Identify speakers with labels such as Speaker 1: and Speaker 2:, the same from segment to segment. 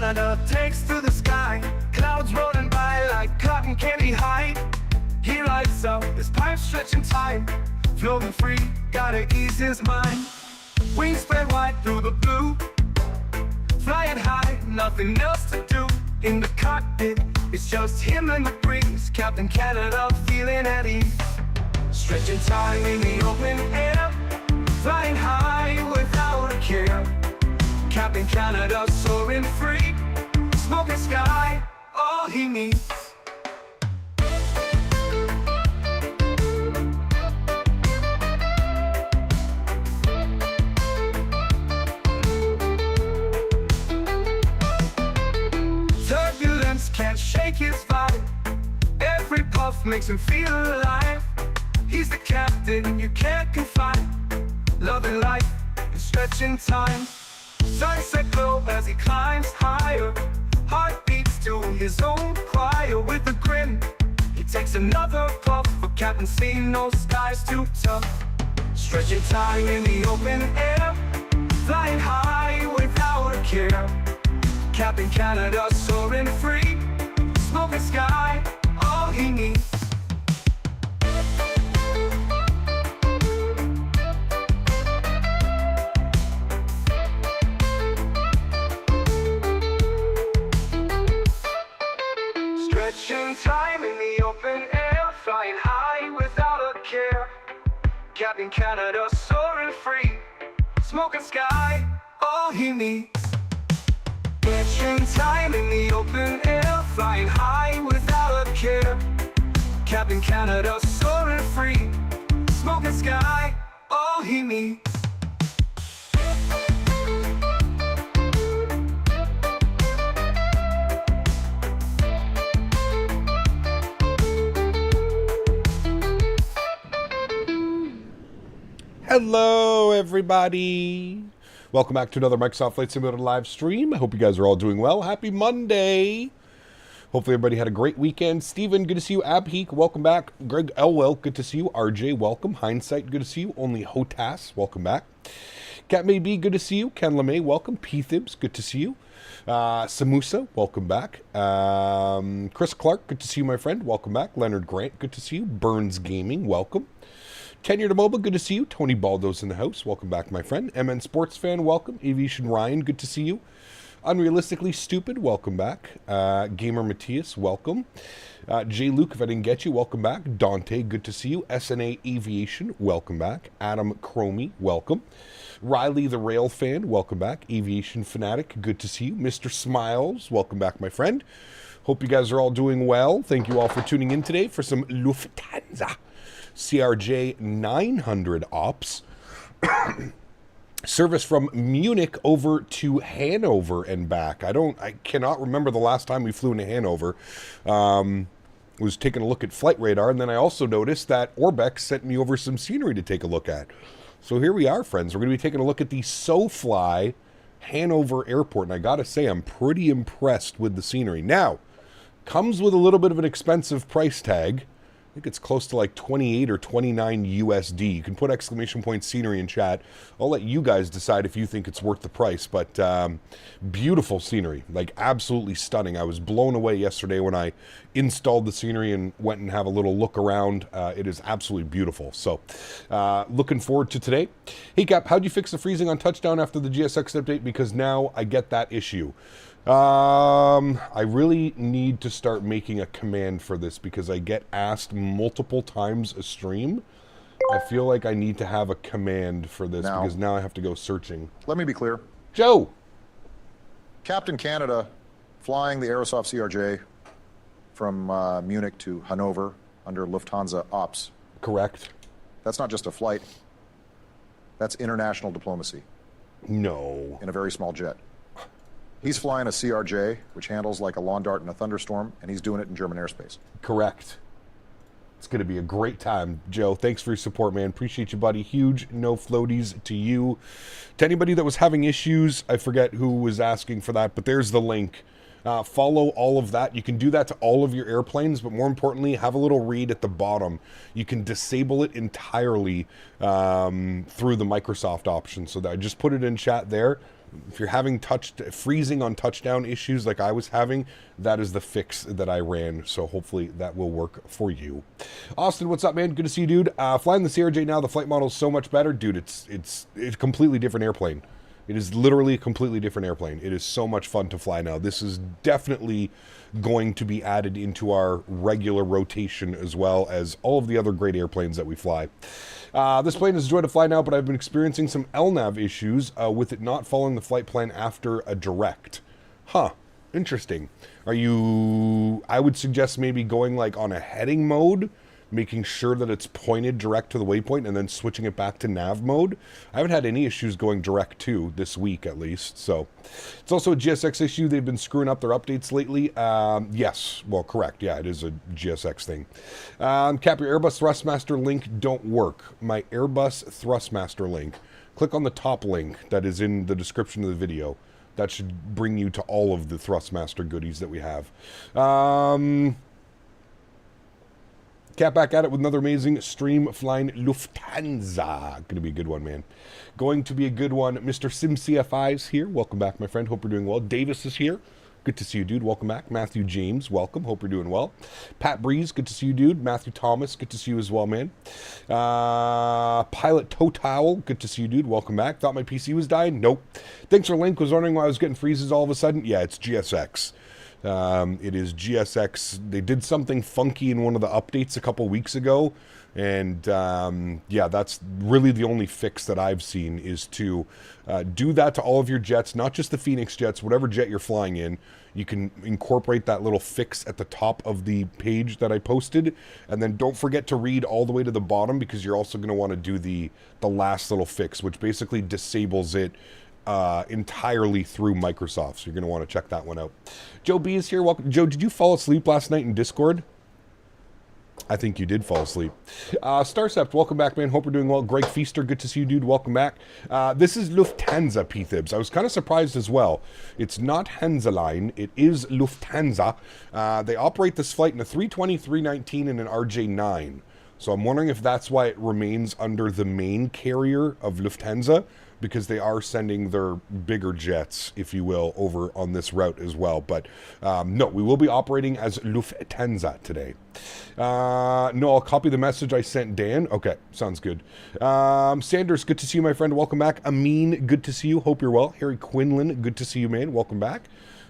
Speaker 1: Canada takes to the sky, clouds rolling by like cotton candy high. He lights up, his pipes stretching time, floating free, gotta ease his mind. Wings spread wide through the blue, flying high, nothing else to do. In the cockpit, it's just him and the breeze, Captain Canada feeling at ease. Stretching time in the open air, flying high without a care. Captain Canada soaring free, smoking sky, all he needs. Turbulence can't shake his vibe, every puff makes him feel alive. He's the captain you can't confide, loving life and stretching time. Sunset glow as he climbs higher, heart beats to his own choir. With a grin, he takes another puff, for Captain C no sky's too tough. Stretching time in the open air, flying high without a care. Captain Canada soaring free, smoking sky, all he needs. Stretching time in the open air, flying high without a care. Captain Canada soaring free, smoking sky, all he needs. Stretching time in the open air, flying high without a care. Captain Canada soaring free, smoking sky, all he needs.
Speaker 2: Hello, everybody. Welcome back to another Microsoft Flight Simulator live stream. I hope you guys are all doing well. Happy Monday. Hopefully everybody had a great weekend. Steven, good to see you. Abheek, welcome back. Greg Elwell, good to see you. RJ, welcome. Hindsight, good to see you. Only Hotas, welcome back. Cat May Be, good to see you. Ken LeMay, welcome. P-Thibs, good to see you. Samusa, welcome back. Chris Clark, good to see you, my friend. Welcome back. Leonard Grant, good to see you. Burns Gaming, welcome. Tenure to Mobile, good to see you. AntoniBaldo's in the house. Welcome back, my friend. MN Sports Fan, welcome. Aviation Ryan, good to see you. Unrealistically Stupid, welcome back. Gamer Matthias, welcome. J. Luke, if I didn't get you, welcome back. Dante, good to see you. SNA Aviation, welcome back. Adam Cromie, welcome. Riley the Rail Fan, welcome back. Aviation Fanatic, good to see you. Mr. Smiles, welcome back, my friend. Hope you guys are all doing well. Thank you all for tuning in today for some Lufthansa CRJ 900 ops. Service from Munich over to Hanover and back. I cannot remember the last time we flew into Hanover. Was taking a look at flight radar, and then I also noticed that Orbeck sent me over some scenery to take a look at. So here we are, friends. We're going to be taking a look at the SoFly Hanover Airport, and I got to say, I'm pretty impressed with the scenery. Now, comes with a little bit of an expensive price tag. I think it's close to like 28 or 29 USD. You can put exclamation point scenery in chat. I'll let you guys decide if you think it's worth the price, but beautiful scenery, like absolutely stunning. I was blown away yesterday when I installed the scenery and went and have a little look around. It is absolutely beautiful. So looking forward to today. Hey Cap, how'd you fix the freezing on touchdown after the GSX update? Because now I get that issue. I really need to start making a command for this because I get asked multiple times a stream. I feel like I need to have a command for this because now I have to go searching.
Speaker 3: Let me be clear.
Speaker 2: Joe!
Speaker 3: Captain Canada flying the Aerosoft CRJ from Munich to Hannover under Lufthansa Ops.
Speaker 2: Correct.
Speaker 3: That's not just a flight. That's international diplomacy.
Speaker 2: No.
Speaker 3: In a very small jet. He's flying a CRJ, which handles like a lawn dart in a thunderstorm, and he's doing it in German airspace.
Speaker 2: Correct. It's going to be a great time, Joe. Thanks for your support, man. Appreciate you, buddy. Huge no floaties to you. To anybody that was having issues, I forget who was asking for that, but there's the link. Follow all of that. You can do that to all of your airplanes, but more importantly, have a little read at the bottom. You can disable it entirely through the Microsoft option. So that I just put it in chat there. if you're having freezing on touchdown issues like I was having, that is the fix that I ran. So hopefully that will work for you. Austin, what's up, man? Good to see you, dude. Flying the CRJ now, the flight model is so much better. Dude, it's a completely different airplane. It is literally a completely different airplane. It is so much fun to fly now. This is definitely going to be added into our regular rotation as well as all of the other great airplanes that we fly. This plane is a joy to fly now, but I've been experiencing some LNAV issues with it not following the flight plan after a direct. Huh. Interesting. I would suggest maybe going like on a heading mode, making sure that it's pointed direct to the waypoint and then switching it back to nav mode. I haven't had any issues going direct to this week at least. So it's also a GSX issue. They've been screwing up their updates lately. Yes, well, correct. Yeah, it is a GSX thing. Cap, your Airbus Thrustmaster link don't work. My Airbus Thrustmaster link. Click on the top link that is in the description of the video. That should bring you to all of the Thrustmaster goodies that we have. Cat back at it with another amazing stream flying Lufthansa. Going to be a good one, man. Going to be a good one. Mr. SimCFI is here. Welcome back, my friend. Hope you're doing well. Davis is here. Good to see you, dude. Welcome back. Matthew James, welcome. Hope you're doing well. Pat Breeze, good to see you, dude. Matthew Thomas, good to see you as well, man. Pilot Total, good to see you, dude. Welcome back. Thought my PC was dying? Nope. Thanks for Link. Was wondering why I was getting freezes all of a sudden. Yeah, it's GSX. It is GSX. They did something funky in one of the updates a couple weeks ago, and yeah, that's really the only fix that I've seen is to do that to all of your jets, not just the Phoenix jets, whatever jet you're flying in. You can incorporate that little fix at the top of the page that I posted, and then don't forget to read all the way to the bottom because you're also going to want to do the last little fix, which basically disables it entirely through Microsoft. So you're going to want to check that one out. Joe B is here. Welcome. Joe, did you fall asleep last night in Discord? I think you did fall asleep. Starcept, welcome back, man. Hope you're doing well. Greg Feaster, good to see you, dude. Welcome back. This is Lufthansa, P-Thibs. I was kind of surprised as well. It's not Hansaline. It is Lufthansa. They operate this flight in a 320, 319, and an RJ9. So I'm wondering if that's why it remains under the main carrier of Lufthansa, because they are sending their bigger jets, if you will, over on this route as well. But no, we will be operating as Lufthansa today. No, I'll copy the message I sent Dan. Okay, sounds good. Sanders, good to see you, my friend. Welcome back. Amin, good to see you. Hope you're well. Harry Quinlan, good to see you, man. Welcome back.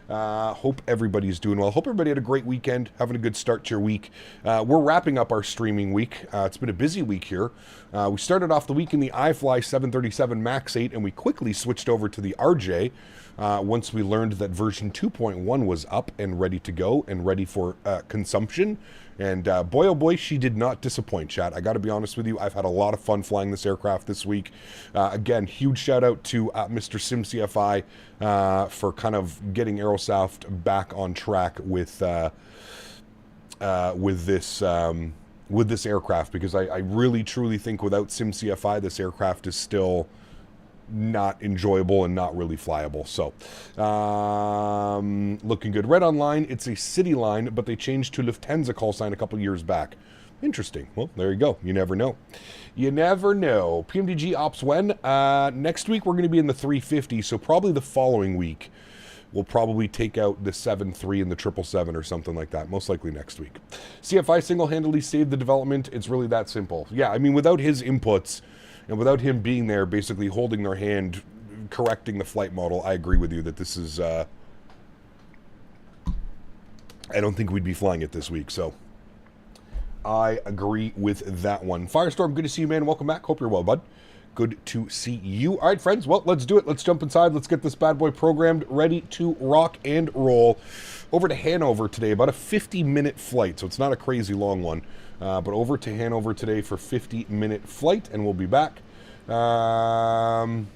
Speaker 2: Hope everybody's doing well. Hope everybody had a great weekend, having a good start to your week. We're wrapping up our streaming week. It's been a busy week here. We started off the week in the iFly 737 MAX 8, and we quickly switched over to the RJ once we learned that version 2.1 was up and ready to go and ready for consumption. And boy, oh boy, she did not disappoint, chat. I got to be honest with you. I've had a lot of fun flying this aircraft this week. Again, huge shout out to Mr. SimCFI for kind of getting Aerosoft back on track with this aircraft, because I really truly think without SimCFI, this aircraft is still not enjoyable and not really flyable. So looking good. Read online, it's a city line, but they changed to Lufthansa call sign a couple years back. Interesting. Well, there you go. You never know. You never know. PMDG ops when? Next week we're going to be in the 350, so probably the following week we'll probably take out the 7.3 and the 777 or something like that. Most likely next week. CFI single-handedly saved the development. It's really that simple. Yeah, I mean, without his inputs and without him being there, basically holding their hand, correcting the flight model, I agree with you that this is, I don't think we'd be flying it this week, so I agree with that one. Firestorm, good to see you, man. Welcome back. Hope you're well, bud. Good to see you. All right, friends, well, let's do it. Let's jump inside. Let's get this bad boy programmed, ready to rock and roll. Over to Hanover today, about a 50-minute flight, so it's not a crazy long one. But over to Hanover today for 50-minute flight, and we'll be back. Well,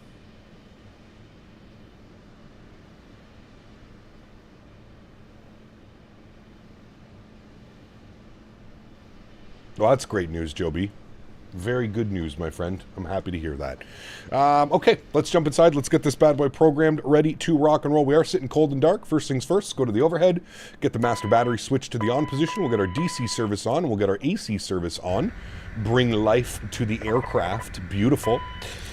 Speaker 2: that's great news, Joby. Very good news, my friend. I'm happy to hear that. Okay, let's jump inside. Let's get this bad boy programmed, ready to rock and roll. We are sitting cold and dark. First things first, go to the overhead, get the master battery switched to the on position. We'll get our DC service on. We'll get our AC service on. Bring life to the aircraft. Beautiful.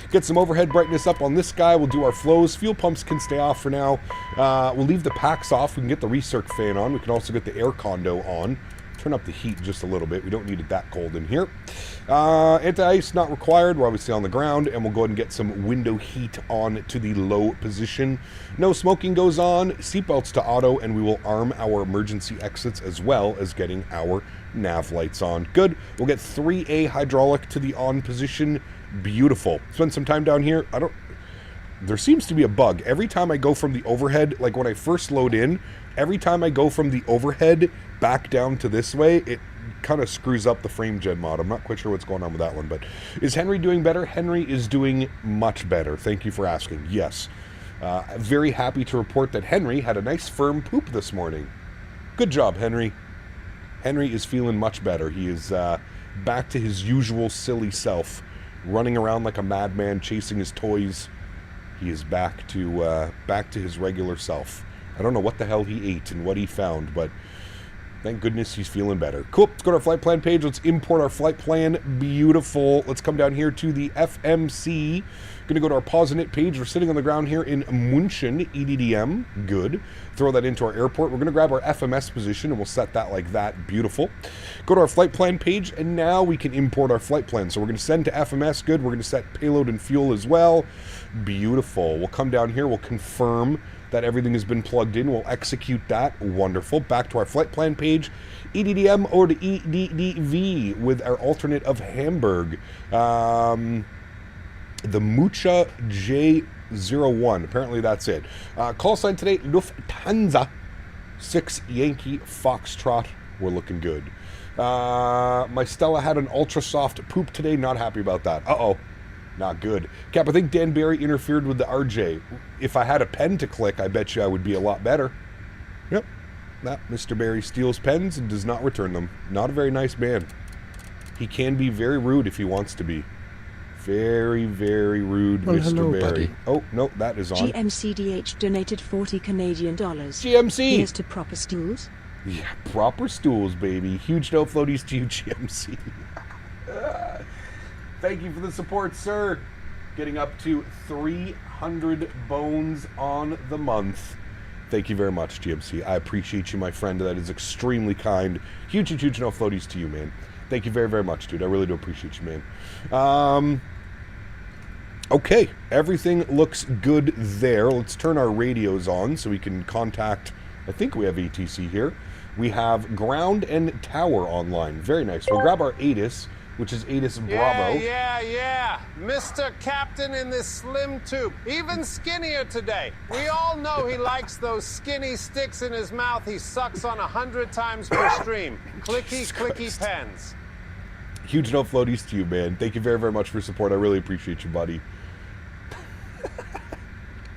Speaker 2: Get some overhead brightness up on this guy. We'll do our flows. Fuel pumps can stay off for now. We'll leave the packs off. We can get the recirc fan on. We can also get the air condo on. Turn up the heat just a little bit. We don't need it that cold in here. Anti-ice not required. We're obviously on the ground, and we'll go ahead and get some window heat on to the low position. No smoking goes on. Seatbelts to auto, and we will arm our emergency exits as well as getting our nav lights on. Good. We'll get 3A hydraulic to the on position. Beautiful. Spend some time down here. There seems to be a bug. Every time I go from the overhead, like when I first load in, every time I go from the overhead back down to this way, it kind of screws up the frame gen mod. I'm not quite sure what's going on with that one, but is Henry doing better? Henry is doing much better. Thank you for asking. Yes. Very happy to report that Henry had a nice firm poop this morning. Good job, Henry. Henry is feeling much better. He is back to his usual silly self, running around like a madman, chasing his toys. He is back to his regular self. I don't know what the hell he ate and what he found, but thank goodness he's feeling better. Cool. Let's go to our flight plan page. Let's import our flight plan. Beautiful. Let's come down here to the FMC. Going to go to our pause and it page. We're sitting on the ground here in München, EDDM. Good. Throw that into our airport. We're going to grab our FMS position and we'll set that like that. Beautiful. Go to our flight plan page and now we can import our flight plan. So we're going to send to FMS. Good. We're going to set payload and fuel as well. Beautiful. We'll come down here. We'll confirm that everything has been plugged in. We'll execute that. Wonderful. Back to our flight plan page. EDDM or to EDDV with our alternate of Hamburg. The Mucha J01. Apparently that's it. Call sign today, Lufthansa 6 Yankee Foxtrot. We're looking good. My Stella had an ultra soft poop today. Not happy about that. Uh-oh. Not good. Cap, I think Dan Barry interfered with the RJ. If I had a pen to click, I bet you I would be a lot better. Yep. That Mr. Barry steals pens and does not return them. Not a very nice man. He can be very rude if he wants to be. Very, very rude,
Speaker 4: well,
Speaker 2: Mr.
Speaker 4: hello,
Speaker 2: Barry.
Speaker 4: buddy.
Speaker 2: Oh, no, that is on.
Speaker 5: GMCDH donated 40 Canadian dollars.
Speaker 2: GMC!
Speaker 5: Here's to proper stools.
Speaker 2: Yeah, proper stools, baby. Huge no floaties to you, GMC. Thank you for the support, sir. Getting up to 300 bones on the month. Thank you very much, GMC. I appreciate you, my friend. That is extremely kind. Huge no floaties to you, man. Thank you very, very much, dude. I really do appreciate you, man. Okay, everything looks good there. Let's turn our radios on so we can contact, I think we have ATC here. We have ground and tower online. Very nice. We'll grab our ATIS, which is ATIS Bravo.
Speaker 6: Yeah. Mr. Captain in this slim tube. Even skinnier today. We all know he likes those skinny sticks in his mouth he sucks on 100 times per stream. Clicky pens.
Speaker 2: Huge no floaties to you, man. Thank you very, very much for your support. I really appreciate you, buddy.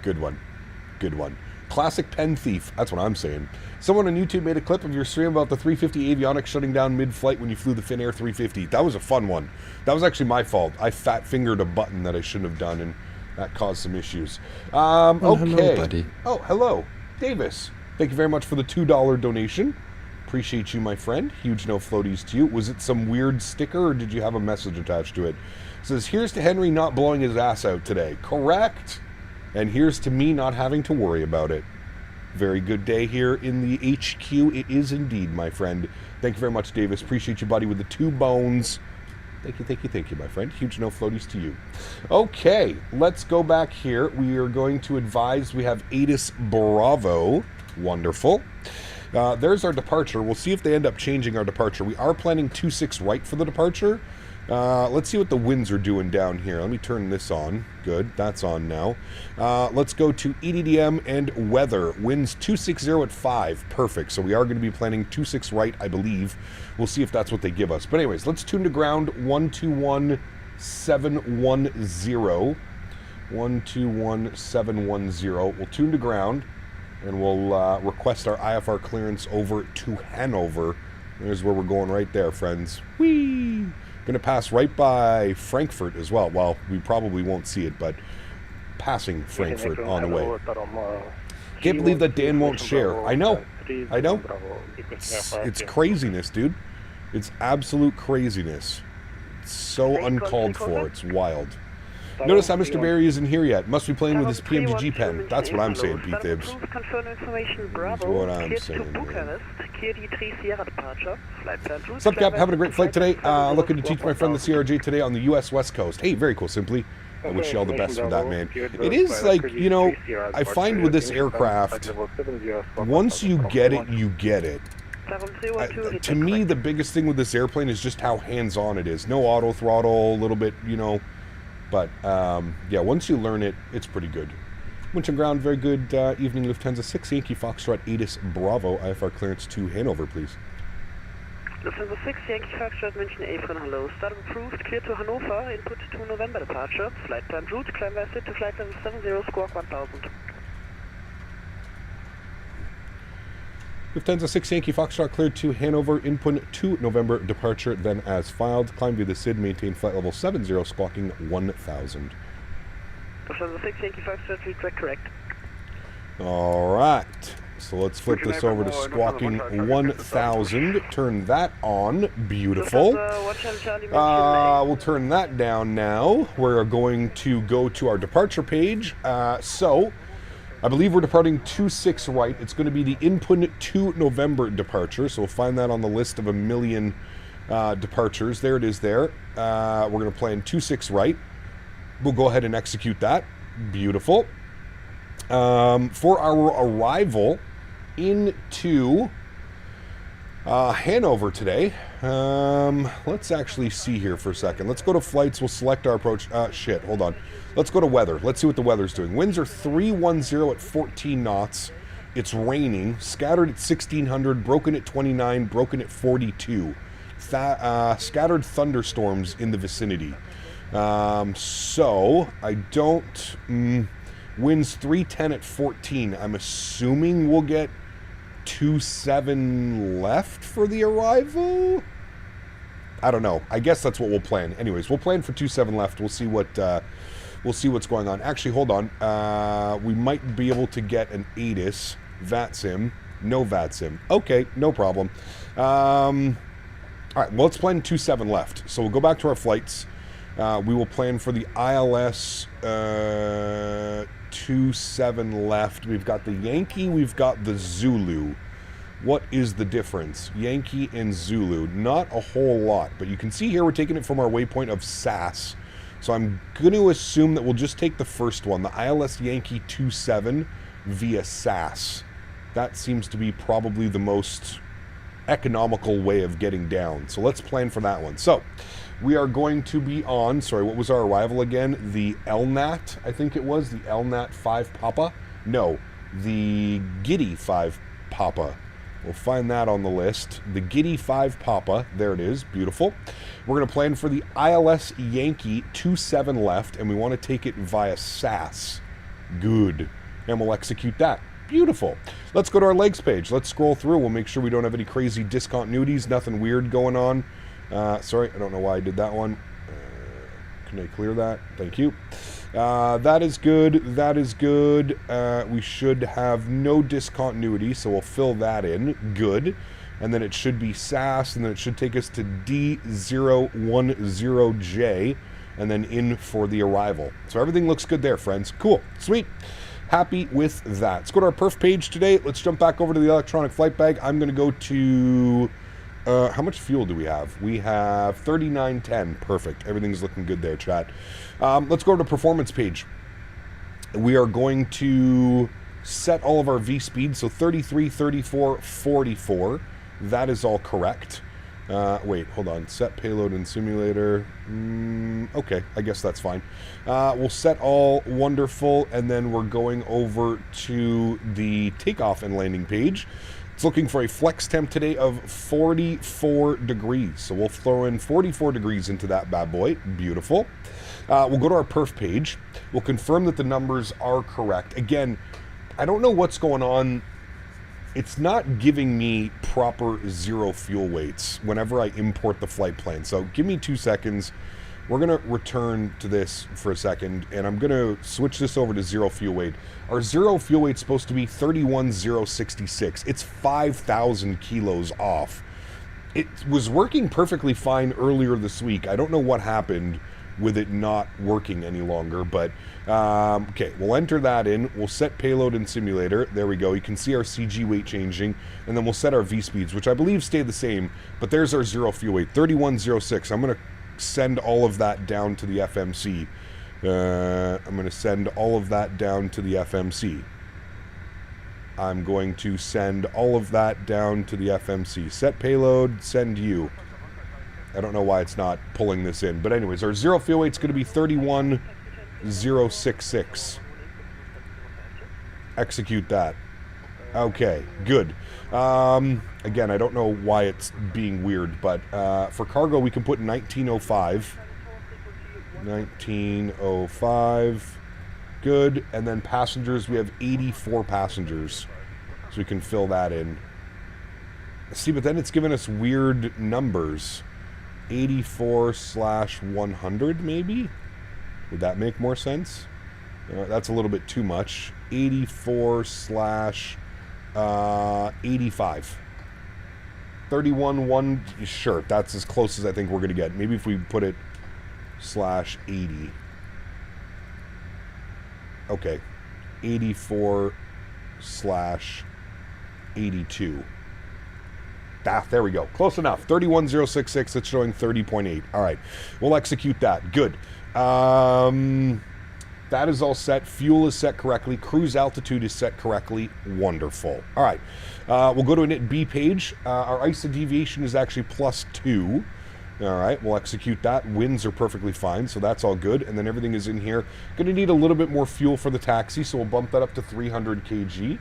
Speaker 2: Good one. Good one. Classic pen thief. That's what I'm saying. Someone on YouTube made a clip of your stream about the 350 avionics shutting down mid-flight when you flew the Finnair 350. That was a fun one. That was actually my fault. I fat-fingered a button that I shouldn't have done, and that caused some issues.
Speaker 4: Well,
Speaker 2: okay.
Speaker 4: hello, buddy.
Speaker 2: Oh, hello. Davis. Thank you very much for the $2 donation. Appreciate you, my friend. Huge no floaties to you. Was it some weird sticker, or did you have a message attached to it? It says, here's to Henry not blowing his ass out today. Correct. And here's to me not having to worry about it. Very good day here in the HQ. It is indeed, my friend. Thank you very much, Davis. Appreciate you, buddy, with the 2 bones. Thank you, my friend. Huge no floaties to you. Okay, let's go back here. We are going to advise we have ATIS Bravo. Wonderful. There's our departure. We'll see if they end up changing our departure. We are planning 26 right for the departure. Let's see what the winds are doing down here. Let me turn this on. Good, that's on now. Let's go to EDDM and weather. Winds 260 at 5. Perfect. So we are going to be planning 26 right, I believe. We'll see if that's what they give us. But anyways, let's tune to ground 121710. 121710. We'll tune to ground. And we'll request our IFR clearance over to Hannover. There's where we're going right there, friends. Whee! Going to pass right by Frankfurt as well. Well, we probably won't see it, but passing Frankfurt on the way. Can't believe that Dan won't share. I know. It's craziness, dude. It's absolute craziness. It's so uncalled for. It's wild. Notice how Mr. Barry isn't here yet. Must be playing with his PMGG pen. That's what I'm saying, Pete Thibs. That's what I'm saying. What's up, Cap? Having a great flight today. Looking to teach my friend the CRJ today on the U.S. West Coast. Hey, very cool, Simply. I wish you all the best with that, man. It is like, you know, I find with this aircraft, once you get it, you get it. To me, the biggest thing with this airplane is just how hands-on it is. No auto throttle, a little bit, you know. But, yeah, once you learn it, it's pretty good. Winch and ground, very good evening, Lufthansa 6, Yankee Foxtrot, Adis Bravo, IFR clearance to Hanover, please.
Speaker 4: Lufthansa 6, Yankee Foxtrot, München, Erin, hello. Start approved, clear to Hannover, input to November departure. Flight plan route, climb via to flight level 70, squawk 1000.
Speaker 2: Lufthansa 6, Yankee Foxtrot, cleared to Hanover, input to November departure, then as filed. Climb via the SID, maintain flight level 70, squawking 1000.
Speaker 4: Lufthansa 6, Yankee Foxtrot, read correct.
Speaker 2: Alright. So let's flip this over to squawking 1000. Turn that on. Beautiful. We'll turn that down now. We're going to go to our departure page. So, I believe we're departing 26 right. It's going to be the input to November departure. So we'll find that on the list of a million departures. There it is there. We're going to plan 26 right. We'll go ahead and execute that. Beautiful. For our arrival into Hanover today, let's actually see here for a second. Let's go to flights. We'll select our approach. Shit, hold on. Let's go to weather. Let's see what the weather's doing. Winds are 310 at 14 knots. It's raining. Scattered at 1600. Broken at 29. Broken at 42. Scattered thunderstorms in the vicinity. So, I don't... winds 310 at 14. I'm assuming we'll get 27 left for the arrival? I don't know. I guess that's what we'll plan. Anyways, we'll plan for 27 left. We'll see what's going on. Actually, hold on. We might be able to get an ATIS VATSIM. No VATSIM. Okay, no problem. All right, well, let's plan 27 left. So we'll go back to our flights. We will plan for the ILS 27 left. We've got the Yankee, we've got the Zulu. What is the difference? Yankee and Zulu. Not a whole lot, but you can see here we're taking it from our waypoint of SAS. So I'm going to assume that we'll just take the first one, the ILS Yankee 27 via SAS. That seems to be probably the most economical way of getting down. So let's plan for that one. So we are going to be on, sorry, what was our arrival again? The LNAT, I think it was, the LNAT 5 Papa? No, the Giddy 5 Papa. We'll find that on the list. The Giddy 5 Papa, there it is, beautiful. We're going to plan for the ILS Yankee 27 left, and we want to take it via SAS. Good. And we'll execute that. Beautiful. Let's go to our legs page. Let's scroll through. We'll make sure we don't have any crazy discontinuities, nothing weird going on. Sorry, I don't know why I did that one. Can I clear that? Thank you. That is good. That is good. We should have no discontinuity, so we'll fill that in. Good. And then it should be SAS, and then it should take us to D010J, and then in for the arrival. So everything looks good there, friends. Cool. Sweet. Happy with that. Let's go to our perf page today. Let's jump back over to the electronic flight bag. I'm going to go to... how much fuel do we have? We have 3910. Perfect. Everything's looking good there, chat. Let's go to the performance page. We are going to set all of our V speeds. So 33, 34, 44. That is all correct. Wait, hold on. Set payload and simulator. Okay, I guess that's fine. We'll set all wonderful, and then we're going over to the takeoff and landing page. It's looking for a flex temp today of 44 degrees. So we'll throw in 44 degrees into that bad boy. Beautiful. We'll go to our perf page. We'll confirm that the numbers are correct. Again, I don't know what's going on. It's not giving me proper zero fuel weights whenever I import the flight plan. So give me 2 seconds. We're going to return to this for a second, and I'm going to switch this over to zero fuel weight. Our zero fuel weight is supposed to be 31,066. It's 5,000 kilos off. It was working perfectly fine earlier this week. I don't know what happened, with it not working any longer. But, okay, we'll enter that in. We'll set payload in simulator. There we go. You can see our CG weight changing. And then we'll set our V-speeds, which I believe stay the same. But there's our 0 fuel weight, 3106. I'm going to send all of that down to the FMC. I'm going to send all of that down to the FMC. I'm going to send all of that down to the FMC. Set payload, send you. I don't know why it's not pulling this in. But anyways, our 0 fuel weight's going to be 31066. Execute that. Okay, good. Again, I don't know why it's being weird, but for cargo, we can put 1905. 1905. Good. And then passengers, we have 84 passengers. So we can fill that in. See, but then it's given us weird numbers. 84/100, maybe? Would that make more sense? That's a little bit too much. 84/85. 31 sure, that's as close as I think we're going to get. Maybe if we put it /80. Okay. 84/82. There we go. Close enough. 31066. It's showing 30.8. All right. We'll execute that. Good. That is all set. Fuel is set correctly. Cruise altitude is set correctly. Wonderful. All right. We'll go to an B page. Our ISA deviation is actually +2. All right. We'll execute that. Winds are perfectly fine, so that's all good. And then everything is in here. Going to need a little bit more fuel for the taxi, so we'll bump that up to 300 kg.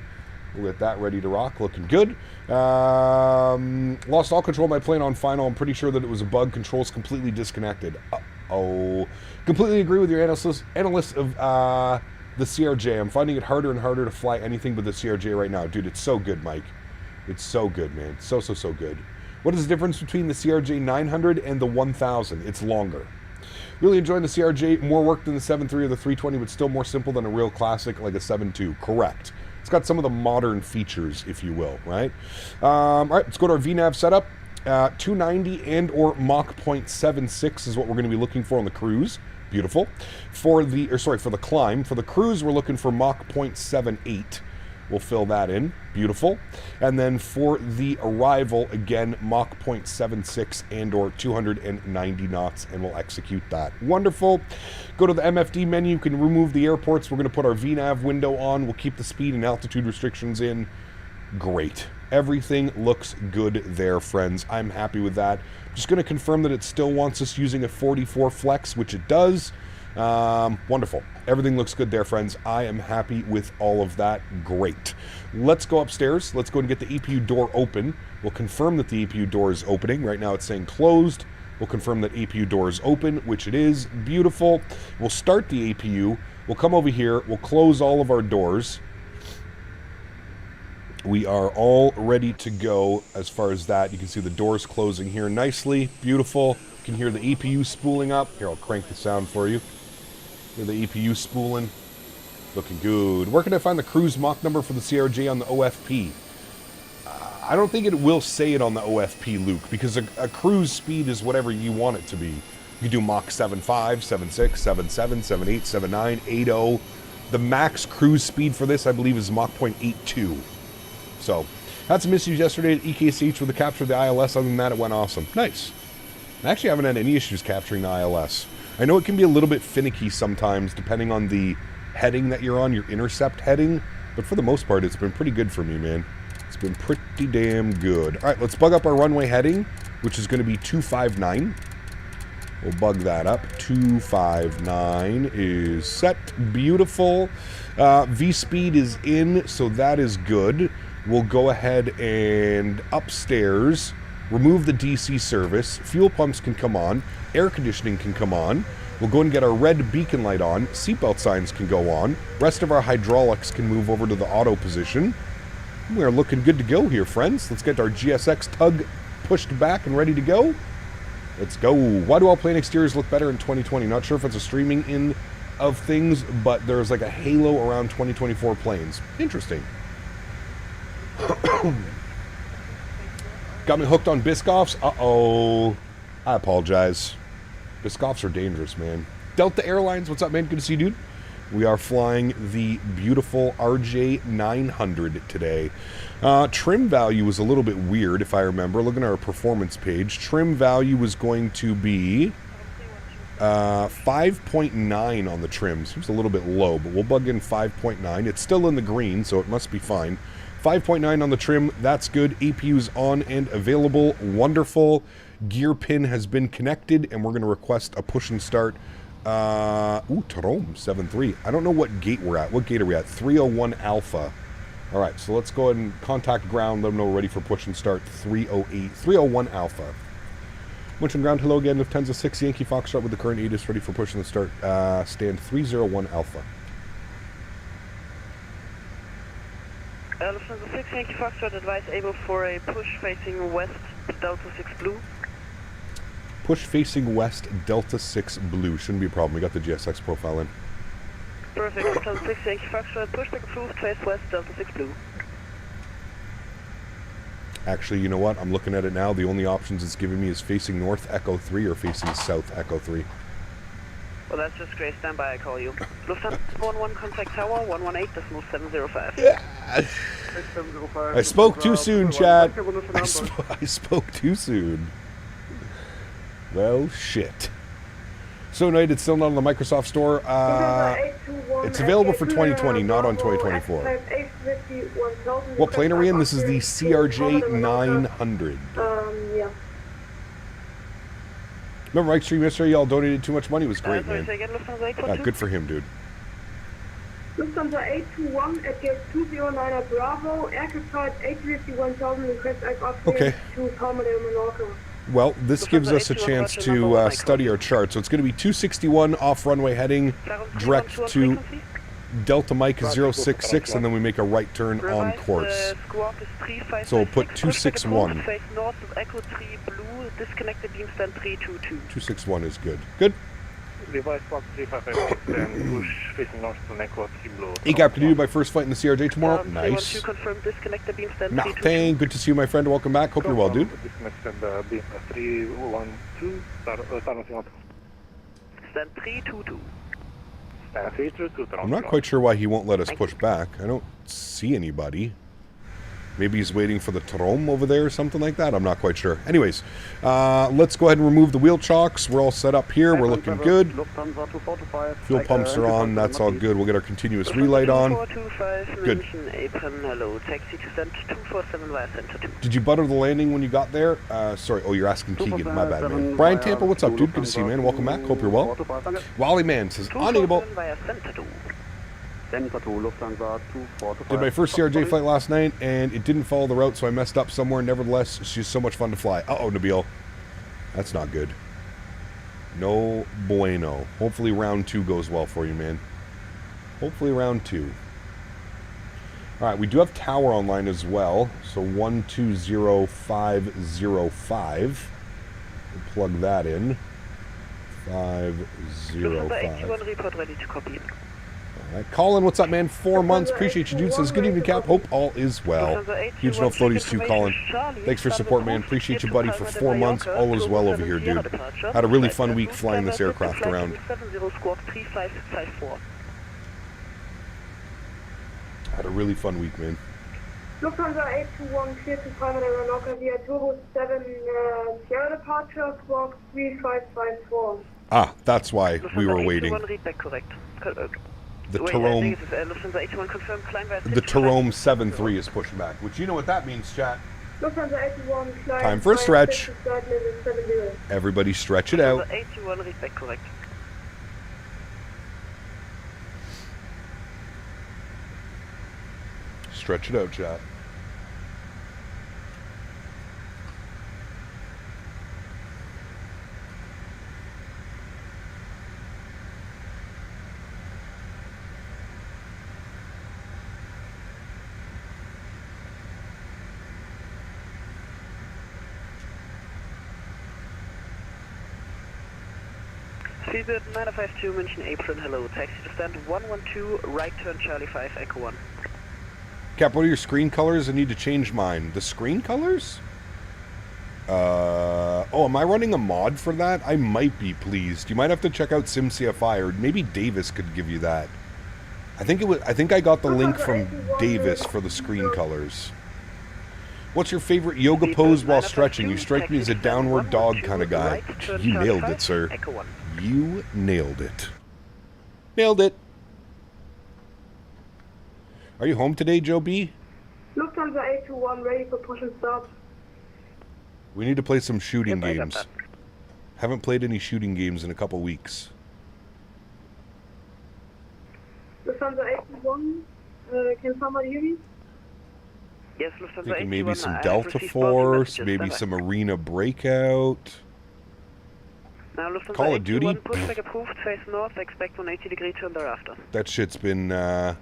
Speaker 2: We'll get that ready to rock. Looking good. Lost all control of my plane on final. I'm pretty sure that it was a bug. Controls completely disconnected. Uh-oh. Completely agree with your analyst of the CRJ. I'm finding it harder and harder to fly anything but the CRJ right now. Dude, it's so good, Mike. It's so good, man. So good. What is the difference between the CRJ 900 and the 1000? It's longer. Really enjoying the CRJ. More work than the 7.3 or the 320, but still more simple than a real classic like a 7.2. Correct. It's got some of the modern features, if you will, right? All right, let's go to our VNAV setup. 290 and or Mach 0.76 is what we're going to be looking for on the cruise. Beautiful. For the climb. For the cruise, we're looking for Mach 0.78. We'll fill that in. Beautiful. And then for the arrival, again, Mach 0.76 and or 290 knots, and we'll execute that. Wonderful. Go to the MFD menu. You can remove the airports. We're going to put our VNAV window on. We'll keep the speed and altitude restrictions in. Great. Everything looks good there, friends. I'm happy with that. Just going to confirm that it still wants us using a 44 flex, which it does. Wonderful. Everything looks good there, friends. I am happy with all of that. Great. Let's go upstairs. Let's go and get the EPU door open. We'll confirm that the EPU door is opening. Right now it's saying closed. We'll confirm that EPU door is open, which it is. Beautiful. We'll start the EPU. We'll come over here. We'll close all of our doors. We are all ready to go as far as that. You can see the doors closing here nicely. Beautiful. You can hear the EPU spooling up. Here, I'll crank the sound for you. Hear the EPU spooling. Looking good. Where can I find the cruise Mach number for the CRJ on the OFP? I don't think it will say it on the OFP, Luke, because a cruise speed is whatever you want it to be. You can do Mach 7.5, 7.6, 7.7, 7.8, 7.9, 8.0. The max cruise speed for this, I believe, is Mach 0.82. So, had some issues yesterday at EKCH with the capture of the ILS. Other than that, it went awesome. Nice. I actually haven't had any issues capturing the ILS. I know it can be a little bit finicky sometimes, depending on the heading that you're on, your intercept heading. But for the most part, it's been pretty good for me, man. It's been pretty damn good. All right, let's bug up our runway heading, which is going to be 259. We'll bug that up. 259 is set. Beautiful. V-speed is in, so that is good. We'll go ahead and upstairs, remove the DC service. Fuel pumps can come on. Air conditioning can come on. We'll go and get our red beacon light on. Seatbelt signs can go on. Rest of our hydraulics can move over to the auto position. We're looking good to go here, friends. Let's get our GSX tug pushed back and ready to go. Let's go. Why do all plane exteriors look better in 2020? Not sure if it's a streaming in of things, but there's like a halo around 2024 planes. Interesting. Got me hooked on Biscoffs. Uh-oh. I apologize. Biscoffs are dangerous, man. Delta Airlines, what's up, man? Good to see you, dude. We are flying the beautiful RJ 900 today. Trim value was a little bit weird, if I remember. Looking at our performance page, trim value was going to be 5.9 on the trim. Seems a little bit low, but we'll bug in 5.9. It's still in the green, so it must be fine. 5.9 on the trim. That's good. APU's on and available. Wonderful. Gear pin has been connected, and we're going to request a push and start. Trome 7.3. I don't know what gate we're at. What gate are we at? 301 Alpha. All right, so let's go ahead and contact ground. Let them know we're ready for push and start. 301 Alpha. Munchen ground, hello again. Lufthansa 6 Yankee Foxtrot with the current ATIS ready for push and start. Stand 301 Alpha.
Speaker 4: Lufthansa 6 Yankee Foxtrot, advise able for a push facing west, Delta 6 Blue.
Speaker 2: Push facing west, Delta 6 Blue. Shouldn't be a problem. We got the GSX profile in.
Speaker 4: Perfect. Lufthansa 6 Yankee Foxtrot, pushback approved, face west, Delta 6 Blue.
Speaker 2: Actually, you know what? I'm looking at it now. The only options it's giving me is facing north, Echo 3, or facing south, Echo 3.
Speaker 4: Well, that's just great. Stand by, I call you. Lufthansa 11, contact tower, 118.705.
Speaker 2: Yeah. I spoke too soon, Chad. I spoke too soon. Well, shit. So, Night, it's still not on the Microsoft Store. It's available for 2020, not on 2024. What plane are we in? This is the CRJ 900.
Speaker 7: Yeah.
Speaker 2: Remember Mike Stream yesterday? Y'all donated too much money. It was great,
Speaker 4: Sorry,
Speaker 2: man.
Speaker 4: say again, Lufthansa 842?
Speaker 2: Good for him, dude.
Speaker 7: Lufthansa 821 at gate 209 at Bravo, aircraft type 850-1000, request upgrade to Palmadale, Mallorca.
Speaker 2: Well, this gives us a chance to study our chart. So it's going to be 261 off runway heading, direct to Delta Mike 066, and then we make a right turn on course. So we'll put 261. 261 is good. Good. ACAP, can you do my first flight in the CRJ tomorrow? Nice. Nothing. Good to see you, my friend. Welcome back. Hope you're well, dude.
Speaker 4: Stand 322.
Speaker 2: I'm not quite sure why he won't let us push back. I don't see anybody. Maybe he's waiting for the Trome over there or something like that. I'm not quite sure. Anyways, let's go ahead and remove the wheel chocks. We're all set up here. We're looking good. Fuel pumps are on. That's all good. We'll get our continuous relight on. Good. Did you butter the landing when you got there? Sorry. Oh, you're asking Keegan. My bad, man. Brian Tampa, what's up, dude? Good to see you, man. Welcome back. Hope you're well. Wally Man says, unable. Did my first CRJ flight last night, and it didn't follow the route, so I messed up somewhere. Nevertheless, she's so much fun to fly. Uh-oh, Nabil. That's not good. No bueno. Hopefully round 2 goes well for you, man. Hopefully round 2. All right, we do have tower online as well, so 120505. We'll plug that in. 505.
Speaker 4: Report ready to copy.
Speaker 2: All right. Colin, what's up, man? 4 months. Appreciate you, dude. Says, good evening, Cap. Hope all is well. Huge no floaties too, Colin. Thanks for support, man. Appreciate you, buddy, for 4 months. All is well over here, dude. Had a really fun week flying this aircraft around. Had a really fun week, man.
Speaker 7: Lufthansa 821 clear to Palmadale, Mallorca via Turbo 7 Sierra departure, squawk 3554.
Speaker 2: Ah, that's why we were waiting. The Terome 7.3 is pushing back, which you know what that means, chat. Time for a stretch. Everybody stretch it out. Stretch it out, chat.
Speaker 4: Seabird 952 München Apron, hello. Taxi to stand 112, right turn Charlie 5, Echo 1.
Speaker 2: Cap, what are your screen colors? I need to change mine. The screen colors? Oh, am I running a mod for that? I might be, pleased. You might have to check out SimCFI, or maybe Davis could give you that. I think I got the link from Davis for the screen colors. What's your favorite yoga pose while stretching? You strike me as a downward dog kind of guy. You nailed it, sir. You nailed it. Nailed it. Are you home today, Joe B?
Speaker 7: Lufthansa 821, ready for push and start.
Speaker 2: We need to play some shooting games. Haven't played any shooting games in a couple weeks.
Speaker 7: Lufthansa 821, can somebody hear me?
Speaker 4: Yes, Lufthansa
Speaker 2: Thinking maybe
Speaker 4: 821,
Speaker 2: some
Speaker 4: I have
Speaker 2: Delta
Speaker 4: received both your
Speaker 2: Force,
Speaker 4: messages.
Speaker 2: maybe
Speaker 4: Bye-bye.
Speaker 2: some Arena Breakout.
Speaker 4: Now, Lufthansa
Speaker 2: Call of Duty?
Speaker 4: 821, pushback approved, face north, expect 180-degree turn thereafter.
Speaker 2: That shit's been,
Speaker 7: Lufthansa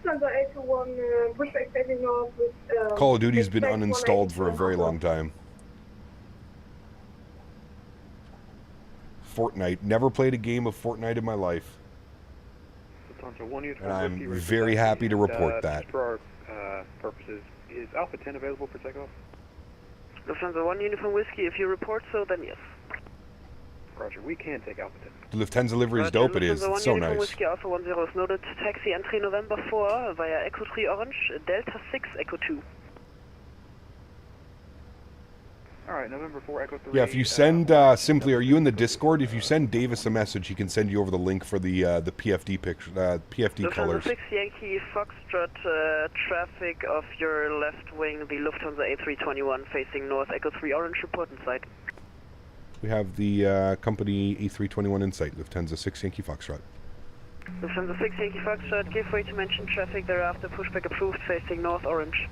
Speaker 7: 821, pushback facing north with...
Speaker 2: Call of Duty's been
Speaker 7: expect
Speaker 2: uninstalled for a
Speaker 7: 180
Speaker 2: very long time. Fortnite. Never played a game of Fortnite in my life. And I'm very happy to report that.
Speaker 8: For our purposes, is Alpha 10 available for takeoff?
Speaker 4: Lufthansa 1, Uniform Whiskey, if you report so, then yes.
Speaker 8: Roger, we can take Alpha 10.
Speaker 2: The Lufthansa livery is
Speaker 4: Roger,
Speaker 2: dope, it is.
Speaker 4: Lufthansa 1,
Speaker 2: It's so
Speaker 4: Uniform
Speaker 2: nice.
Speaker 4: Whiskey, Alpha 10 is noted. Taxi entry November 4 via Echo 3 Orange, Delta 6, Echo 2.
Speaker 8: Alright, November 4, Echo 3.
Speaker 2: Yeah, if you send, simply, are you in the Discord? If you send Davis a message, he can send you over the link for the PFD picture, PFD
Speaker 4: Lufthansa
Speaker 2: colors.
Speaker 4: 6 Yankee Foxtrot, traffic of your left wing, the Lufthansa A321 facing north, Echo 3 Orange, report inside.
Speaker 2: We have the company A321 in sight, Lufthansa 6 Yankee Foxtrot.
Speaker 4: Lufthansa 6 Yankee Foxtrot, give way to mention traffic thereafter, pushback approved, facing north, Orange.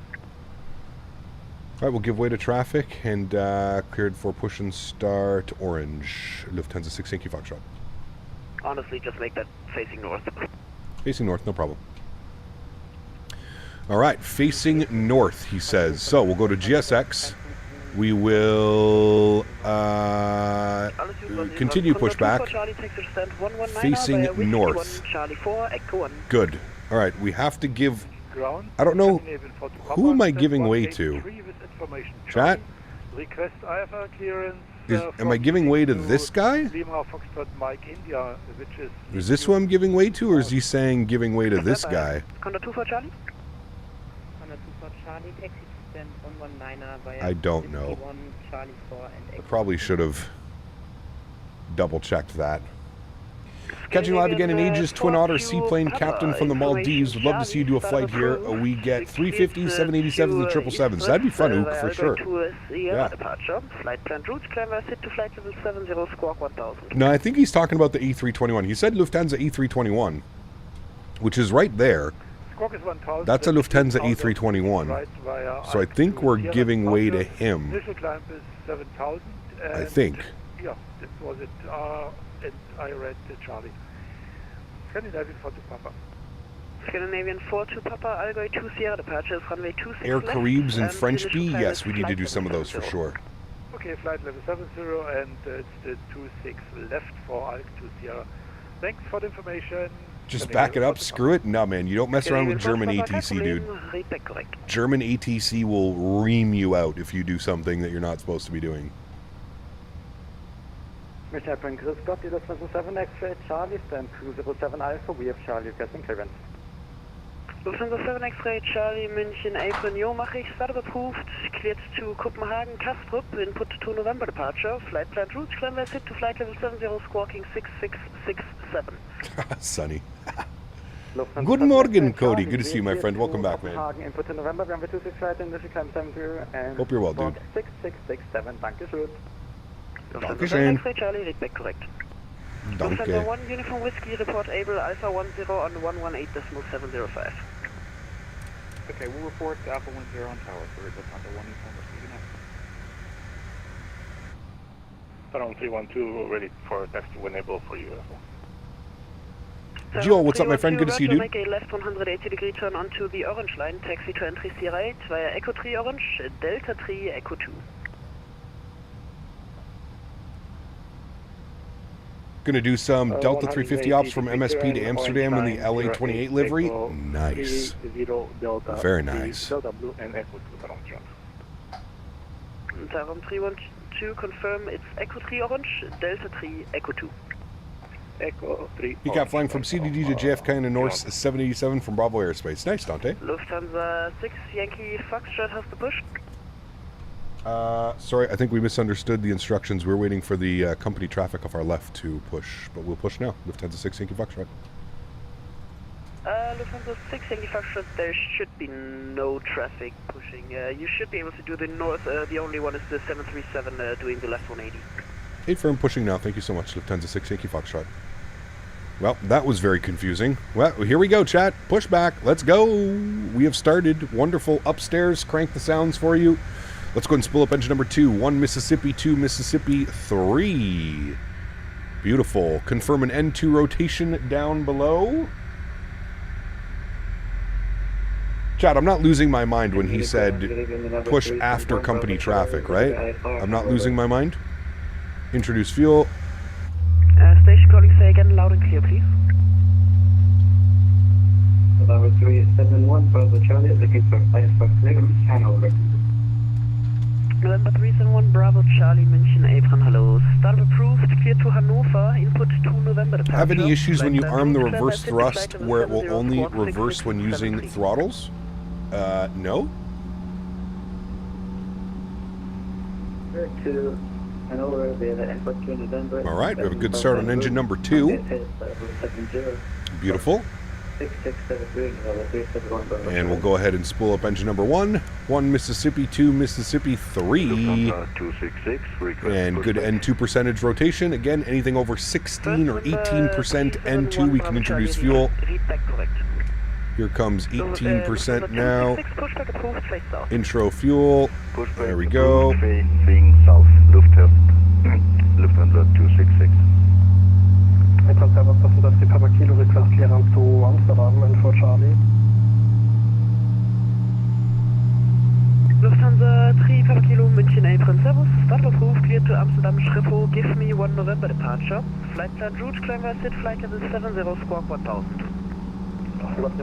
Speaker 2: Alright, we'll give way to traffic and cleared for push and start orange. Lufthansa 6 Yankee Foxtrot.
Speaker 4: Honestly, just make that facing north.
Speaker 2: Facing north, no problem. Alright, facing north, he says. So, we'll go to GSX. We will continue pushback. Facing north. Good. Alright, we have to give... I don't know... Who am I giving way to? Chat? Am I giving way to this guy? Is this who I'm giving way to, or is he saying giving way to this guy?
Speaker 4: Conda 2 for Charlie?
Speaker 9: Conda 2 for Charlie, taxi to stand 119er via
Speaker 2: I don't know.
Speaker 9: 51, Charlie 4 and
Speaker 2: I
Speaker 9: Echo.
Speaker 2: probably should have double-checked that. Catching live again in ages, Twin Otter Seaplane Captain from the Maldives. Would love to see you do a flight here. We get 350s, 787s, and 777s. That'd be fun, Ook, for sure. Yeah.
Speaker 4: Flight plan routes, climb sit to flight level 70, squawk 1000.
Speaker 2: No, I think he's talking about the A321. He said Lufthansa A321, which is right there. That's a Lufthansa A321. So I think we're giving way to him. I think.
Speaker 10: Yeah, that was it. And I read Charlie. Scandinavian 4 to Papa.
Speaker 4: Scandinavian 4 to Papa, Allgäu 2 Sierra departure is runway 26
Speaker 2: Air
Speaker 4: left,
Speaker 2: Caribs and French
Speaker 4: initial
Speaker 2: B?
Speaker 4: climb
Speaker 2: Yes,
Speaker 4: is
Speaker 2: we need to
Speaker 4: flight
Speaker 2: do some of
Speaker 4: level
Speaker 2: those for
Speaker 4: 70.
Speaker 2: sure.
Speaker 10: Okay, flight level 70 and it's the 26 left for Alk 2 Sierra. Thanks for the information.
Speaker 2: Just back it up, screw it. No, man, you don't mess around with German ATC, dude. German ATC will ream you out if you do something that you're not supposed to be doing.
Speaker 11: Mr. Prince, Scott, you just 7 X-ray Charlie, stand 207 Alpha, we have Charlie requesting clearance.
Speaker 4: Lufthansa 7 X-ray, Charlie, München, Apron, yo, mache ich, startup approved, cleared to Copenhagen, Kastrup, input to November departure, flight plan routes, climb sit to flight level 70, squawking 6667.
Speaker 2: Sunny. Good morning, Cody. Good to see you, my friend. Welcome back, man.
Speaker 11: Input to November, runway 26 right, initial climb 70 and...
Speaker 2: Hope you're well, dude.
Speaker 11: 6667, Dankeschön.
Speaker 2: Dankeschön.
Speaker 4: X-ray, Charlie, read back correct.
Speaker 2: Danke.
Speaker 4: Lufthansa 1, Uniform Whiskey, report able, Alpha 10 on 118.705.
Speaker 8: Okay, we'll report to Alpha 10 on tower for Lufthansa 1 Uniform Whiskey. Good night.
Speaker 10: Around 312 ready for taxi when able for you as well.
Speaker 2: Gio, what's up, my friend? Good to see you, dude.
Speaker 4: Make a left 180-degree turn onto the orange line, taxi to entry Sierra 8 via Echo 3 Orange, Delta 3, Echo 2.
Speaker 2: Gonna do some Delta 350 ops from MSP to Amsterdam in the LA 28 livery. Nice. Very nice.
Speaker 4: Mentha, 312, confirm it's Echo 3 Orange, Delta 3, Echo 2.
Speaker 8: Echo 3.
Speaker 2: PCAP flying from CDD to JFK in the North 787 from Bravo Airspace. Nice, Dante.
Speaker 4: Lufthansa 6, Yankee Foxtrot has to push.
Speaker 2: Sorry, I think we misunderstood the instructions. We're waiting for the company traffic off our left to push, but we'll push now. Lufthansa 6, Yankee Foxtrot.
Speaker 4: Lufthansa 6, Yankee Foxtrot, there should be no traffic pushing. You should be able to do the north. The only one is the 737 doing the left 180.
Speaker 2: 8 firm pushing now. Thank you so much, Lufthansa 6, Yankee Foxtrot. Well, that was very confusing. Well, here we go, chat. Push back. Let's go. We have started. Wonderful. Upstairs. Crank the sounds for you. Let's go ahead and spool up engine number 2. 1 Mississippi, 2 Mississippi, 3. Beautiful. Confirm an N2 rotation down below. Chat, I'm not losing my mind when he said push after company traffic, right? I'm not losing my mind. Introduce fuel.
Speaker 4: Station calling, say again, loud and clear, please.
Speaker 11: November 371, Bravo Charlie, looking for AlwaysFlying, Hannover.
Speaker 4: November 371, Bravo Charlie, München, Apron, hello. Start approved, clear to Hanover, input to November departure.
Speaker 2: Have any issues when you arm the reverse thrust where it will only reverse when using throttles? No?
Speaker 11: To Hannover via the input to November.
Speaker 2: All right, we have a good start on engine number 2. Beautiful. And we'll go ahead and spool up engine number 1. 1 Mississippi, 2 Mississippi, 3. And good N2 percentage rotation. Again, anything over 16 or 18% N2, we can introduce fuel. Here comes 18% now. Intro fuel. There we go.
Speaker 11: Lufthansa 266. Papa Kilo request clearance to Amsterdam and for Charlie.
Speaker 4: Lufthansa 3 Papa Kilo München Apron Servus. Start approved, clear to Amsterdam Schiphol. Give me 1 November departure. Flight plan route, climb sit flight level 70, squawk 1000.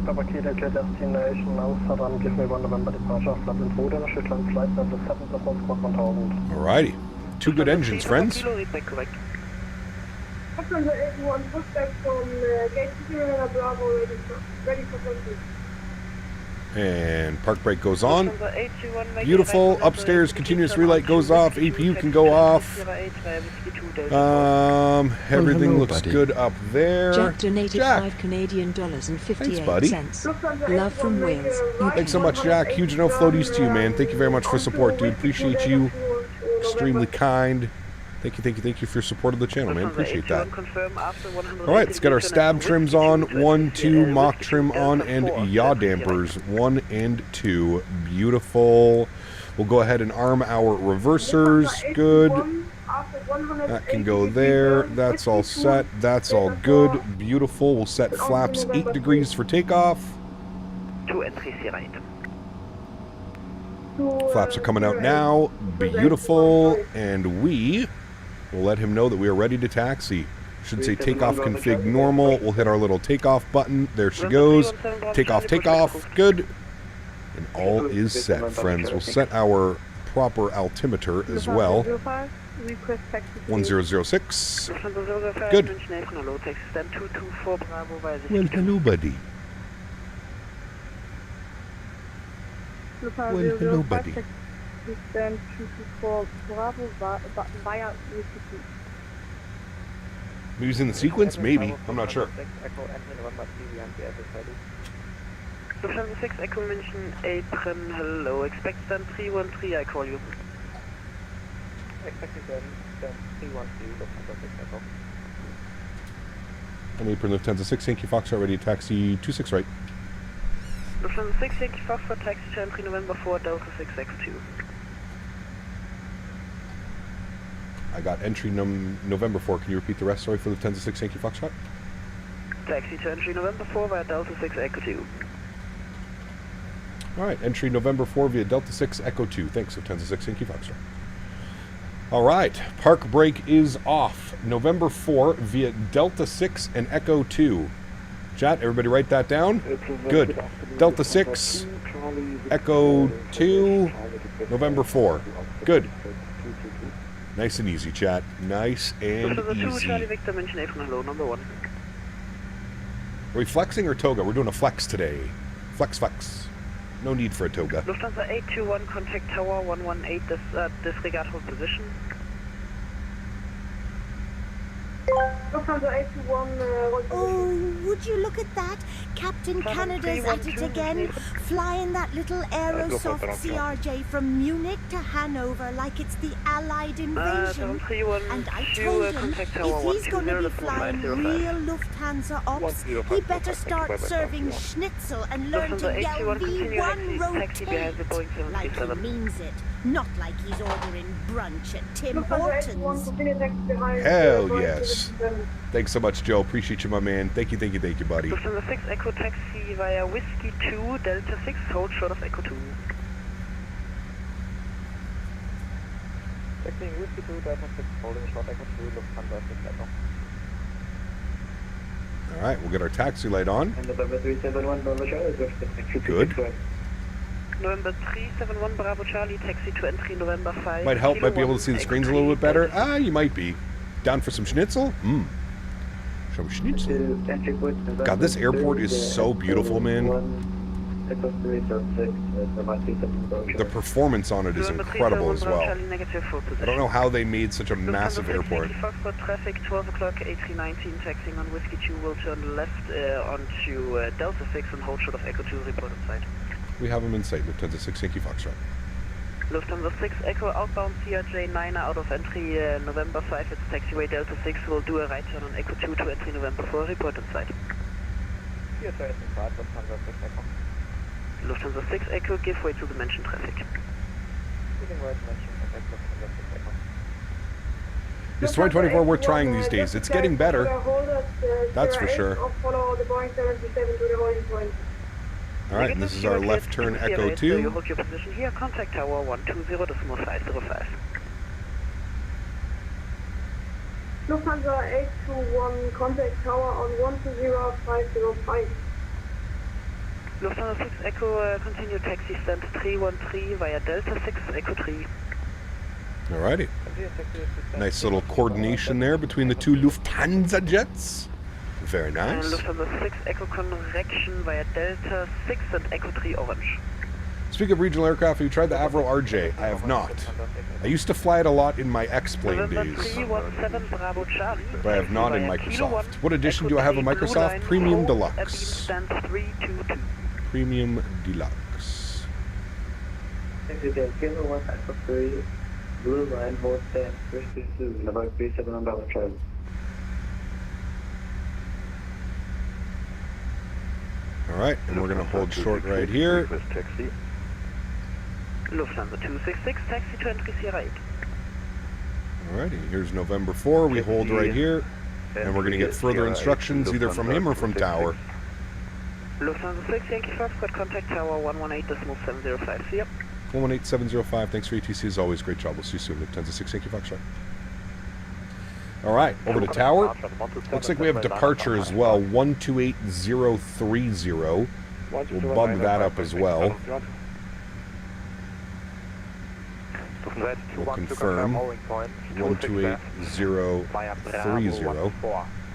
Speaker 11: Papa Kilo clear destination Amsterdam. Give me 1 November departure. Flight and food and should land flight level 7, squawk 1000.
Speaker 2: Alrighty. 2 good engines, friends.
Speaker 7: Lufthansa 81, pushback from gate 2 Bravo, ready for taxi.
Speaker 2: And park brake goes on. Beautiful. Upstairs, continuous relight goes off. APU can go off. Everything looks good up there.
Speaker 5: Jack donated $5 Canadian and 58 cents. Love from Wales.
Speaker 2: Thanks so much, Jack. Huge no floaties to you, man. Thank you very much for support, dude. Appreciate you. Extremely kind. Thank you for your support of the channel, man. Appreciate that. Alright, let's get our stab trims on. 1, 2, mock trim on, and yaw dampers. 1 and 2. Beautiful. We'll go ahead and arm our reversers. Good. That can go there. That's all set. That's all good. Beautiful. We'll set flaps 8 degrees for takeoff.
Speaker 4: 2 entries here right.
Speaker 2: Flaps are coming out now. Beautiful. And we will let him know that we are ready to taxi. Should say takeoff config normal. We'll hit our little takeoff button. There she goes. Takeoff, takeoff. Good. And all is set, friends. We'll set our proper altimeter as well. 1006. Good. Well, hello, buddy. Well, hello, buddy.
Speaker 7: Stand 224 Bravo via UTC.
Speaker 2: Maybe he's in the sequence? Maybe. I'm not sure.
Speaker 4: Lufthansa 6 Echo München Apron, hello. Expect stand 313, I call you.
Speaker 11: Expected stand 313, Lufthansa 6 Echo.
Speaker 2: And apron Lufthansa 6, Yankee Foxtrot, ready to taxi 26 right.
Speaker 4: Lufthansa 6 Yankee Foxtrot, taxi to entry November 4, Delta 6 X2.
Speaker 2: I got entry November 4. Can you repeat the rest? Sorry, for Lufthansa 6 Yankee Foxtrot.
Speaker 4: Taxi to entry November 4 via Delta 6 Echo 2.
Speaker 2: Alright, entry November 4 via Delta 6 Echo 2. Thanks, Lufthansa 6 Yankee Foxtrot. Alright, park brake is off. November 4 via Delta 6 and Echo 2. Chat, everybody write that down? Good. Delta 6, Echo 2, November 4. Good. Nice and easy, chat. Nice and
Speaker 4: Lufthansa 2, Charlie
Speaker 2: easy.
Speaker 4: Victor, München, Apron, hello, number 1.
Speaker 2: Are we flexing or toga? We're doing a flex today. Flex, flex. No need for a toga.
Speaker 4: Lufthansa 821, contact tower 118, disregard hold position.
Speaker 7: Lufthansa 821,
Speaker 12: Oh, would you look at that? Captain Canada's at it again, flying that little Aerosoft CRJ from Munich to Hanover like it's the Allied invasion. And I told him, if he's going to be flying real Lufthansa ops, he better start serving schnitzel and learn to yell V1 rotate, like he means it, not like he's ordering brunch at Tim Hortons.
Speaker 2: Hell yes. Thanks so much, Joe. Appreciate you, my man. Thank you, buddy.
Speaker 4: Lufthansa 6, Echo taxi via Whiskey 2, Delta 6, hold short of Echo 2.
Speaker 8: Taxiing Whiskey 2, Delta 6, holding short Echo 2, Lufthansa 6 Echo.
Speaker 2: All right, we'll get our taxi light on.
Speaker 11: And November 371, Bravo Charlie,
Speaker 2: Good.
Speaker 4: November 371, Bravo Charlie, taxi to entry November 5.
Speaker 2: Might help, might be able to see the screens a little bit better. Ah, you might be. Down for some schnitzel? Mmm. Some schnitzel. God, this airport is so beautiful, man. The performance on it is incredible as well. I don't know how they made such a massive airport.
Speaker 4: Traffic 12 o'clock, A319, taxiing on Whiskey 2, will turn left onto Delta 6 and hold short of Echo 2, report on site.
Speaker 2: We have them in sight, Lufthansa 6 Yankee Foxtrot.
Speaker 4: Lufthansa 6, Echo outbound CRJ 9 out of entry November 5, it's taxiway Delta 6, will do a right turn on Echo 2 to entry November 4, report on site.
Speaker 8: CRJ is inside, Lufthansa 6 Echo.
Speaker 4: Lufthansa 6 Echo, give way to the mentioned traffic.
Speaker 8: Giving way to mentioned traffic, Lufthansa 6 Echo.
Speaker 2: Is 2024 worth trying these days? It's getting better. That's for sure.
Speaker 7: Follow the Boeing 737 to the holding point.
Speaker 2: All right, and this is our left turn Echo 2.
Speaker 4: You hold your position here, contact tower 120.505.
Speaker 7: Lufthansa 821, contact tower on 120.505.
Speaker 4: Lufthansa 6 Echo, continue taxi stand 313 via Delta 6 Echo 3.
Speaker 2: Alrighty. Nice little coordination there between the two Lufthansa jets. Very nice.
Speaker 4: Lufthansa 6 Echo correction via Delta 6 and Echo 3 orange.
Speaker 2: Speaking of regional aircraft, have you tried the Avro RJ? I have not. I used to fly it a lot in my X-Plane days, but I have not in Microsoft. What edition do I have of Microsoft? Premium Deluxe. Premium Deluxe.
Speaker 11: Blue line, hold stand, 322, November 37 Bravo Charlie.
Speaker 2: All right, and we're going to hold short right here.
Speaker 4: Lufthansa 266, taxi to entry Sierra 8.
Speaker 2: Alrighty, here's November 4. We hold right here, and we're going to get further instructions either from him or from Tower.
Speaker 4: Lufthansa 6, Yankee Foxtrot, contact Tower 118.705. See ya.
Speaker 2: 118705. Thanks for ATC as always. Great job. We'll see you soon. Lufthansa 6 Yankee Foxtrot. All right, over to Tower. Looks like we have departure as well. 128030. We'll bug that up as well. We'll confirm 128030.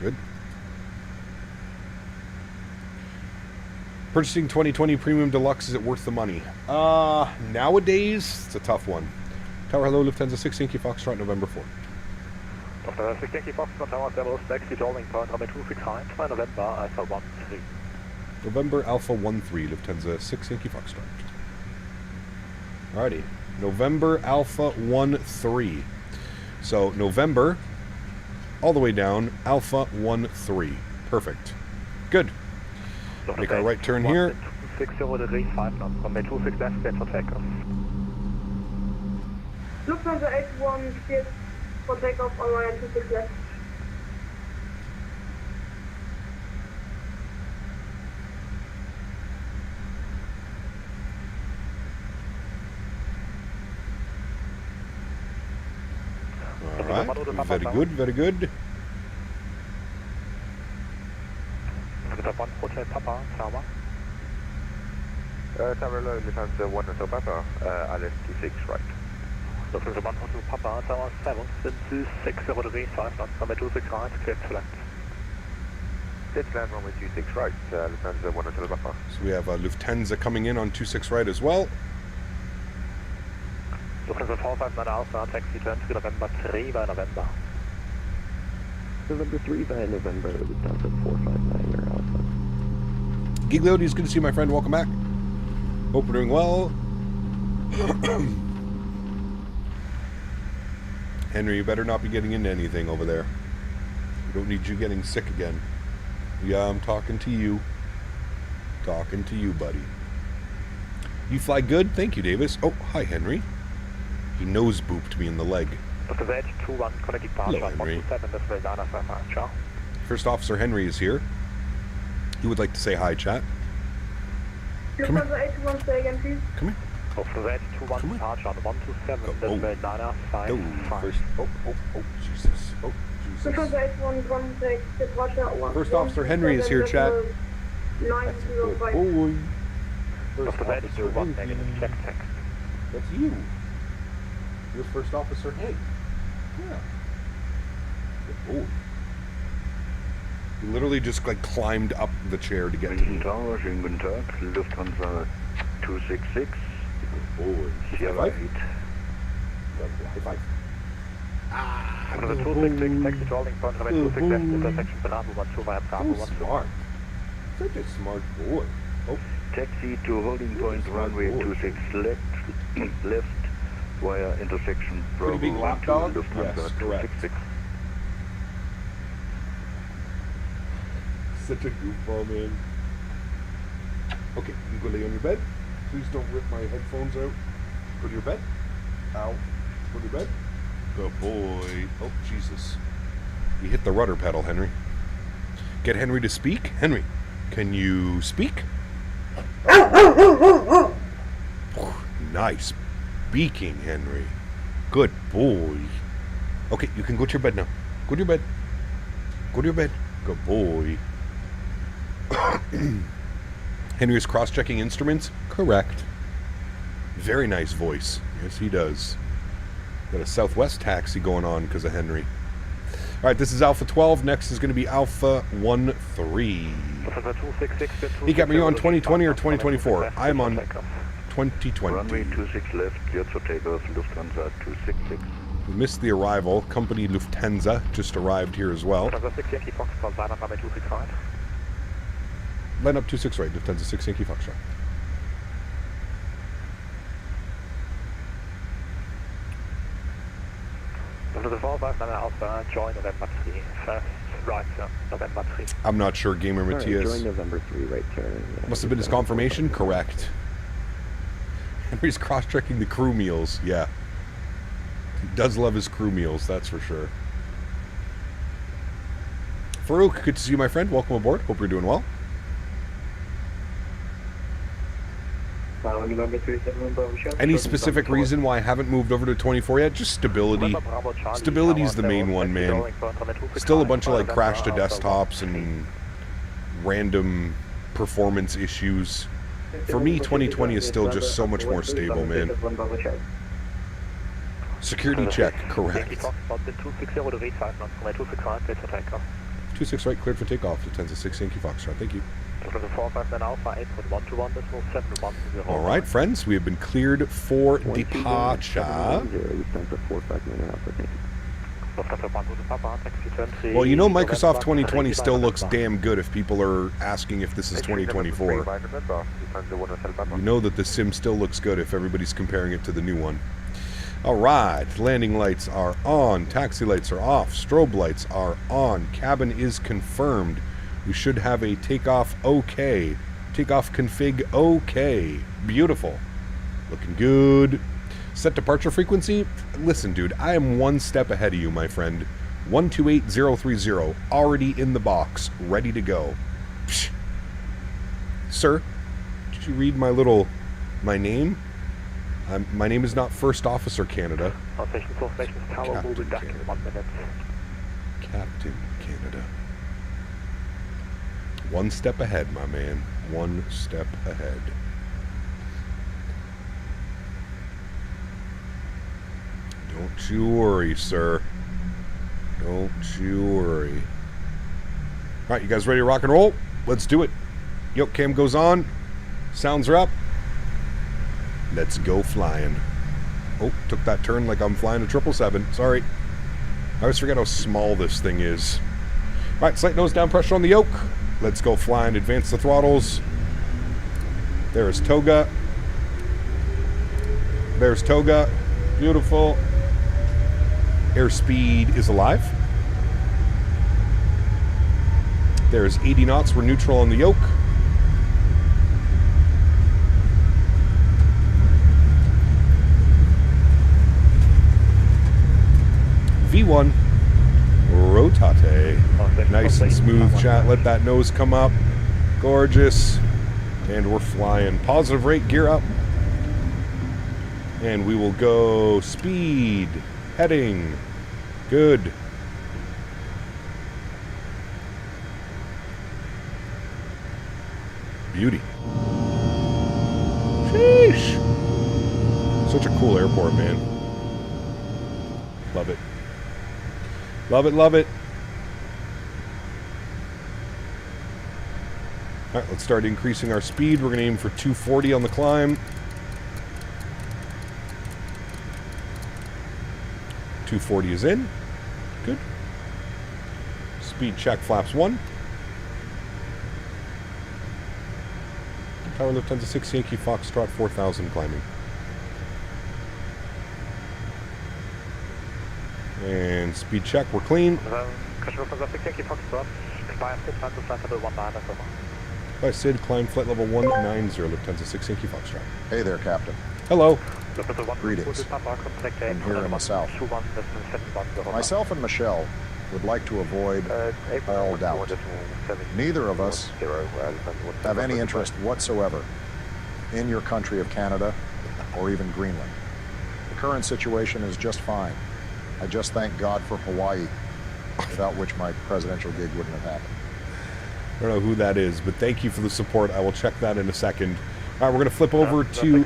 Speaker 2: Good. Purchasing 2020 Premium Deluxe, is it worth the money? Nowadays, it's a tough one. Tower, hello, Lufthansa 6 Yankee Foxtrot, November 4.
Speaker 8: Lufthansa 6 Yankee Foxtrot, Tower, Devils, taxi to holding point, runway 269, November Alpha 13.
Speaker 2: November Alpha 13, Lufthansa 6 Yankee Foxtrot. Alrighty, November Alpha 13. So, November, all the way down, Alpha 13. Perfect. Good. Make our right turn here.
Speaker 8: 60 degrees 5 knots, runway 26 left, cleared for takeoff.
Speaker 7: Lufthansa 81 cleared for takeoff on runway 26 left.
Speaker 2: Alright, very good, very good.
Speaker 8: Hotel Papa, Tower.
Speaker 13: Tower low, Lufthansa 1 Hotel Papa, AlexSiu 6 right.
Speaker 8: Lufthansa 1 Hotel Papa, Tower 7, 60 degrees, 5 knots, runway 26 right, clear to land.
Speaker 13: Clear to land, runway 26 right, Lufthansa 1 Hotel Papa.
Speaker 2: So we have Lufthansa coming in on 26 right as well.
Speaker 8: Lufthansa 459 Alpha, taxi turn to November 3 by November.
Speaker 14: November 3 by November, Lufthansa 459 or Alpha.
Speaker 2: Gigliotti is good to see you, my friend. Welcome back. Hope we're doing well. Henry, you better not be getting into anything over there. We don't need you getting sick again. Yeah, I'm talking to you. Talking to you, buddy. You fly good? Thank you, Davis. Oh, hi, Henry. He nose booped me in the leg.
Speaker 8: Lufthansa 821, connect departure, 127, this way, Dana, ciao.
Speaker 2: First Officer Henry is here. He would like to say hi, chat. Come here.
Speaker 7: Lufthansa 821, say again, please.
Speaker 2: Come here.
Speaker 8: Lufthansa 821, departure, 127, this way, Dana, 55.
Speaker 2: First. Oh, Jesus. Oh, Jesus.
Speaker 7: Lufthansa 811, take departure, 1.
Speaker 2: First Officer Henry is here, chat.
Speaker 7: 905.
Speaker 2: Boy.
Speaker 8: Lufthansa 821, negative, check text.
Speaker 2: That's you. You're First Officer Hank. Yeah. Oh. You literally just like climbed up the chair to get to me.
Speaker 15: Tower, schönen guten Tag, Lufthansa 266.
Speaker 2: Oh,
Speaker 15: Sierra 8.
Speaker 2: High five. Ah,
Speaker 8: Lufthansa 266, taxi to holding point, runway 26 left, intersection Bravo 12 via Bravo 12.
Speaker 2: Smart. Such a smart boy. Oh.
Speaker 15: Taxi to holding point, runway 26 left via intersection Bravo 12, Lufthansa 266.
Speaker 2: Such a goofball, man. Okay, you go lay on your bed. Please don't rip my headphones out. Go to your bed. Ow. Go to your bed. Good boy. Oh, Jesus. You hit the rudder pedal, Henry. Get Henry to speak. Henry, can you speak? Nice speaking, Henry. Good boy. Okay, you can go to your bed now. Go to your bed. Go to your bed. Good boy. Henry is cross-checking instruments? Correct. Very nice voice. Yes, he does. Got a Southwest taxi going on because of Henry. All right, this is Alpha 12. Next is going to be Alpha 13. He got me on 2020 or 2024. I'm on 2020.
Speaker 15: Runway 26 left, clear for takeoff, Lufthansa 266.
Speaker 2: We missed the arrival. Company Lufthansa just arrived here as well. Line up 26 right, Lufthansa 6 Yankee Foxtrot.
Speaker 8: Lufthansa 459 Alpha, join November 3, first right, sir, November 3.
Speaker 2: I'm not sure, Gamer Matthias.
Speaker 14: Join November 3, right turn.
Speaker 2: Must have been his confirmation? Correct. Henry's cross-checking the crew meals, yeah. He does love his crew meals, that's for sure. Farouk, good to see you, my friend. Welcome aboard. Hope you're doing well. Any specific reason why I haven't moved over to 24 yet? Just stability. Stability is the main one, man. Still a bunch of like crash to desktops and random performance issues. For me, 2020 is still just so much more stable, man. Security check, correct. 26 right, cleared for takeoff. Lufthansa 6 Yankee Foxtrot. Thank you. All right, friends, we have been cleared for departure. Well, you know, Microsoft 2020 still looks damn good if people are asking if this is 2024. You know that the sim still looks good if everybody's comparing it to the new one. All right, landing lights are on, taxi lights are off, strobe lights are on, cabin is confirmed. We should have a takeoff okay. Takeoff config okay. Beautiful. Looking good. Set departure frequency? Listen, dude, I am one step ahead of you, my friend. 128030, already in the box, ready to go. Psh. Sir, did you read my name? My name is not First Officer Canada. Captain Canada. Captain Canada. One step ahead, my man. One step ahead. Don't you worry, sir. Don't you worry. Alright, you guys ready to rock and roll? Let's do it. Yoke cam goes on. Sounds are up. Let's go flying. Oh, took that turn like I'm flying a 777. Sorry. I always forget how small this thing is. Alright, slight nose down pressure on the yoke. Let's go flying. Advance the throttles. There's Toga. There's Toga. Beautiful. Airspeed is alive. There's 80 knots. We're neutral on the yoke. V1. Rotate. Nice and smooth, chat. Let that nose come up. Gorgeous. And we're flying. Positive rate, gear up. And we will go speed. Heading. Good. Beauty. Sheesh. Such a cool airport, man. Love it. Love it, love it. Alright, let's start increasing our speed. We're going to aim for 240 on the climb. 240 is in. Good. Speed check, flaps 1. Tower Lufthansa 6 Yankee Foxtrot 4000 climbing. And speed check, we're clean. I said climb flight level 190, Lufthansa 6 Yankee Foxtrot.
Speaker 3: Hey there, Captain.
Speaker 2: Hello.
Speaker 3: Greetings. I'm here in the south. Myself and Michelle would like to avoid all doubt. Neither of us have any interest whatsoever in your country of Canada or even Greenland. The current situation is just fine. I just thank God for Hawaii, without which my presidential gig wouldn't have happened.
Speaker 2: I don't know who that is, but thank you for the support. I will check that in a second. All right, we're going to flip over to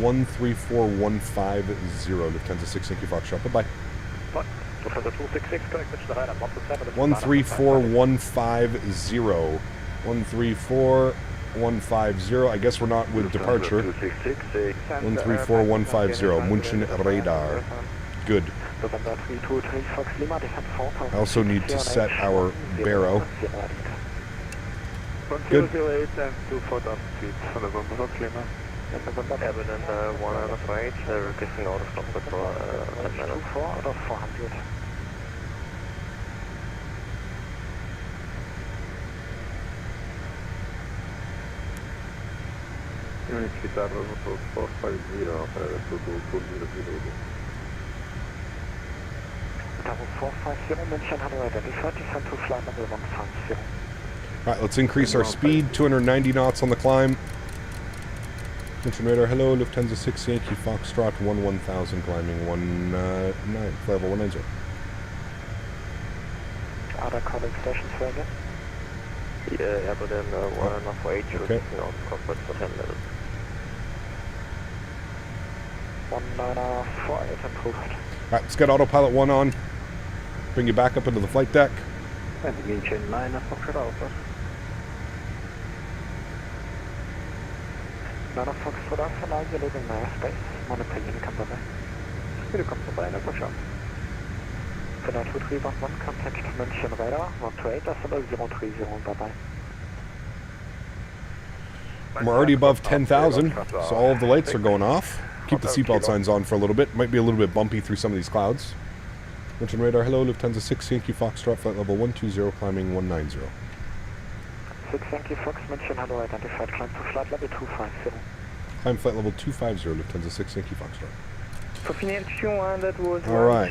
Speaker 2: 134,150, Lufthansa 6 Yankee Foxtrot. Bye-bye. 134,150. 134,150. I guess we're not with departure. 134,150. München radar. Good. I also need to set our barrow. Good. Alright, let's increase our speed. 290 knots on the climb. München radar, hello, Lufthansa 6 Yankee Foxtrot 1000 climbing 19, flight level 190.
Speaker 11: Other calling stations for again?
Speaker 14: Yeah, Aberdeen 148,
Speaker 2: okay.
Speaker 14: Cockpit for 10 minutes.
Speaker 11: 1948 improved.
Speaker 2: Alright, let's get autopilot 1 on. Bring you back up into the flight deck.
Speaker 11: And begin chain 9 Foxtrot Alpha. 9 Foxtrot Alpha, now you're leaving airspace. Monopay come by. Bitte kommt vorbei, ne, Koch. For now 2311, contact München radar, 128, decimal 030, bye-bye.
Speaker 2: We're already above 10,000, so all of the lights are going off. Keep the seatbelt signs on for a little bit. Might be a little bit bumpy through some of these clouds. München radar, hello, Lufthansa 6 Yankee Foxtrot, flight level 120, climbing 190.
Speaker 11: 6 Yankee Fox, München, hello, identified, climb to flight level 250.
Speaker 2: Climb flight level 250, Lufthansa 6 Yankee Foxtrot.
Speaker 11: That was
Speaker 2: alright.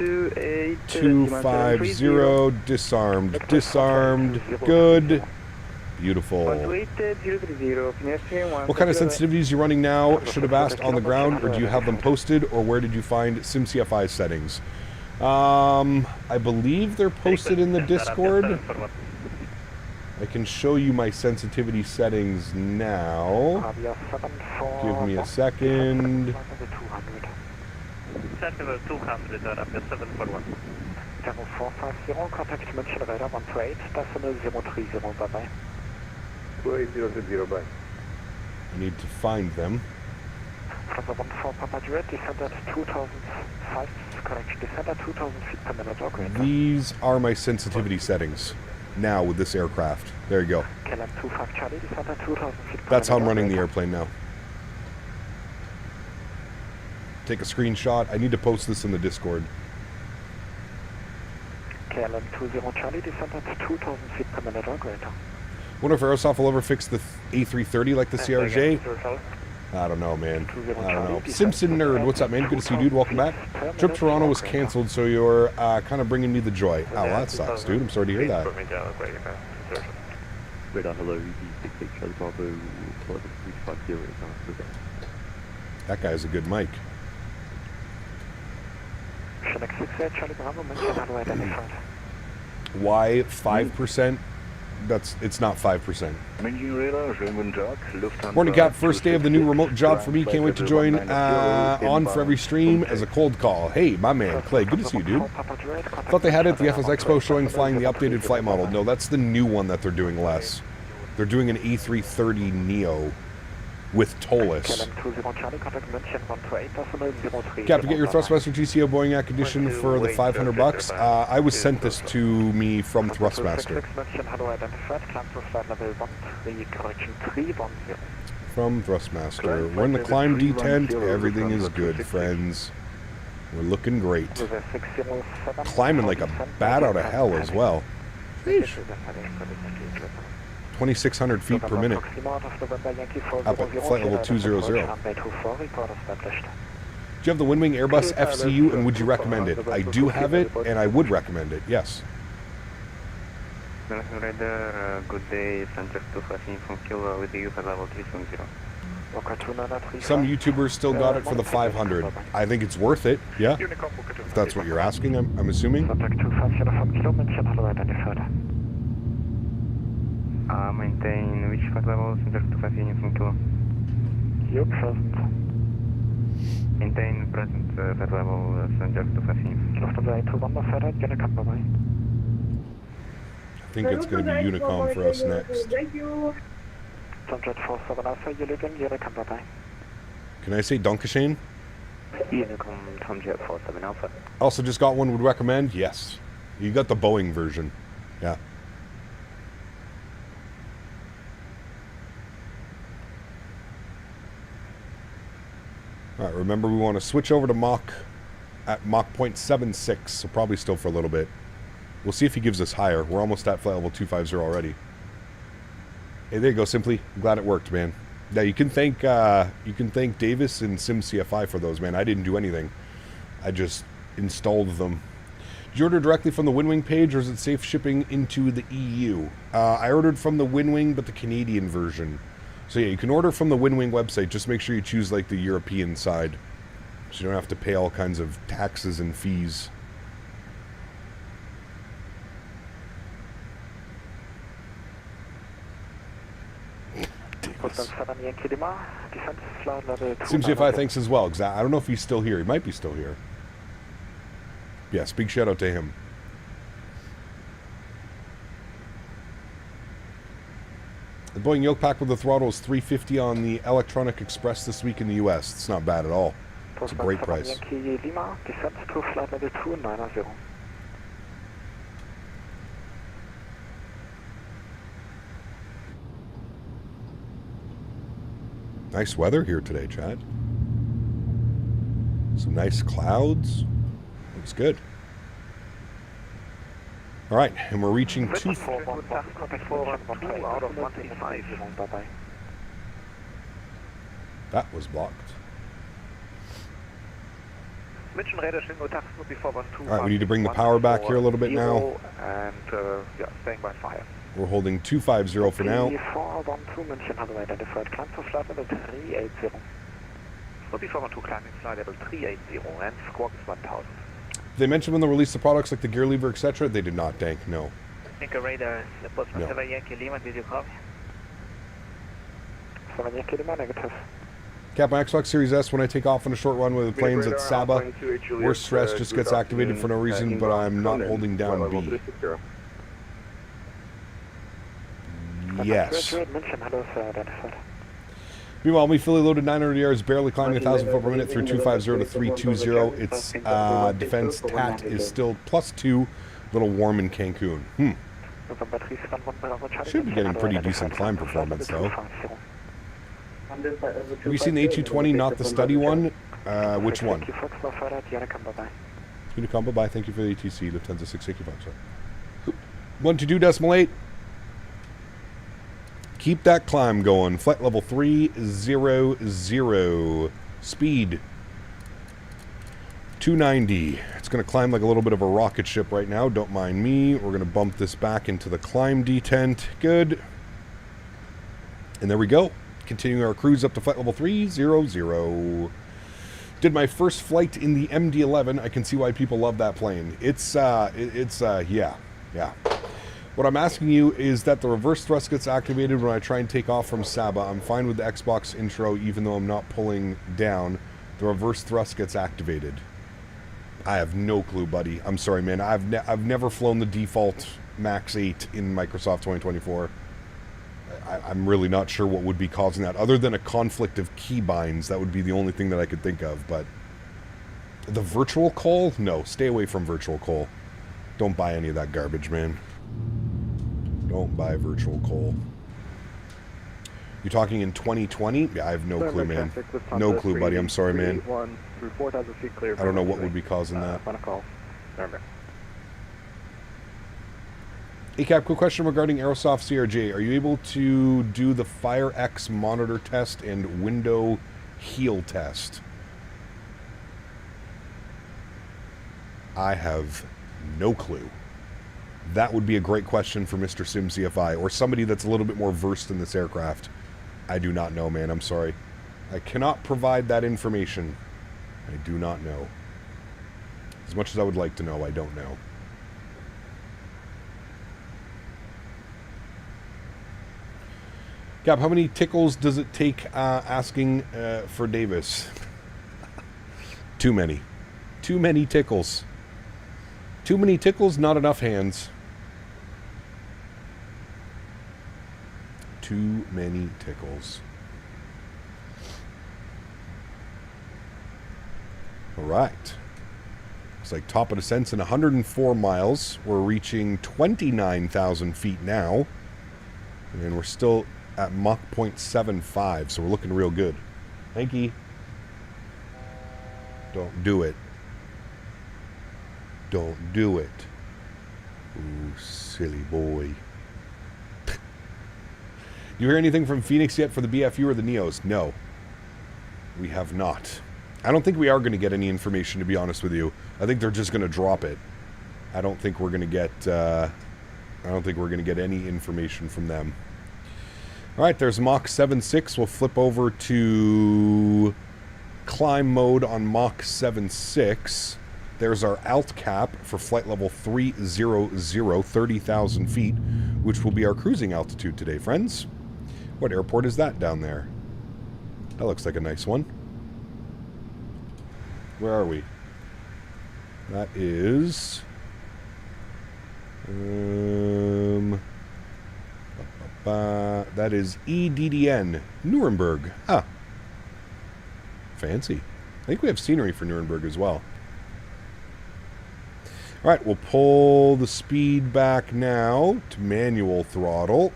Speaker 2: 250, disarmed, disarmed, good. Beautiful. What kind of sensitivities are you running now? Should have asked on the ground, or do you have them posted, or where did you find SimCFI settings? I believe they're posted in the Discord. I can show you my sensitivity settings now. Give me a second.
Speaker 8: Flight level 200, Arabia 741.
Speaker 11: 0450, contact München Radar 128, decimal 030, bye-bye.
Speaker 15: 2800, bye.
Speaker 2: I need to find them.
Speaker 11: From the 14 Papa Juliet, descend at 2005, correction, descend at 2000 feet per minute, okay.
Speaker 2: These are my sensitivity settings now with this aircraft. There you go.
Speaker 11: KLM 25 Charlie, descend at 2000 feet per minute.
Speaker 2: That's how I'm running the airplane now. Take a screenshot. I need to post this in the Discord.
Speaker 11: KLM 20 Charlie, descend at 2000 feet per minute or greater.
Speaker 2: Wonder if Aerosoft will ever fix the A330 like the CRJ? I don't know, man. I don't know. Simpson Nerd, what's up, man? Good to see you, dude. Welcome back. Trip to Toronto was cancelled, so you're kind of bringing me the joy. Oh, that sucks, dude. I'm sorry to hear that.
Speaker 14: Radar, hello, ED68 Charlie Bravo, 350.
Speaker 2: That guy's a good mic. Why 5%? It's not 5%. Morning, Cap. First day of the new remote job for me. Can't wait to join on for every stream as a cold call. Hey, my man, Clay. Good to see you, dude. Thought they had it at the FS Expo showing flying the updated flight model. No, that's the new one that they're doing less. They're doing an A330 Neo with TOLUS. Cap, to get your Thrustmaster GCO Boeing air condition for the $500. I was sent this to me from Thrustmaster. From Thrustmaster. We're in the climb detent. Everything is good, friends. We're looking great. Climbing like a bat out of hell as well. Sheesh. 2,600 feet per minute. Up at flight level 200. Do you have the Windwing Airbus FCU and would you recommend it? I do have it and I would recommend it, yes.
Speaker 8: Good day, Sanjak 215 from Kilo with you at level 310.
Speaker 2: Some YouTubers still got it for the 500. I think it's worth it, yeah? If that's what you're asking, I'm assuming.
Speaker 8: Maintain which flight level, Sanjak 215 from Kilo?
Speaker 11: You present.
Speaker 8: Maintain present flight level, Sanjak 215.
Speaker 11: Lufthansa 821 Faten, Unicom, bye-bye.
Speaker 2: I think it's going to be Unicom for us next.
Speaker 7: Thank you.
Speaker 11: Sunjet 47 Alpha, you live in Unicom, bye-bye.
Speaker 2: Can I say Dankeschön?
Speaker 8: Unicom, Tomjet 47 Alpha.
Speaker 2: Also just got one, would recommend? Yes. You got the Boeing version. Yeah. Alright, remember we want to switch over to Mach at Mach 0.76, so probably still for a little bit. We'll see if he gives us higher. We're almost at flight level 250 already. Hey, there you go, Simply. I'm glad it worked, man. Yeah, you can thank Davis and SimCFI for those, man. I didn't do anything. I just installed them. Did you order directly from the Windwing page, or is it safe shipping into the EU? I ordered from the Windwing, but the Canadian version. So yeah, you can order from the Windwing website. Just make sure you choose like the European side, so you don't have to pay all kinds of taxes and fees. SimCFI thanks as well. I don't know if he's still here. He might be still here. Yes, big shout out to him. The Boeing yoke pack with the throttle is $350 on the Electronic Express this week in the US. It's not bad at all. It's a great price. Nice weather here today, Chad. Some nice clouds. Looks good. All right, and we're reaching 2.
Speaker 8: out of 185.
Speaker 2: That was blocked.
Speaker 8: All
Speaker 2: right, we need to bring the power back here a little bit now.
Speaker 8: And yeah, staying by fire.
Speaker 2: We're holding 250 for now.
Speaker 8: climbing flight level 380 and squawk is 1000.
Speaker 2: They mentioned when they released the products like the gear lever, etc. They did not, Dank, no.
Speaker 11: Echo radar, approximate 7 Yankee Lima, did you copy? 7 Yankee Lima, negative.
Speaker 2: Cap, my Xbox Series S, when I take off on a short run with the planes at Saba, worst stress just gets activated for no reason, but I'm not holding down B. Yes. Meanwhile, me fully loaded 900 yards, barely climbing 1,000 foot per minute through 250 to 320. Its defense TAT is still +2, little warm in Cancun. Should be getting pretty decent climb performance, though. Have you seen the A220, not the study one? Which one? Unicombo, bye. Thank you for the ATC. Lufthansa 665, sorry. 122.8. Keep that climb going. Flight level 300. Speed 290. It's going to climb like a little bit of a rocket ship right now. Don't mind me. We're going to bump this back into the climb detent. Good. And there we go. Continuing our cruise up to flight level 300. Did my first flight in the MD-11. I can see why people love that plane. Yeah. What I'm asking you is that the reverse thrust gets activated when I try and take off from Saba. I'm fine with the Xbox intro, even though I'm not pulling down. The reverse thrust gets activated. I have no clue, buddy. I'm sorry, man. I've never flown the default Max 8 in Microsoft 2024. I'm really not sure what would be causing that. Other than a conflict of keybinds, that would be the only thing that I could think of. But the virtual call? No, stay away from virtual call. Don't buy any of that garbage, man. Don't buy virtual coal. You're talking in 2020? Yeah, I have no clue, man. No clue, buddy. I'm sorry, man. I don't know what would be causing that. Hey, Cap, quick question regarding Aerosoft CRJ. Are you able to do the Fire X monitor test and window heel test? I have no clue. That would be a great question for Mr. Sim CFI or somebody that's a little bit more versed in this aircraft. I do not know, man. I'm sorry. I cannot provide that information. I do not know. As much as I would like to know, I don't know. Cap, how many tickles does it take asking for Davis? Too many. Too many tickles. Too many tickles, not enough hands. Too many tickles. All right. Looks like top of descent's in 104 miles. We're reaching 29,000 feet now. And we're still at Mach 0.75, so we're looking real good. Thank you. Don't do it. Don't do it. Ooh, silly boy. You hear anything from Phoenix yet for the BFU or the Neos? No. We have not. I don't think we are going to get any information, to be honest with you. I think they're just going to drop it. I don't think we're going to get any information from them. All right, there's Mach 7.6. We'll flip over to climb mode on Mach 7.6. There's our alt cap for flight level 300, 30,000 feet, which will be our cruising altitude today, friends. What airport is that down there? That looks like a nice one. Where are we? That is... that is EDDN, Nuremberg. Ah. Fancy. I think we have scenery for Nuremberg as well. All right, we'll pull the speed back now to manual throttle.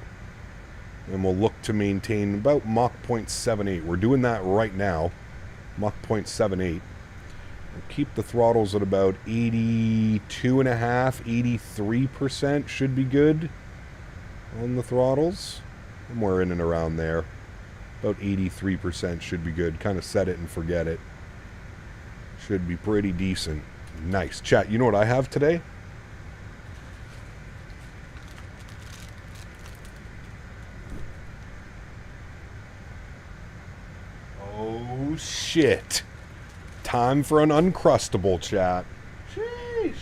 Speaker 2: And we'll look to maintain about Mach 0.78. We're doing that right now. Mach 0.78. We'll keep the throttles at about 82.5%, 83% should be good on the throttles. Somewhere in and around there. About 83% should be good. Kind of set it and forget it. Should be pretty decent. Nice. Chat, you know what I have today? Oh, shit. Time for an Uncrustable, chat. Sheesh.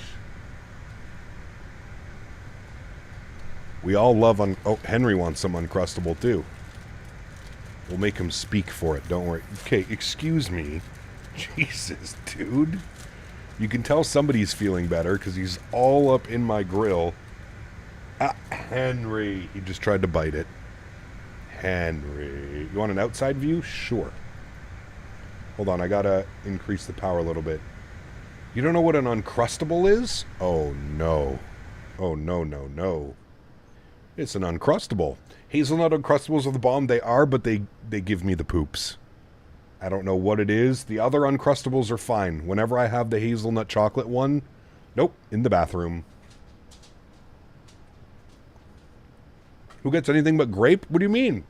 Speaker 2: We all love oh, Henry wants some Uncrustable too. We'll make him speak for it, don't worry. Okay, excuse me. Jesus, dude. You can tell somebody's feeling better because he's all up in my grill. Ah, Henry. He just tried to bite it. Henry. You want an outside view? Sure. Hold on, I gotta increase the power a little bit. You don't know what an Uncrustable is? Oh, no. Oh, no, no, no. It's an Uncrustable. Hazelnut Uncrustables are the bomb. They are, but they give me the poops. I don't know what it is. The other Uncrustables are fine. Whenever I have the hazelnut chocolate one, nope, in the bathroom. Who gets anything but grape? What do you mean?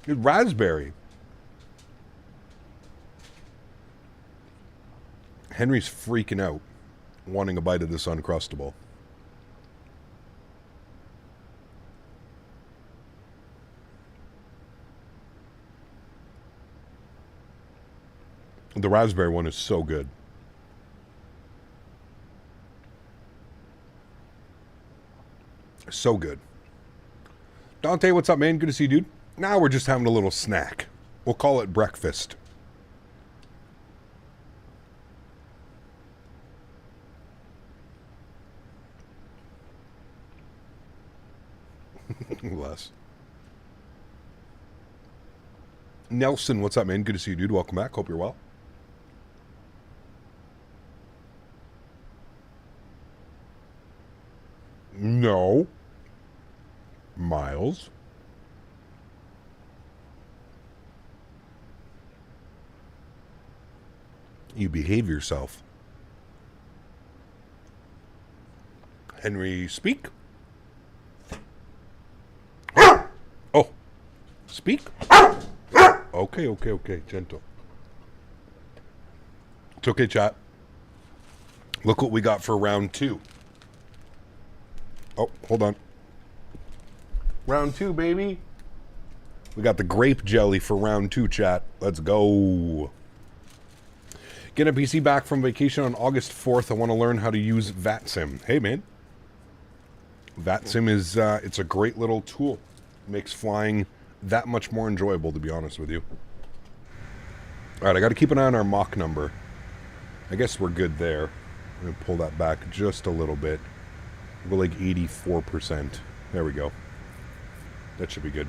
Speaker 2: It's raspberry. Henry's freaking out, wanting a bite of this Uncrustable. The raspberry one is so good. So good. Dante, what's up, man? Good to see you, dude. Now we're just having a little snack. We'll call it breakfast. Less. Nelson, what's up, man? Good to see you, dude. Welcome back. Hope you're well. No. Miles. You behave yourself. Henry, speak. Oh. Speak. Okay, okay, okay. Gentle. It's okay, chat. Look what we got for round 2. Oh, hold on. Round 2, baby. We got the grape jelly for round 2, chat. Let's go. Get a PC back from vacation on August 4th. I want to learn how to use VATSIM. Hey, man. VATSIM is, it's a great little tool. Makes flying that much more enjoyable, to be honest with you. All right, I got to keep an eye on our Mach number. I guess we're good there. I'm going to pull that back just a little bit. We'll go like 84%. There we go. That should be good.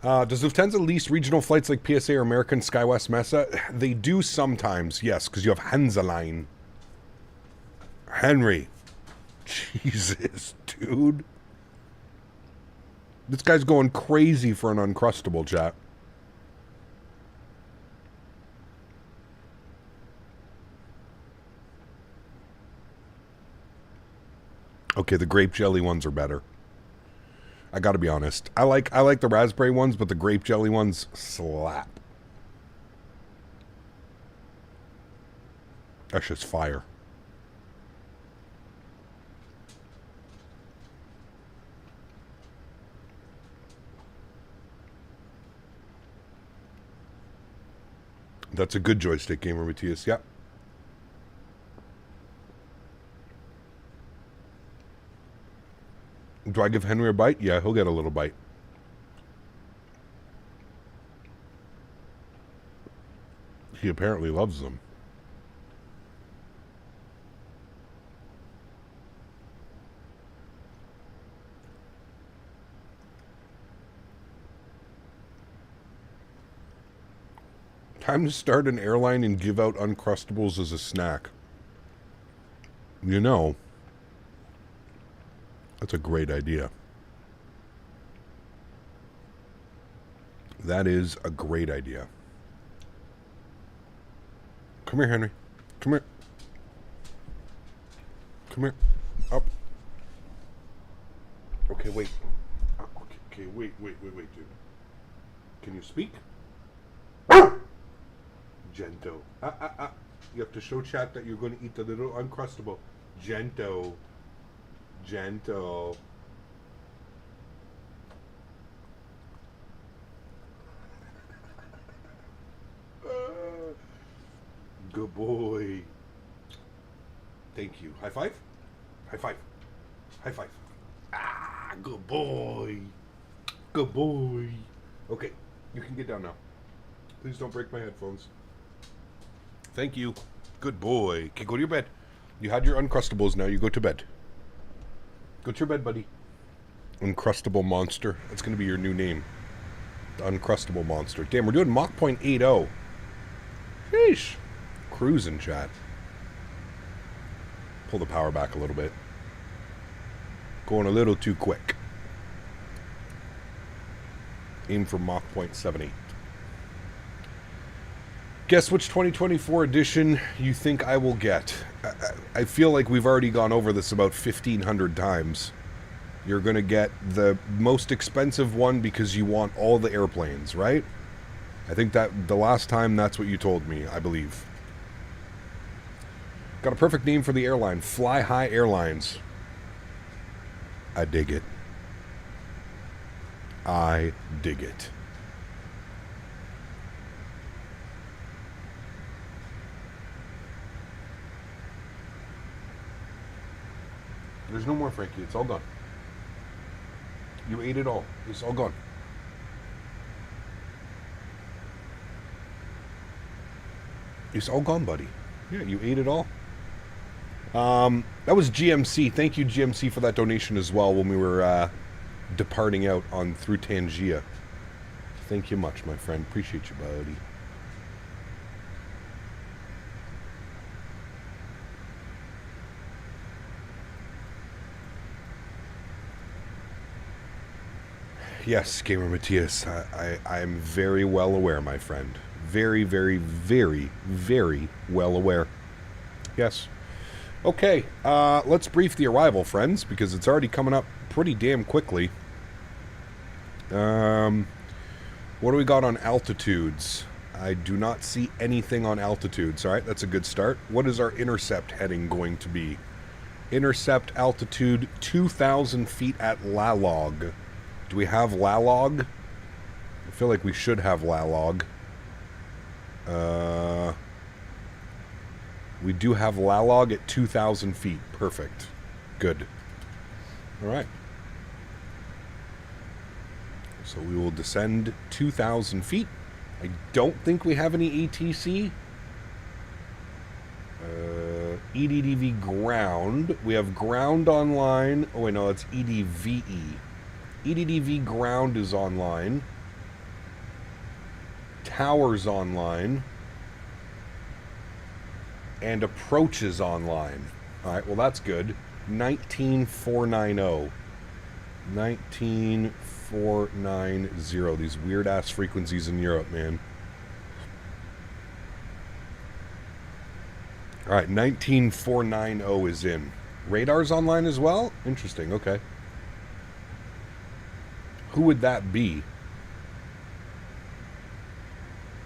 Speaker 2: Does Lufthansa lease regional flights like PSA or American SkyWest Mesa? They do sometimes, yes, because you have Hansaline. Henry. Jesus, dude. This guy's going crazy for an Uncrustable, chat. Okay, the grape jelly ones are better. I gotta be honest. I like the raspberry ones, but the grape jelly ones slap. That's just fire. That's a good joystick gamer, Matthias. Yeah. Do I give Henry a bite? Yeah, he'll get a little bite. He apparently loves them. Time to start an airline and give out Uncrustables as a snack. You know, that's a great idea. That is a great idea. Come here, Henry. Come here. Come here. Up. Okay, wait. Okay, wait, dude. Can you speak? Gento. You have to show chat that you're going to eat the little Uncrustable. Gento. Gento. Good boy. Thank you. High five? High five. High five. Good boy. Good boy. Okay, you can get down now. Please don't break my headphones. Thank you. Good boy. Okay, go to your bed. You had your Uncrustables, now you go to bed. Go to your bed, buddy. Uncrustable Monster. That's going to be your new name. The Uncrustable Monster. Damn, we're doing Mach 0.80. Sheesh. Cruising, chat. Pull the power back a little bit. Going a little too quick. Aim for Mach 0.78. Guess which 2024 edition you think I will get? I feel like we've already gone over this about 1,500 times. You're going to get the most expensive one because you want all the airplanes, right? I think that the last time that's what you told me, I believe. Got a perfect name for the airline. Fly High Airlines. I dig it. I dig it. There's no more, Frankie. It's all gone. You ate it all. It's all gone. It's all gone, buddy. Yeah, you ate it all. That was GMC. Thank you, GMC, for that donation as well when we were departing out on through Tangier. Thank you much, my friend. Appreciate you, buddy. Yes, Gamer Matthias, I am very well aware, my friend. Very, very, very, very well aware. Yes. Okay, let's brief the arrival, friends, because it's already coming up pretty damn quickly. What do we got on altitudes? I do not see anything on altitudes. All right, that's a good start. What is our intercept heading going to be? Intercept altitude 2,000 feet at Lalog. Do we have Lalog? I feel like we should have Lalog. We do have Lalog at 2,000 feet. Perfect. Good. All right. So we will descend 2,000 feet. I don't think we have any ATC. EDDV ground. We have ground online. Oh, wait, no, that's EDVE. EDDV ground is online. Towers online. And approach is online. Alright, well that's good. 19490. 19490. These weird ass frequencies in Europe, man. Alright, 19490 is in. Radar's online as well? Interesting, okay. Who would that be?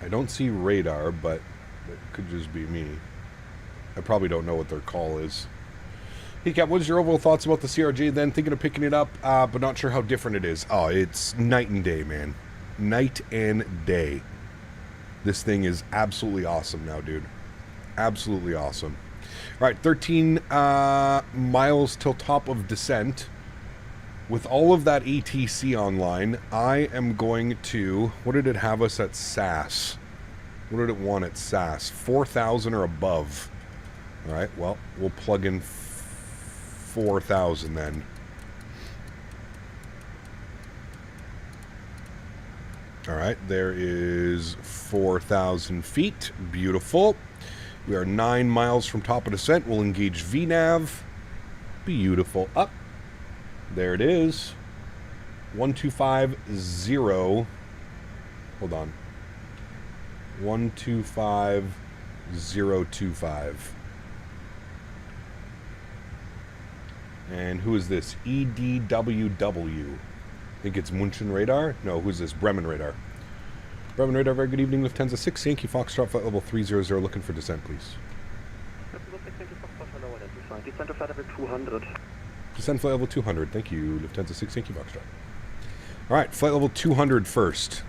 Speaker 2: I don't see radar, but it could just be me. I probably don't know what their call is. Hey, Cap, what is your overall thoughts about the CRJ then? Thinking of picking it up, but not sure how different it is. Oh, it's night and day, man. Night and day. This thing is absolutely awesome now, dude. Absolutely awesome. All right, 13 miles till top of descent. With all of that ATC online, I am going to... What did it have us at SAS? What did it want at SAS? 4,000 or above. All right, well, we'll plug in 4,000 then. All right, there is 4,000 feet. Beautiful. We are 9 miles from top of descent. We'll engage VNAV. Beautiful. Up. There it is. 1250. Hold on. 125025. And who is this? EDWW. I think it's München Radar? No, who's this? Bremen Radar. Bremen Radar, very good evening. Lufthansa 6, Yankee Foxtrot, flight level 300, looking for descent, please.
Speaker 11: Descent to flight level 200.
Speaker 2: Descent flight level 200, thank you. Lufthansa 6, Yankee Foxtrot. Alright, flight level 200 first.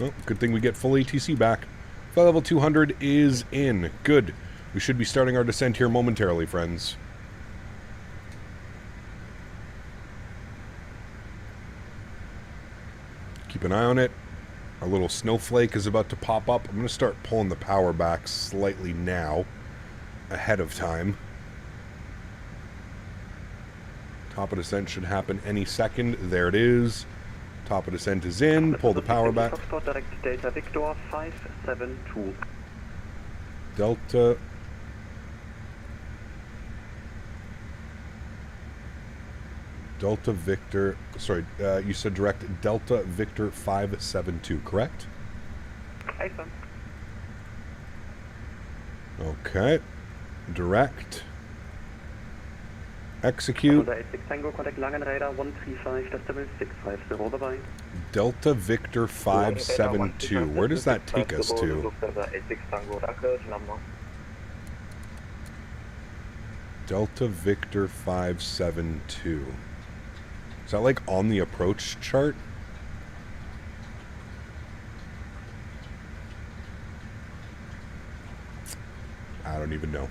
Speaker 2: Oh, good thing we get full ATC back. Flight level 200 is in. Good. We should be starting our descent here momentarily, friends. Keep an eye on it. Our little snowflake is about to pop up. I'm going to start pulling the power back slightly now, ahead of time. Top of descent should happen any second. There it is. Top of descent is in. Pull the power back.
Speaker 11: Delta Victor 572.
Speaker 2: Delta Victor, sorry, you said direct Delta Victor 572, correct?
Speaker 11: Awesome.
Speaker 2: Okay. Direct. Execute.
Speaker 11: Tango, contact Langen Radar 135, decimal 650, bye-bye.
Speaker 2: Delta Victor 572. Where does that take us to? Delta Victor 572. Is that like on the approach chart? I don't even know.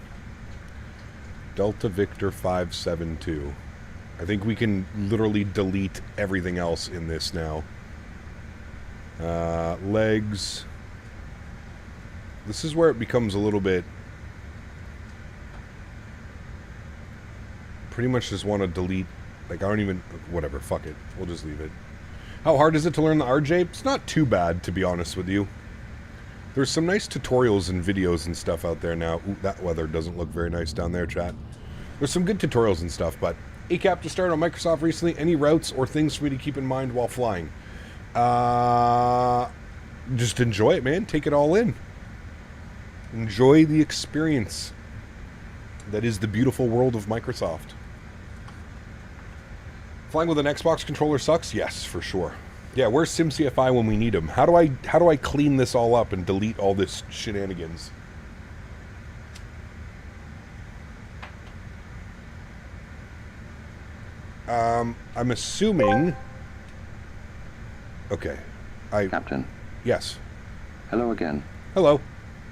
Speaker 2: Delta Victor 572. I think we can literally delete everything else in this now. Legs. This is where it becomes a little bit... Pretty much just want to delete... Like, I don't even... Whatever, fuck it. We'll just leave it. How hard is it to learn the RJ? It's not too bad, to be honest with you. There's some nice tutorials and videos and stuff out there now. Ooh, that weather doesn't look very nice down there, chat. There's some good tutorials and stuff, but... ACAP just started on Microsoft recently. Any routes or things for me to keep in mind while flying? Just enjoy it, man. Take it all in. Enjoy the experience. That is the beautiful world of Microsoft. Flying with an Xbox controller sucks? Yes, for sure. Yeah, where's SimCFI when we need him? How do I clean this all up and delete all this shenanigans? I'm assuming... Okay.
Speaker 16: Captain.
Speaker 2: Yes.
Speaker 16: Hello again.
Speaker 2: Hello.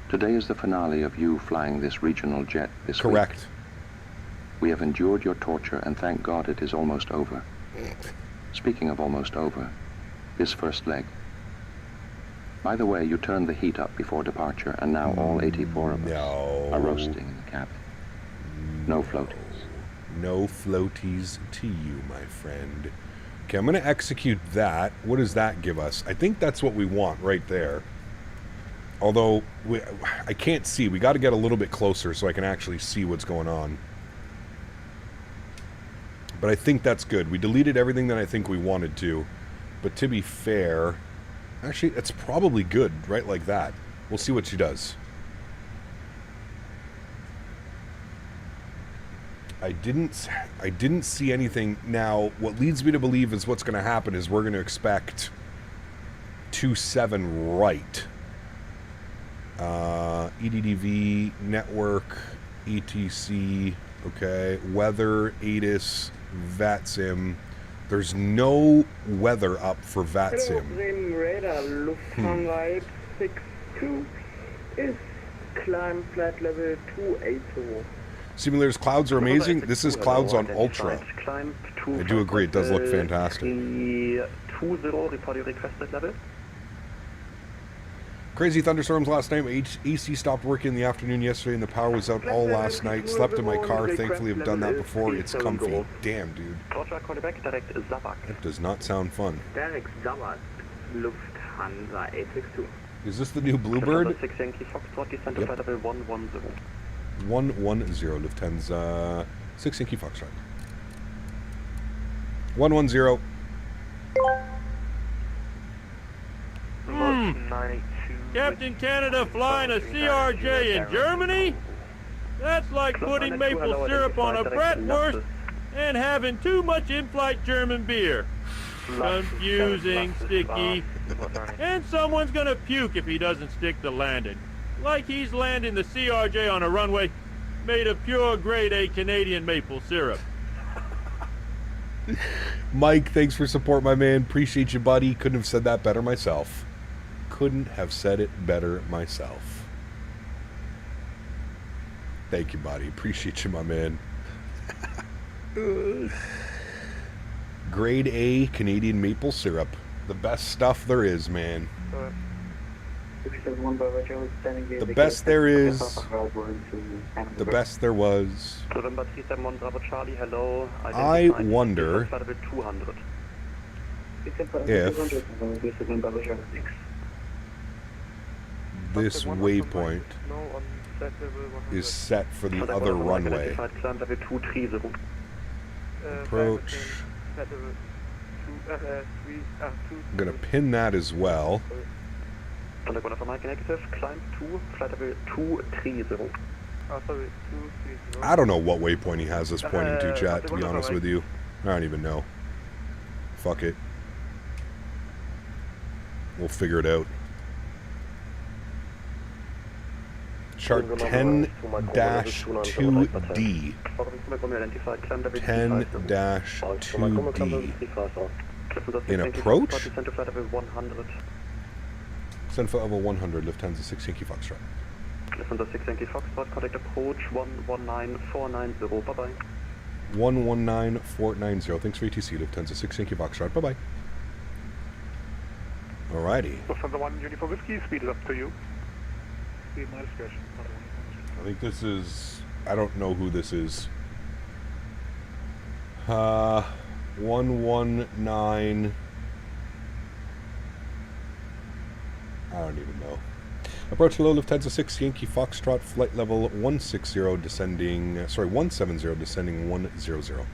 Speaker 16: Today is the finale of you flying this regional jet this week.
Speaker 2: Correct.
Speaker 16: We have endured your torture, and thank God it is almost over. Speaking of almost over, this first leg. By the way, you turned the heat up before departure, and now all 84 of us are roasting in the cabin. No floaties.
Speaker 2: No floaties to you, my friend. Okay, I'm going to execute that. What does that give us? I think that's what we want right there. Although, I can't see. We got to get a little bit closer so I can actually see what's going on. But I think that's good. We deleted everything that I think we wanted to. But to be fair, actually, it's probably good, right like that. We'll see what she does. I didn't see anything. Now, what leads me to believe is what's going to happen is we're going to expect 27 right. EDDV, network, ETC, okay, weather, ATIS, VATSIM. There's no weather up for VATSIM.
Speaker 7: Radar, Lufthansa 62 is climb flight level 280.
Speaker 2: Simulators clouds are amazing. This is clouds on Ultra. I do agree, it does look fantastic.
Speaker 11: 20, report your requested level.
Speaker 2: Crazy thunderstorms last night. My AC stopped working in the afternoon yesterday and the power was out all last night. Slept in my car. Thankfully I've done that before. It's comfy. Damn, dude. That does not sound fun.
Speaker 11: Direct Zabak, Lufthansa 862.
Speaker 2: Is this the new Bluebird?
Speaker 11: 6 Yankee Foxtrot, descent to flight level 110.
Speaker 2: 110 Lufthansa 6 Yankee Foxtrot. 110.
Speaker 11: 92.
Speaker 17: Captain Canada flying a CRJ in Germany? That's like putting maple syrup on a bratwurst and having too much in-flight German beer. Confusing, sticky, and someone's gonna puke if he doesn't stick the landing. Like he's landing the CRJ on a runway made of pure grade A Canadian maple syrup.
Speaker 2: Mike, thanks for support, my man. Appreciate you, buddy. Couldn't have said that better myself. Couldn't have said it better myself. Thank you, buddy. Appreciate you, my man. Grade A Canadian maple syrup. The best stuff there is, man. The best there is. The best there was. I wonder if this waypoint is set for the other runway. Approach. I'm going to pin that as well. I don't know what waypoint he has us pointing to, chat, to be honest with you. I don't even know. Fuck it. We'll figure it out. Chart 10-2D. 10-2D. In approach? Send for level 100, lift hands to 6 Yankee Foxtrot.
Speaker 11: Listen to 6 Yankee Foxtrot, contact approach 119490, bye bye.
Speaker 2: 119490, thanks for ATC, lift hands to 6 Yankee Foxtrot, bye bye. Alrighty.
Speaker 10: Lufthansa 1 Uniform Whiskey, speed is up to you.
Speaker 2: I think this is, I don't know who this is. 119. I don't even know. Approach low, lift heads of 6 Yankee Foxtrot, flight level 160, descending, 170, descending 100.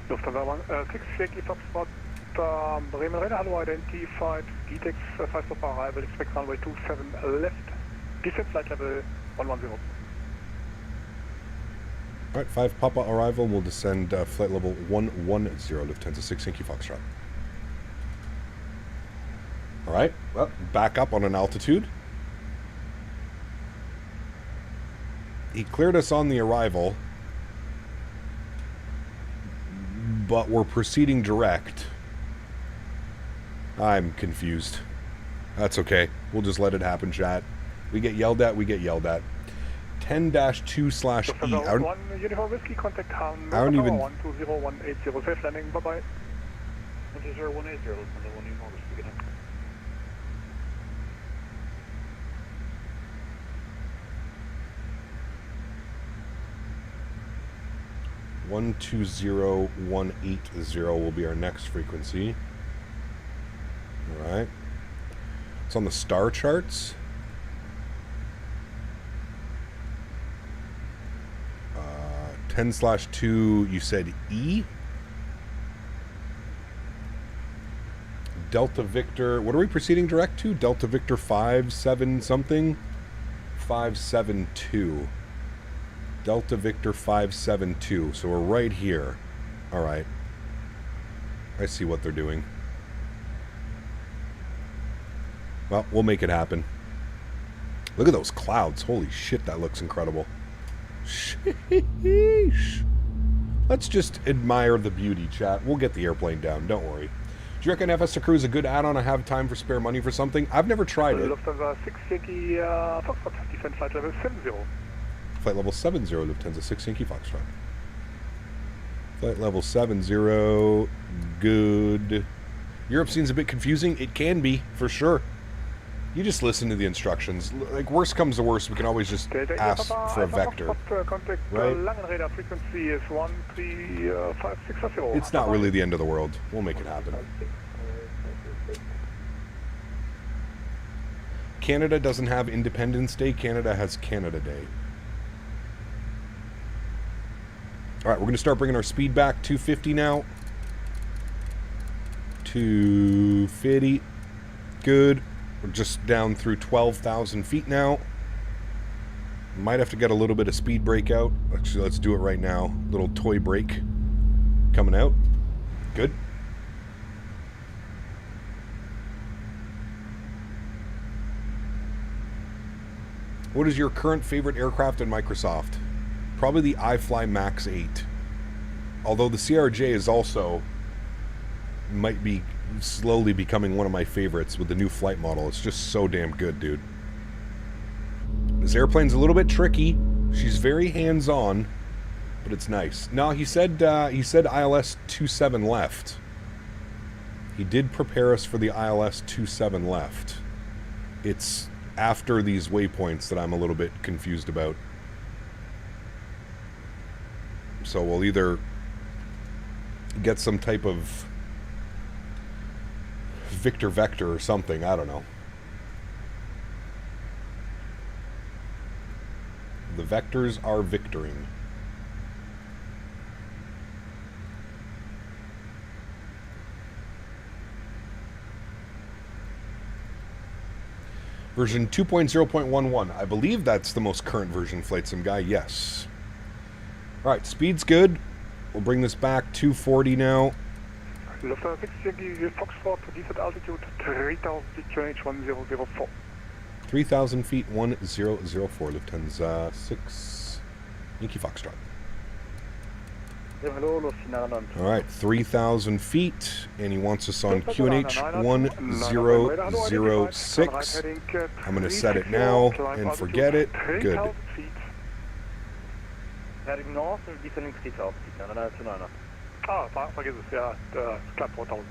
Speaker 10: Lufthansa 1, 6 Yankee Foxtrot, Bremen radar, hello, identified, DTEX, 5 Papa arrival, expect runway 27 left, descent flight level 110.
Speaker 2: Alright, 5 Papa arrival, will descend flight level 110, lift heads of 6 Yankee Foxtrot. Alright, well, back up on an altitude. He cleared us on the arrival, but we're proceeding direct. I'm confused. That's okay. We'll just let it happen, chat. We get yelled at, we get yelled at. 10-2/E. I don't even...
Speaker 10: 120-180, safe landing, bye-bye.
Speaker 8: 120-180,
Speaker 2: 120-180 will be our next frequency. Alright. It's on the star charts. 10/2, you said E? Delta Victor, what are we proceeding direct to? Delta Victor 57 something? 572. Delta Victor 572. So we're right here. Alright. I see what they're doing. Well, we'll make it happen. Look at those clouds. Holy shit, that looks incredible. Sheesh. Let's just admire the beauty, chat. We'll get the airplane down. Don't worry. Do you reckon FS Crew is a good add-on? I have time for spare money for something? I've never tried it.
Speaker 10: Lufthansa 6 Yankee Foxtrot, descent flight level 70.
Speaker 2: Flight level 70, Lufthansa 6 Yankee Foxtrot. Flight level 70, good. Europe seems a bit confusing. It can be, for sure. You just listen to the instructions. Like, worst comes to worst, we can always just ask for a vector. Right?
Speaker 10: Frequency is 13560.
Speaker 2: It's not really the end of the world. We'll make it happen. Canada doesn't have Independence Day. Canada has Canada Day. Alright, we're going to start bringing our speed back. 250 now. 250. Good. We're just down through 12,000 feet now. Might have to get a little bit of speed brake out. Actually, let's do it right now. Little toy brake coming out. Good. What is your current favorite aircraft in Microsoft? Probably the iFly Max 8. Although the CRJ is also might be slowly becoming one of my favorites with the new flight model. It's just so damn good, dude. This airplane's a little bit tricky. She's very hands-on, but it's nice. No, he said ILS 27 left. He did prepare us for the ILS 27 left. It's after these waypoints that I'm a little bit confused about. So we'll either get some type of Victor Vector or something, I don't know. The vectors are victoring. Version 2.0.11. I believe that's the most current version, Flight Sim Guy. Yes. Alright, speed's good. We'll bring this back 240 now.
Speaker 10: Lufthansa 6 Yankee Foxtrot, descent altitude 3000 feet, QNH 1004.
Speaker 2: 3,000 feet, 1004. Lufthansa 6 Yankee Foxtrot. Alright, 3,000 feet, and he wants us on QNH 1006. I'm going to set it now and forget it. Good.
Speaker 10: Heading north and descending 3000 feet, 929. Vergiss es, ja, knapp 4000.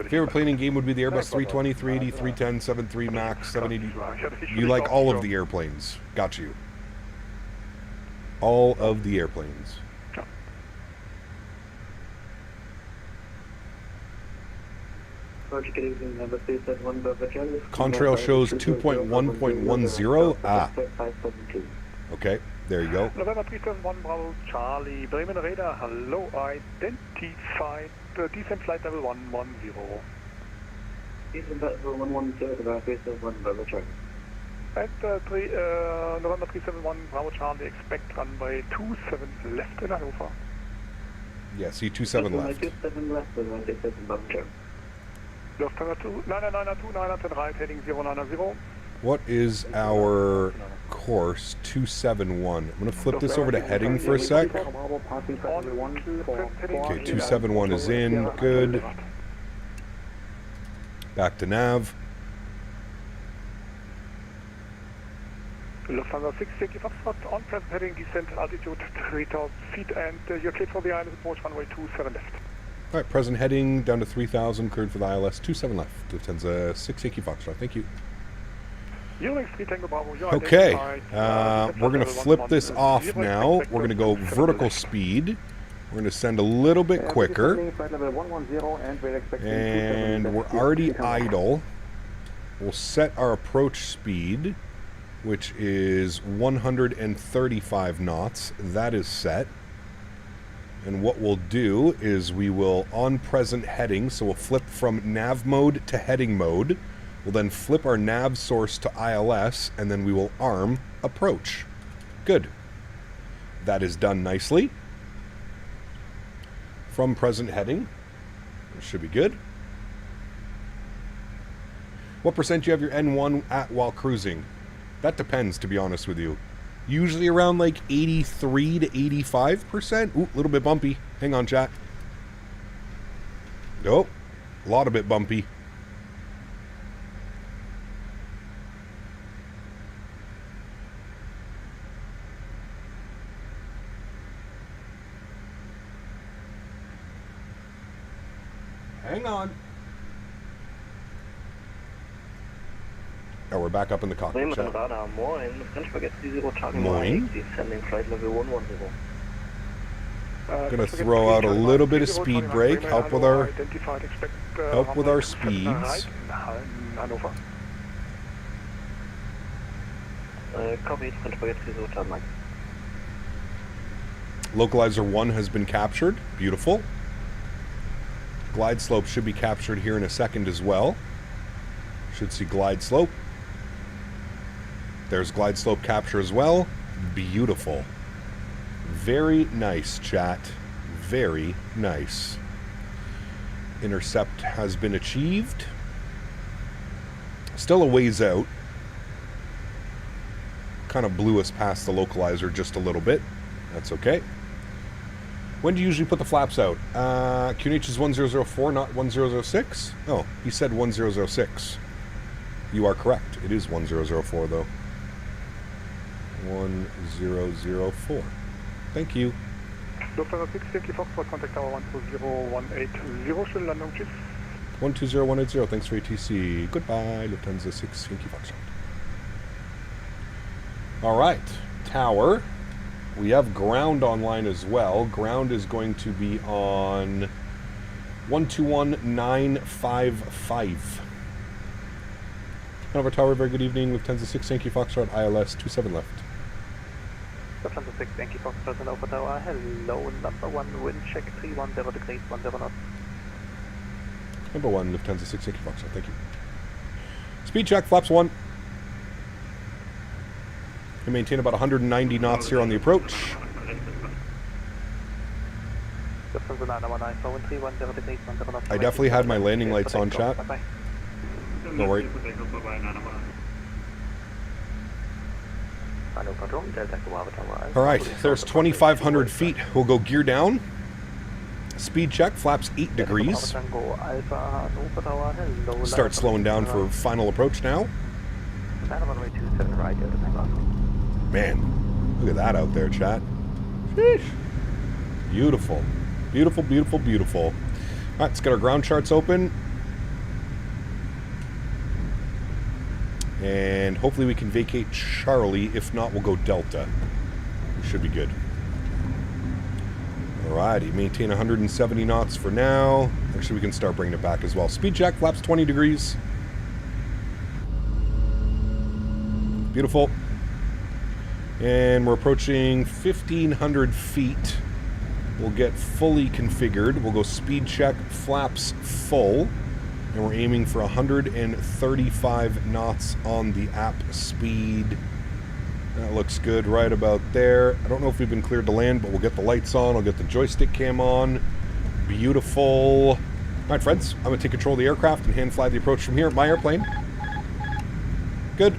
Speaker 2: Favorite plane in game would be the Airbus 320, 380, 310, 73 MAX, 780. You like all of the airplanes. Got you. All of the airplanes. Contrail shows 2.1.10. Ah. Okay, there you go.
Speaker 10: November 371 Bravo Charlie, Bremen radar, hello, identified, descent flight level 110. Descent level 110, about 371 Bravo Charlie. At November 371 Bravo Charlie, expect runway 27 left in Hannover.
Speaker 2: Yeah, see 27 left.
Speaker 10: 27 left, 27 Bravo Charlie. Lufthansa 992, right, heading 090.
Speaker 2: What is our course? 271. I'm going to flip this over to heading for a sec. Okay, 271 is in. Good. Back to nav.
Speaker 10: Lufthansa 6 Yankee Foxtrot, on present heading, descent altitude 3000 feet, and you're cleared for the ILS approach runway 27 left.
Speaker 2: Alright, present heading down to 3,000, cleared for the ILS 27 left. Lufthansa 6 Yankee Foxtrot. Thank you. Okay, we're going to flip this off now. We're going to go vertical speed. We're going to send a little bit quicker. And we're already idle. We'll set our approach speed, which is 135 knots. That is set. And what we'll do is we will, on present heading, so we'll flip from nav mode to heading mode. We'll then flip our nav source to ILS, and then we will arm approach. Good. That is done nicely. From present heading. It should be good. What percent do you have your N1 at while cruising? That depends, to be honest with you. Usually around like 83 to 85%. Ooh, a little bit bumpy. Hang on, chat. Nope. A lot of bit bumpy. Hang on. Oh, we're back up in the cockpit. Moin.
Speaker 11: Descending flight level 110.
Speaker 2: Gonna throw out a little bit of speed brake, help with our speeds. Localizer 1 has been captured. Beautiful. Glide slope should be captured here in a second as well. Should see glide slope. There's glide slope capture as well. Beautiful. Very nice, chat. Very nice. Intercept has been achieved. Still a ways out. Kind of blew us past the localizer just a little bit. That's okay. When do you usually put the flaps out? QNH is 1004, not 1006? Oh, he said 1006. You are correct. It is 1004, though. 1004. Thank you.
Speaker 10: Lufthansa 6 Yankee Foxtrot, contact tower 120-180, schöne Landung, tschüss.
Speaker 2: 120180, thanks for ATC. Goodbye, Lufthansa 6, Yankee Foxtrot. All right, tower. We have ground online as well. Ground is going to be on 121955. Hanover Tower, very good evening. Lufthansa 6, Yankee Foxtrot, ILS 27 left.
Speaker 10: Lufthansa 6, Yankee Foxtrot, Hanover Tower, hello, number 1, wind check 310 degrees, 10 knots.
Speaker 2: Number 1, Lufthansa 6, Yankee Foxtrot, thank you. Speed check, flaps 1. We maintain about 190 knots here on the approach. I definitely had my landing lights on, chat. Don't worry. Alright, there's 2,500 feet. We'll go gear down. Speed check, flaps 8 degrees. Start slowing down for final approach now. Man, look at that out there, chat. Sheesh. Beautiful. Beautiful, beautiful, beautiful. All right, let's get our ground charts open. And hopefully we can vacate Charlie. If not, we'll go Delta. Should be good. Alrighty, maintain 170 knots for now. Actually, we can start bringing it back as well. Speed check, flaps 20 degrees. Beautiful. And we're approaching 1,500 feet. We'll get fully configured. We'll go speed check, flaps full. And we're aiming for 135 knots on the app speed. That looks good right about there. I don't know if we've been cleared to land, but we'll get the lights on. I'll get the joystick cam on. Beautiful. All right, friends. I'm going to take control of the aircraft and hand fly the approach from here. My airplane. Good.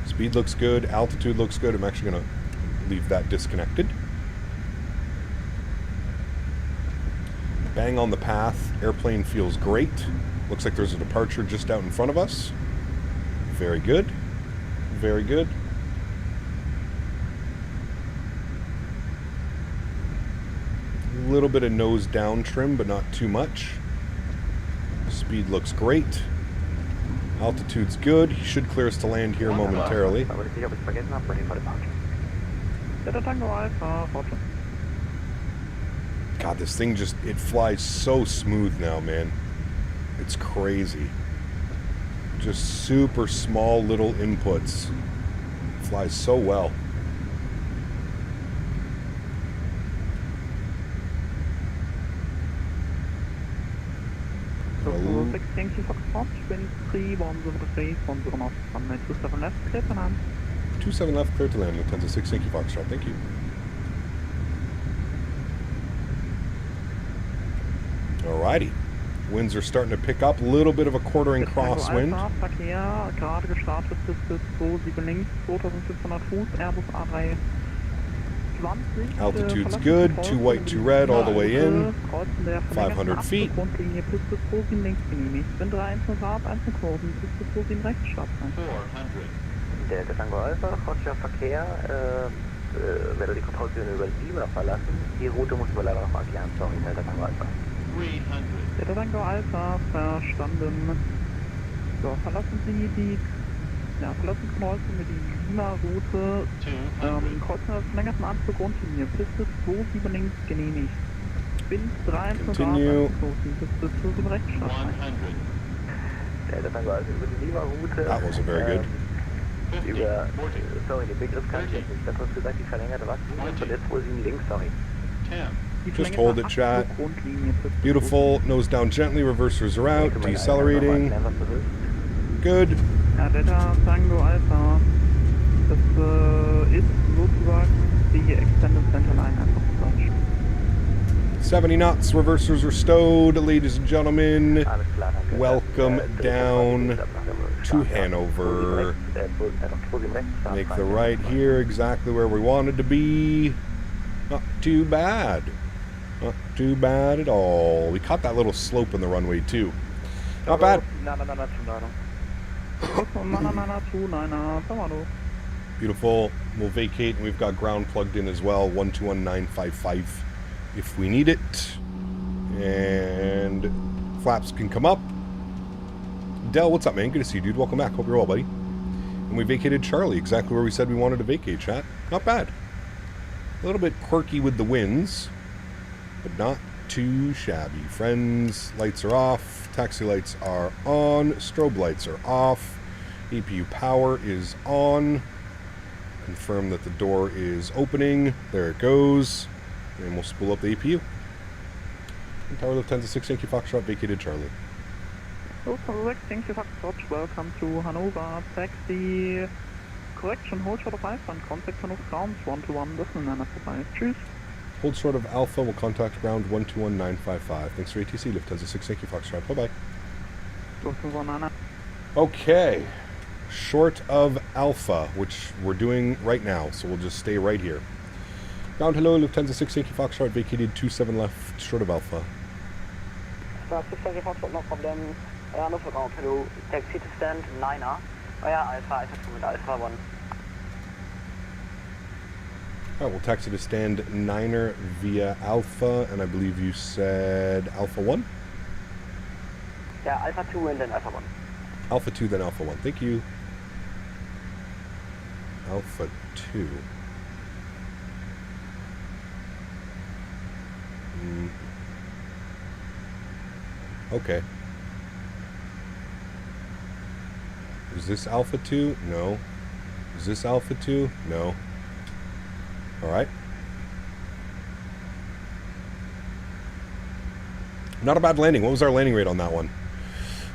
Speaker 2: Speed looks good. Altitude looks good. I'm actually going to leave that disconnected. Bang on the path. Airplane feels great. Looks like there's a departure just out in front of us. Very good. Very good. A little bit of nose down trim, but not too much. Speed looks great. Altitude's good. He should clear us to land here momentarily. God, this thing just, it flies so smooth now, man. It's crazy. Just super small little inputs. Flies so well.
Speaker 10: So, 6 Yankee Foxtrot, wind 310 knots, runway 27 left, clear to land.
Speaker 2: 27 left, clear to land, Lufthansa 6 Yankee Foxtrot, thank you. Alrighty. Winds are starting to pick up, a little bit of a quartering crosswind.
Speaker 10: Verkehr, gerade gestartet, Piste 27 links, 2500 Fuß, Airbus A320.
Speaker 2: Altitude's good, 2 white, 2 red, all the way in. 500 feet.
Speaker 10: Grundlinie, Piste 27 links genehmigt. Wind 310 Grad, 1 Kurven, Piste 27 rechts starten. 400.
Speaker 11: Delta Tango Alpha, Roger Verkehr, werde die Kontrollzone über den Beamer verlassen. Die Route muss wir leider noch mal erklären, sorry, Delta Tango Alpha. 300.
Speaker 10: Delta Tango Alpha, verstanden. So, verlassen Sie die, verlassen Kreuzung mit die Lima-Route, kreuzen das verlängerten Anflug Grundlinie, Piste 27 links genehmigt. Wind 310 Grad, Piste 27 rechts starten. 100.
Speaker 11: Delta Tango Alpha über die Lima-Route.
Speaker 2: That wasn't very good.
Speaker 11: Über, sorry, den Begriff kann ich jetzt nicht. Das hast gesagt, die verlängerte was? Und jetzt wohl 7 links, sorry. 10.
Speaker 2: Just hold it, chat. Beautiful. Nose down gently. Reversers are out. Decelerating. Good.
Speaker 10: Ja, Delta Tango Alpha. Das ist sozusagen die Extended Centerline einfach zu Deutsch.
Speaker 2: 70 knots. Reversers are stowed. Ladies and gentlemen, welcome down to Hanover. Make the right here, exactly where we wanted to be. Not too bad. Not too bad at all. We caught that little slope in the runway too. Not bad. Beautiful. We'll vacate, and we've got ground plugged in as well. 121955 if we need it. And flaps can come up. Dell, what's up, man? Good to see you, dude. Welcome back. Hope you're well, buddy. And we vacated Charlie, exactly where we said we wanted to vacate, chat. Not bad. A little bit quirky with the winds, but not too shabby. Friends, lights are off. Taxi lights are on. Strobe lights are off. APU power is on. Confirm that the door is opening. There it goes. And we'll spool up the APU. And Tower Lift 10-6, Yankee Foxtrot, vacated Charlie.
Speaker 10: Correct, thank you, Foxtrot. Welcome to Hannover. Taxi. Correction, hold short of Alpha and contact Hannover ground 121, decimal 945. Tschüss.
Speaker 2: Hold short of Alpha, will contact ground 121955. Thanks for ATC, Lift 10-6, Yankee Foxtrot. Bye-bye.
Speaker 10: 219.
Speaker 2: Okay. Short of Alpha, which we're doing right now, so we'll just stay right here. Ground hello, Lift 10-6, Yankee Foxtrot, vacated 27 left, short of Alpha.
Speaker 11: Start 6 Yankee Foxtrot, no problem. Hannover ground hello, taxi to stand 9er. Oh yeah, Alpha 2 with Alpha 1.
Speaker 2: Alright, we'll taxi to stand 9er via Alpha, and I believe you said Alpha 1?
Speaker 11: Yeah, Alpha 2 and then Alpha 1.
Speaker 2: Alpha 2, then Alpha 1. Thank you. Alpha 2. Okay. Is this Alpha 2? No. Is this Alpha 2? No. Alright. Not a bad landing. What was our landing rate on that one?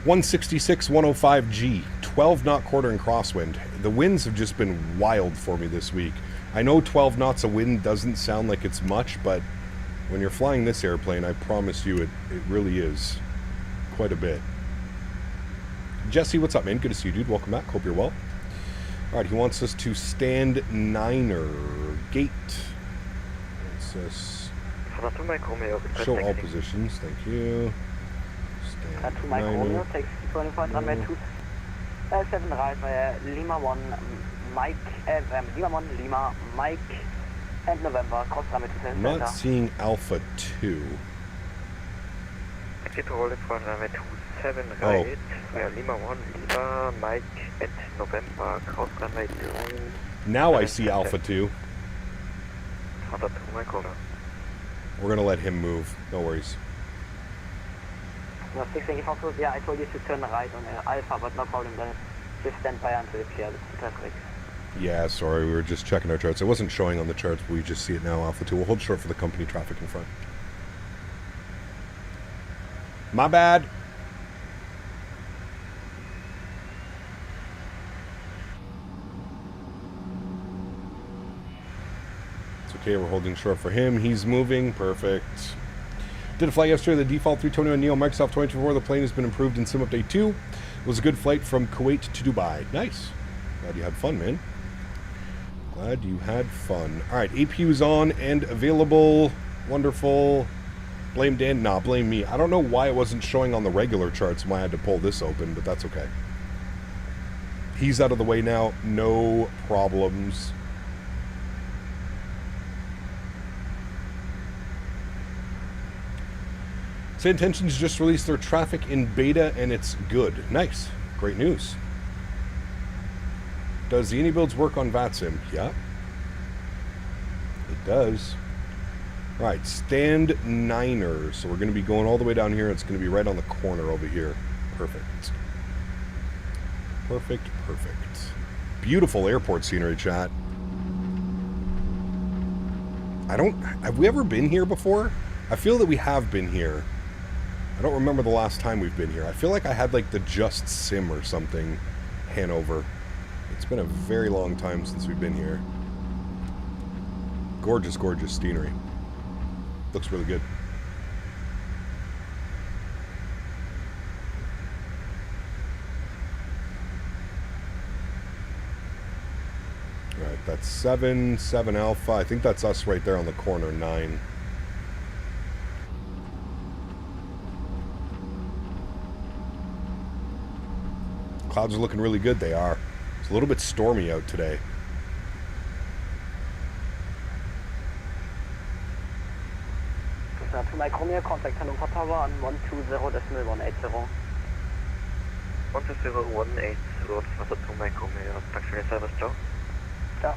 Speaker 2: 166, 105 G. 12 knot quarter and crosswind. The winds have just been wild for me this week. I know 12 knots of wind doesn't sound like it's much, but when you're flying this airplane, I promise you it really is quite a bit. Jesse, what's up, man? Good to see you, dude. Welcome back. Hope you're well. Alright, he wants us to stand 9er gate. It says show all positions. Thank you. Stand 9er.
Speaker 11: Takes 25 runway 7 right, Lima 1, Mike, Lima 1, Lima, Mike, and November, cross runway 27.
Speaker 2: I'm not seeing Alpha 2.
Speaker 13: Exit roll for runway 27 right, Lima 1, Lima, Mike, and November, cross runway 2.
Speaker 2: Now I see Alpha 2. We're going to let him move. No worries.
Speaker 11: No, 6 Yankee Foxtrot, yeah, I told you to turn right on Alpha, but no problem then. Just stand by until it's clear. That's correct.
Speaker 2: Yeah, sorry, we were just checking our charts. It wasn't showing on the charts, but we just see it now, Alpha 2. We'll hold short for the company traffic in front. My bad. It's okay, we're holding short for him. He's moving. Perfect. Did a flight yesterday, the default 321 Neo Microsoft 24. The plane has been improved in Sim Update 2. It was a good flight from Kuwait to Dubai. Nice. Glad you had fun, man. Glad you had fun. Alright, APU's on and available. Wonderful. Blame Dan? Nah, blame me. I don't know why it wasn't showing on the regular charts and why I had to pull this open, but that's okay. He's out of the way now. No problems. Say Intentions just released their traffic in beta and it's good. Nice. Great news. Does the AnyBuilds work on VATSIM? Yeah. It does. Alright, stand 9er. So we're going to be going all the way down here. It's going to be right on the corner over here. Perfect. Perfect, perfect. Beautiful airport scenery, chat. Have we ever been here before? I feel that we have been here. I don't remember the last time we've been here. I feel like I had like the Just Sim or something, Hanover. It's been a very long time since we've been here. Gorgeous, gorgeous scenery. Looks really good. Alright, that's 7 Alpha. I think that's us right there on the corner, 9. Clouds are looking really good, they are. It's a little bit stormy out today.
Speaker 11: Micromere, contact Hannover Tower on 120.180.
Speaker 13: 120.180, das Wasser 2 Micromere. Thanks for your service, Joe.
Speaker 11: Yeah.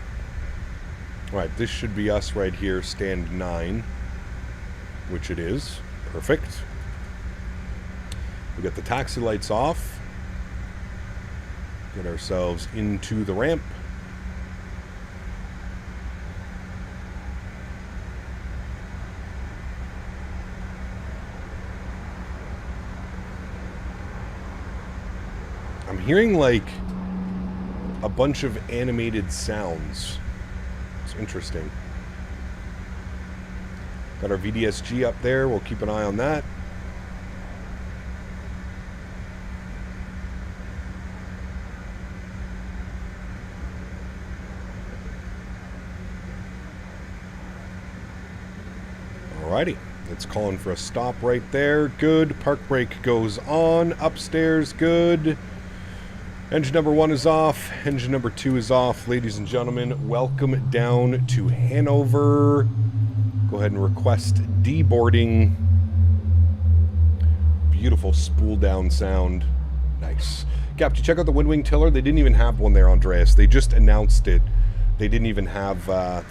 Speaker 2: Alright, this should be us right here, stand 9, which it is. Perfect. We got the taxi lights off. Get ourselves into the ramp. I'm hearing like a bunch of animated sounds. It's interesting. Got our VDSG up there. We'll keep an eye on that. Alrighty. It's calling for a stop right there. Good. Park brake goes on. Upstairs. Good. Engine number 1 is off. Engine number 2 is off. Ladies and gentlemen, welcome down to Hannover. Go ahead and request deboarding. Beautiful spool down sound. Nice. Cap, did you check out the wind wing tiller? They didn't even have one there, Andreas. They just announced it. They didn't even have a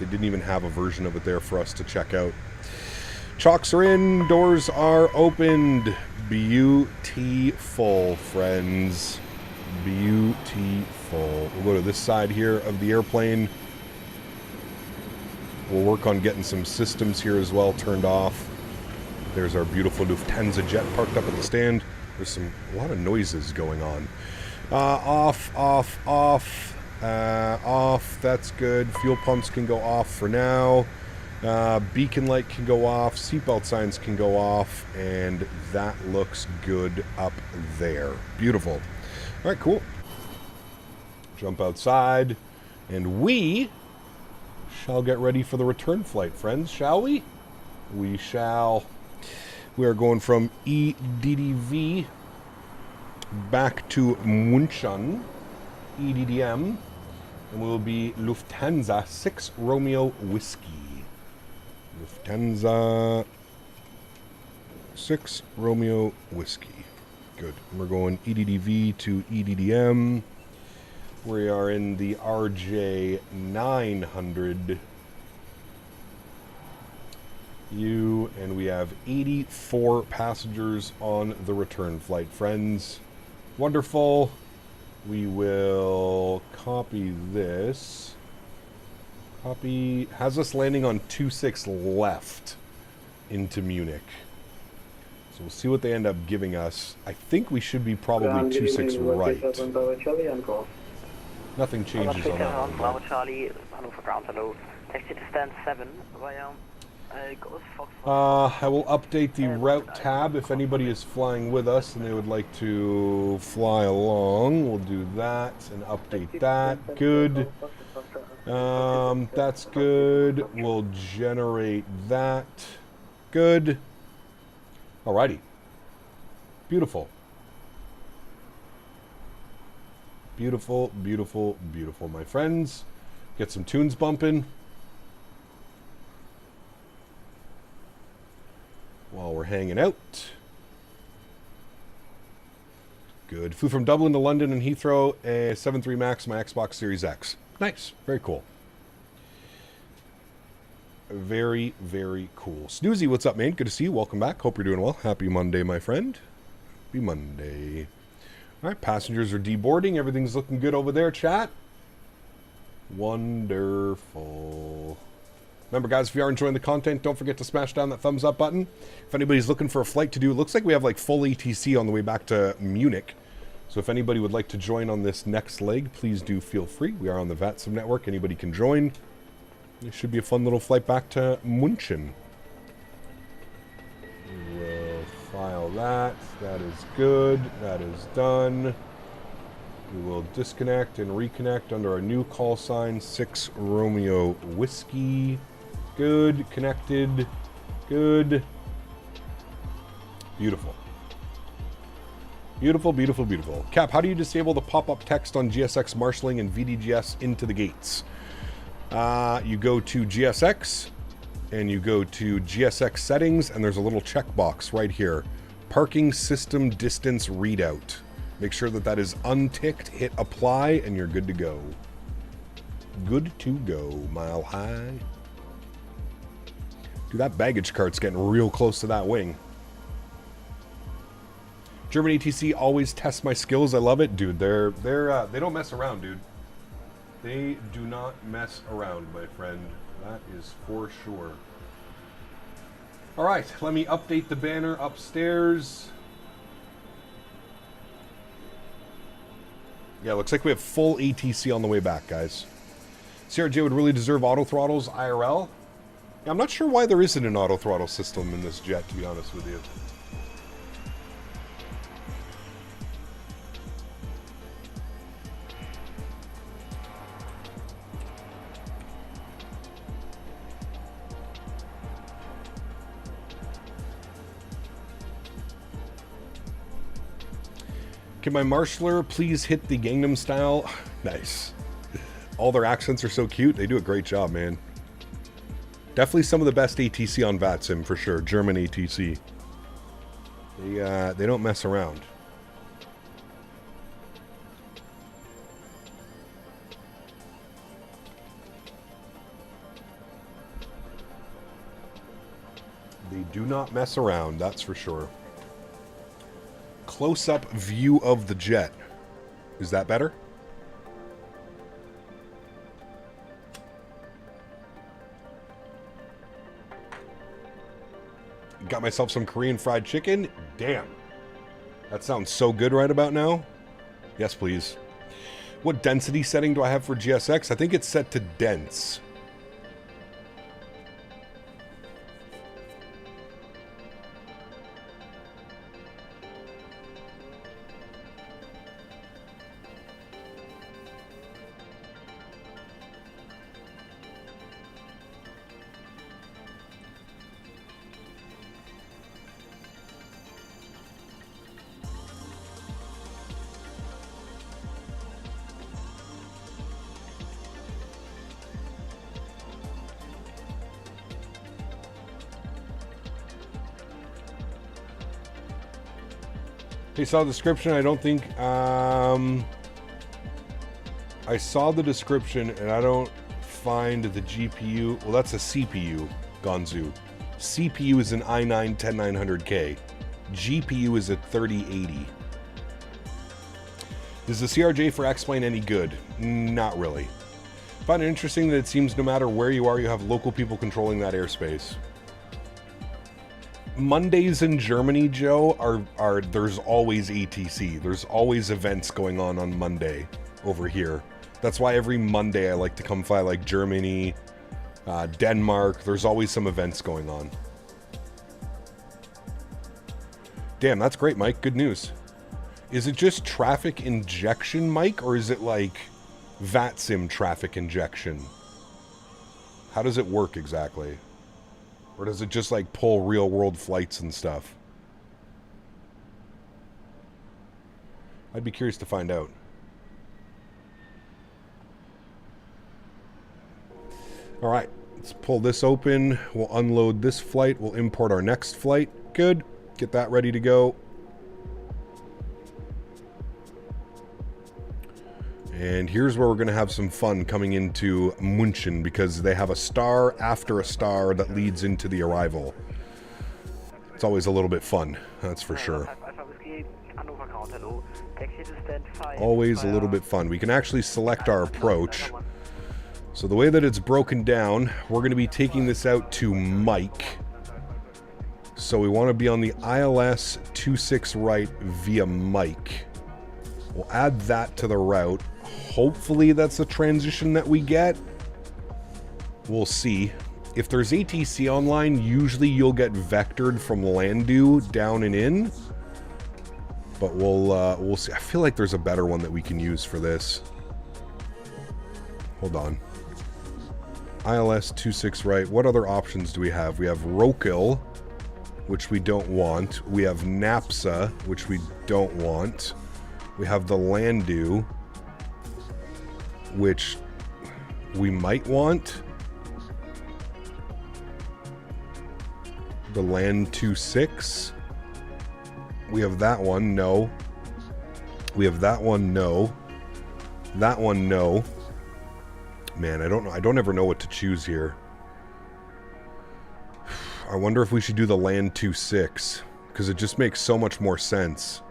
Speaker 2: version of it there for us to check out. Chocks are in. Doors are opened. Beautiful, friends. Beautiful. We'll go to this side here of the airplane. We'll work on getting some systems here as well turned off. There's our beautiful Lufthansa jet parked up at the stand. There's a lot of noises going on. Off. That's good. Fuel pumps can go off for now. Beacon light can go off. Seatbelt signs can go off. And that looks good up there. Beautiful. All right, cool. Jump outside, and we shall get ready for the return flight, friends, shall we? We shall. We are going from EDDV back to München, EDDM, and we will be Lufthansa 6 Romeo Whiskey. Lufthansa 6 Romeo Whiskey. Good. We're going EDDV to EDDM. We are in the RJ 900 U, and we have 84 passengers on the return flight, friends. Wonderful. We will copy this. Copy. Has us landing on 26 left into Munich. So we'll see what they end up giving us. I think we should be probably 26 right. Nothing changes on that one.
Speaker 11: Bravo Charlie, Hannover ground, hello. Taxi to stand 7 via
Speaker 2: I will update the route tab if anybody is flying with us and they would like to fly along. We'll do that and update that. Good. That's good. We'll generate that. Good. Alrighty. Beautiful. Beautiful, beautiful, beautiful, my friends. Get some tunes bumping while we're hanging out. Good. Flew from Dublin to London and Heathrow, a 7.3 Max, my Xbox Series X. Nice. Very cool. Very, very cool. Snoozy, what's up, man? Good to see you. Welcome back. Hope you're doing well. Happy Monday, my friend. Happy Monday. All right, passengers are deboarding. Everything's looking good over there, chat. Wonderful. Remember, guys, if you are enjoying the content, don't forget to smash down that thumbs up button. If anybody's looking for a flight to do, it looks like we have like full ETC on the way back to Munich. So if anybody would like to join on this next leg, please do feel free. We are on the VATSIM network. Anybody can join. It should be a fun little flight back to München. We'll file that. That is good. That is done. We will disconnect and reconnect under our new call sign, 6 Romeo Whiskey. Good. Connected. Good. Beautiful. Beautiful, beautiful, beautiful. Cap, how do you disable the pop-up text on GSX marshalling and VDGS into the gates? You go to GSX, and you go to GSX settings, and there's a little checkbox right here. Parking system distance readout. Make sure that that is unticked, hit apply, and you're good to go. Good to go, mile high. Dude, that baggage cart's getting real close to that wing. German ATC always tests my skills. I love it, dude. They don't mess around, dude. They do not mess around, my friend. That is for sure. All right, let me update the banner upstairs. Yeah, looks like we have full ATC on the way back, guys. CRJ would really deserve auto throttles IRL. Yeah, I'm not sure why there isn't an auto throttle system in this jet, to be honest with you. Can my Marshaller please hit the Gangnam Style? Nice. All their accents are so cute. They do a great job, man. Definitely some of the best ATC on VATSIM, for sure. German ATC. They don't mess around. They do not mess around, that's for sure. Close-up view of the jet. Is that better? Got myself some Korean fried chicken. Damn. That sounds so good right about now. Yes, please. What density setting do I have for GSX? I think it's set to dense. You saw the description. I don't think I saw the description and I don't find the GPU. Well, that's a CPU, Gonzu. CPU is an i9 10900K. GPU is a 3080. Is the CRJ for X-Plane any good? Not really. Find it interesting that it seems no matter where you are, you have local people controlling that airspace. Mondays in Germany, Joe, are there's always ATC. There's always events going on Monday over here. That's why every Monday I like to come fly like Germany, Denmark. There's always some events going on. Damn, that's great, Mike. Good news. Is it just traffic injection, Mike, or is it like VATSIM traffic injection? How does it work exactly? Or does it just like pull real world flights and stuff? I'd be curious to find out. All right, let's pull this open. We'll unload this flight. We'll import our next flight. Good. Get that ready to go. And here's where we're going to have some fun coming into München, because they have a star after a star that leads into the arrival. It's always a little bit fun, that's for sure. Always a little bit fun. We can actually select our approach. So the way that it's broken down, we're going to be taking this out to Mike. So we want to be on the ILS 26 right via Mike. We'll add that to the route. Hopefully that's a transition that we get. We'll see. If there's ATC online, usually you'll get vectored from Landu down and in. But we'll see. I feel like there's a better one that we can use for this. Hold on. ILS 26 right. What other options do we have? We have Rokil, which we don't want. We have Napsa, which we don't want. We have the Landu, which we might want. The land 26. We have that one, no. We have that one, no. That one, no. Man, I don't know. I don't ever know what to choose here. I wonder if we should do the land 26, because it just makes so much more sense.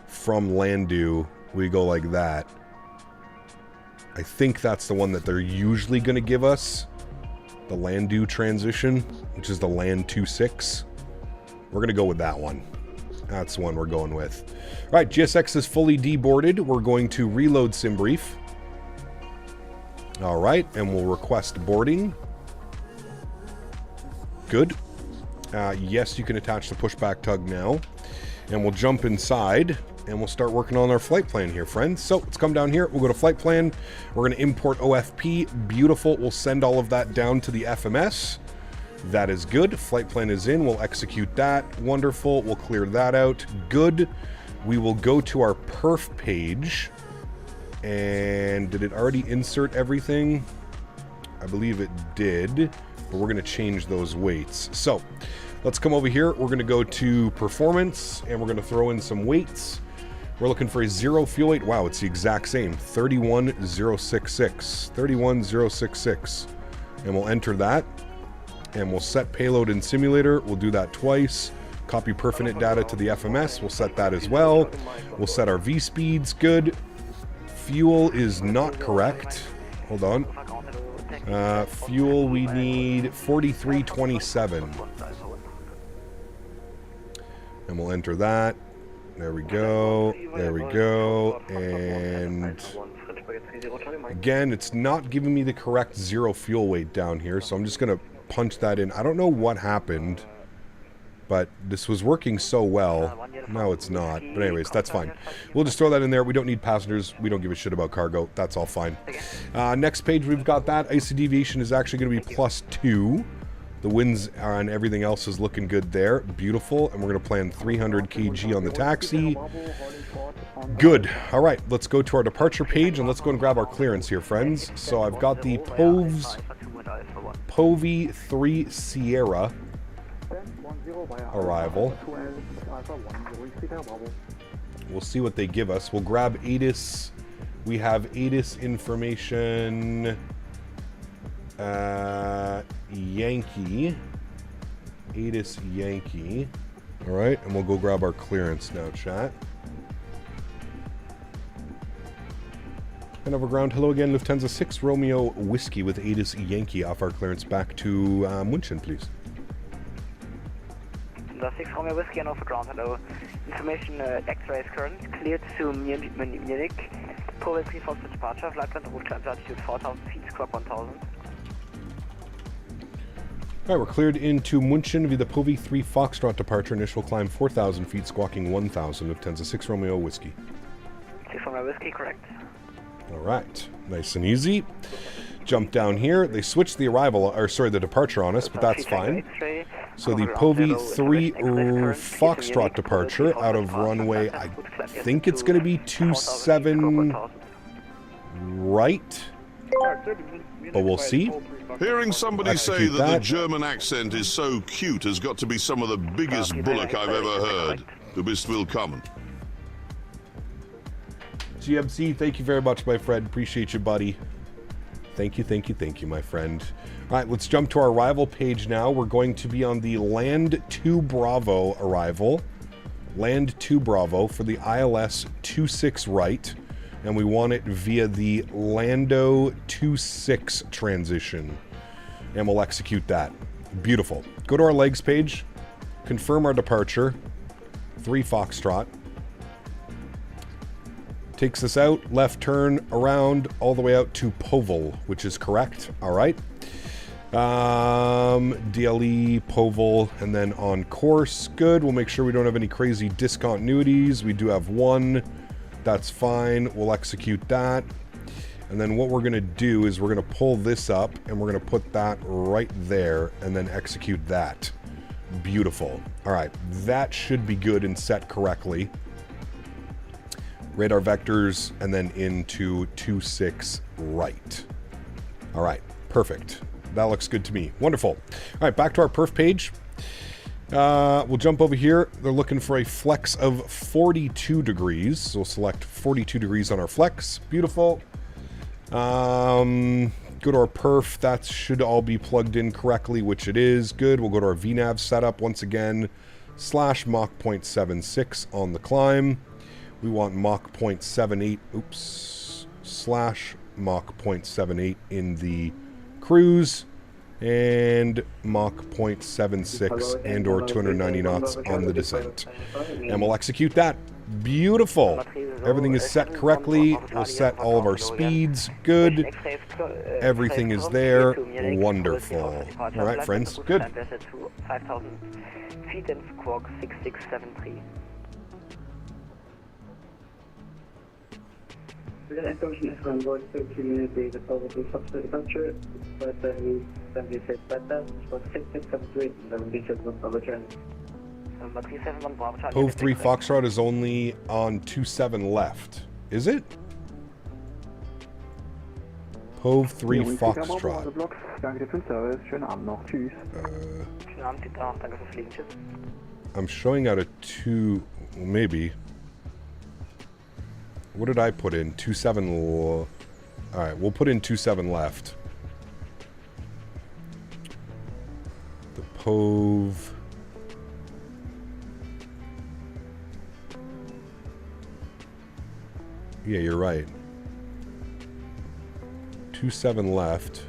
Speaker 2: From Landu, we go like that. I think that's the one that they're usually going to give us. The Landu transition, which is the land 26. We're going to go with that one. That's the one we're going with. All right, GSX is fully deboarded. We're going to reload SimBrief. All right, and we'll request boarding. Good. Yes, you can attach the pushback tug now. And we'll jump inside, and we'll start working on our flight plan here, friends. So let's come down here. We'll go to flight plan. We're going to import OFP. Beautiful. We'll send all of that down to the FMS. That is good. Flight plan is in. We'll execute that. Wonderful. We'll clear that out. Good. We will go to our perf page. And did it already insert everything? I believe it did. But we're going to change those weights. So let's come over here. We're going to go to performance. And we're going to throw in some weights. We're looking for a 0 fuel weight. Wow, it's the exact same. 31066. 31066. And we'll enter that. And we'll set payload in simulator. We'll do that twice. Copy perfinite data to the FMS. We'll set that as well. We'll set our V speeds. Good. Fuel is not correct. Hold on. Fuel, we need 4327. And we'll enter that. There we go. There we go. And again, it's not giving me the correct 0 fuel weight down here, so I'm just going to punch that in. I don't know what happened, but this was working so well. No, it's not. But anyways, that's fine. We'll just throw that in there. We don't need passengers. We don't give a shit about cargo. That's all fine. Next page, we've got that. IC deviation is actually going to be +2. The winds and everything else is looking good there. Beautiful. And we're going to plan 300 kg on the taxi. Good. All right, let's go to our departure page, and let's go and grab our clearance here, friends. So I've got the POVI 3 Sierra arrival. We'll see what they give us. We'll grab ATIS. We have ATIS information. Yankee. ATIS Yankee. All right, and we'll go grab our clearance now, chat. Hanover ground. Hello again, Lufthansa 6 Romeo Whiskey with ATIS Yankee off our clearance back to München, please.
Speaker 11: The 6 Romeo Whiskey and off ground, hello. Information X-ray is current, cleared to Munich. Power 3 for departure, flight plan route climb altitude 4,000 feet, squawk 1,000.
Speaker 2: Alright, we're cleared into München via the POVI 3 Foxtrot departure, initial climb 4,000 feet, squawking 1,000, Lufthansa 6 Romeo Whiskey.
Speaker 11: 6 Romeo Whiskey, correct.
Speaker 2: Alright, nice and easy. Jump down here. They switched the arrival, or sorry, the departure on us, but that's fine. So the POVI 3 Foxtrot departure out of runway, I think it's going to be 27 right, but we'll see.
Speaker 18: Hearing somebody say that the German accent is so cute has got to be some of the biggest bullock I've ever heard. Du bist willkommen.
Speaker 2: GMC, thank you very much, my friend. Appreciate you, buddy. Thank you, thank you, thank you, my friend. All right, let's jump to our arrival page now. We're going to be on the Land 2 Bravo arrival. Land 2 Bravo for the ILS 26 right. And we want it via the Lando 26 transition. And we'll execute that. Beautiful. Go to our legs page. Confirm our departure. 3 Foxtrot. Takes us out, left turn, around, all the way out to Povel, which is correct. All right. DLE, Povel, and then on course. Good. We'll make sure we don't have any crazy discontinuities. We do have one. That's fine. We'll execute that. And then what we're going to do is we're going to pull this up, and we're going to put that right there, and then execute that. Beautiful. All right. That should be good and set correctly. Radar vectors, and then into 26 right. All right, perfect. That looks good to me. Wonderful. All right, back to our perf page. We'll jump over here. They're looking for a flex of 42 degrees. So we'll select 42 degrees on our flex. Beautiful. Go to our perf. That should all be plugged in correctly, which it is. Good. We'll go to our VNAV setup once again. / Mach 0.76 on the climb. We want Mach 0.78. Oops. / Mach 0.78 in the cruise. And Mach 0.76 and or 290 knots on the descent. And we'll execute that. Beautiful. Everything is set correctly. We'll set all of our speeds. Good. Everything is there. Wonderful. All right, friends. Good.
Speaker 11: 5,000 feet and squawk 6673.
Speaker 2: Hove 3 Foxtrot is only on 27 left. Is it? Hove 3 Foxtrot. I'm showing out a 2, maybe. What did I put in? 27. Alright, we'll put in 27 left. The Pove. Yeah, you're right. 27 left.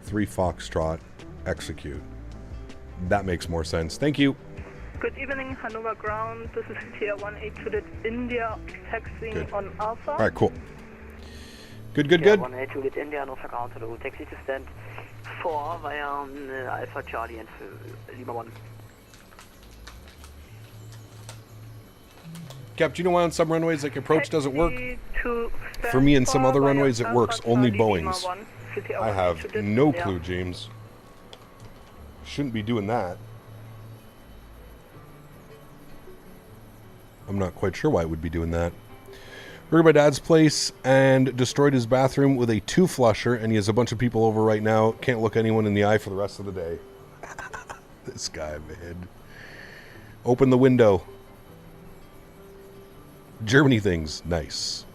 Speaker 2: 3 Foxtrot. Execute. That makes more sense. Thank you.
Speaker 19: Good evening, Hannover ground. This is Tier 182 India taxiing on Alpha.
Speaker 2: All right, cool. Good, good, good.
Speaker 11: 182 India, Hannover ground to the taxi to stand 4 via Alpha Charlie and Lima 1.
Speaker 2: Cap, do you know why on some runways like approach doesn't work? For me and some other runways it works, only Boeing's. I have no clue, James. Shouldn't be doing that. I'm not quite sure why it would be doing that. We're at my dad's place and destroyed his bathroom with a 2-flusher, and he has a bunch of people over right now. Can't look anyone in the eye for the rest of the day. This guy, man. Open the window. Germany things. Nice.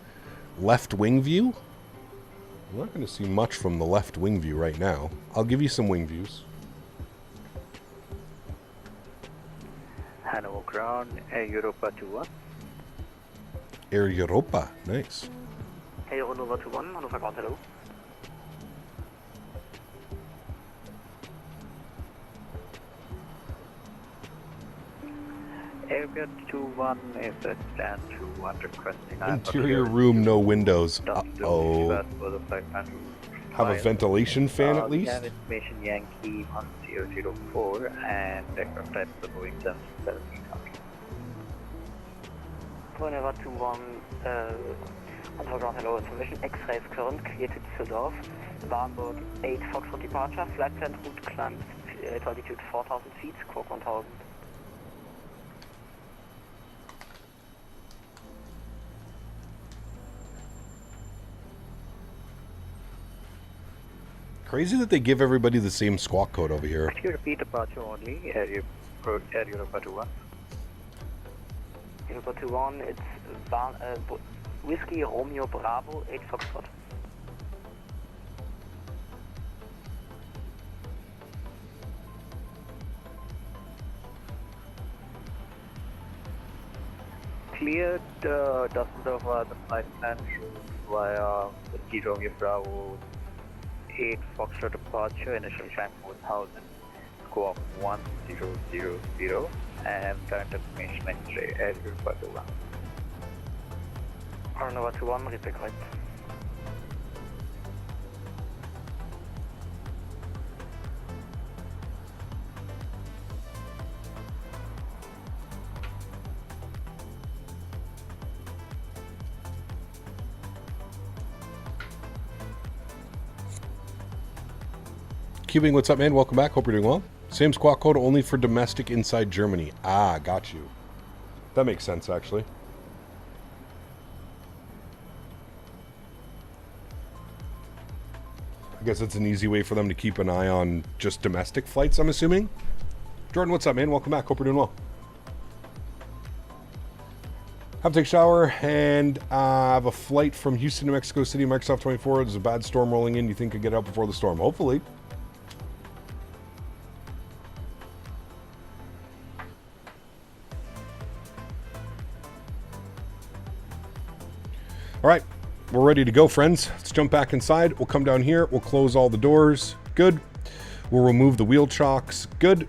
Speaker 2: Left wing view? I'm not going to see much from the left wing view right now. I'll give you some wing views.
Speaker 11: Hannover ground, Air Europa 21.
Speaker 2: Air Europa, nice.
Speaker 11: Air Hannover 21, Hannover ground, hello. Air 21 is a stand 21 requesting.
Speaker 2: Interior room, no windows. Uh-oh. Have a ventilation fan at least?
Speaker 11: Information Yankee 1004 and aircraft type the Boeing 717 copy. Hannover 21, Hannover ground, hello. Information X-rays current, clear to Düsseldorf. Bamberg 8 Foxtrot departure, flight plan route climb altitude 4,000 feet, squawk 1000.
Speaker 2: Crazy that they give everybody the same squawk code over here.
Speaker 11: Could you repeat departure only? Air Europa 21. Europa 21, it's Whiskey Romeo Bravo 8 Foxtrot. Cleared Düsseldorf the flight plan via Whiskey Romeo Bravo 8 Foxtrot departure, initial climb 4000, squawk 1000, and current information X-ray Air Europa 21. Hannover 21, repeat right.
Speaker 2: Cubing, what's up, man? Welcome back. Hope you're doing well. Same squawk code, only for domestic inside Germany. Ah, got you. That makes sense, actually. I guess it's an easy way for them to keep an eye on just domestic flights, I'm assuming. Jordan, what's up, man? Welcome back. Hope you're doing well. Have to take a shower, and I have a flight from Houston to Mexico City, Microsoft 24. There's a bad storm rolling in. You think I get out before the storm? Hopefully. All right, we're ready to go, friends. Let's jump back inside. We'll come down here. We'll close all the doors. Good. We'll remove the wheel chocks. Good.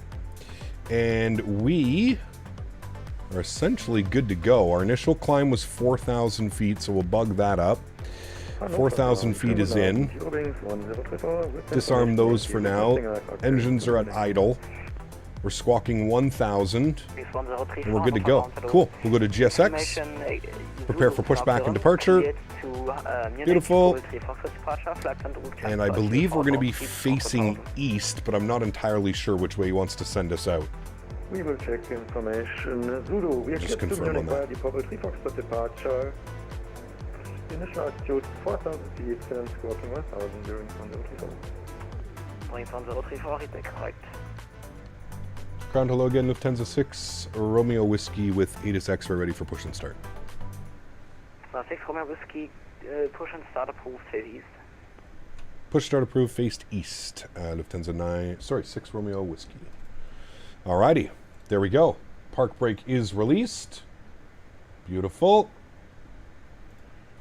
Speaker 2: And we are essentially good to go. Our initial climb was 4,000 feet, so we'll bug that up. 4,000 feet is in. Disarm those for now. Engines are at idle. We're squawking 1,000. And we're good to go. Cool. We'll go to GSX. Prepare for pushback and departure. Beautiful. And I believe we're going to be facing east, but I'm not entirely sure which way he wants to send us out.
Speaker 14: We will check information. Zulu, we are
Speaker 2: Just confirm on that.
Speaker 14: Departure. Initial altitude 4,000 feet, squawking 1,000 during 1034.
Speaker 11: 1034, retake correct.
Speaker 2: Ground hello again, Lufthansa 6, Romeo Whiskey with ATIS X-ray ready for push and start.
Speaker 11: 6 Romeo Whiskey, push and start approved, face east.
Speaker 2: Push start approved, faced east. Lufthansa 6 Romeo Whiskey. Alrighty, there we go. Park brake is released. Beautiful.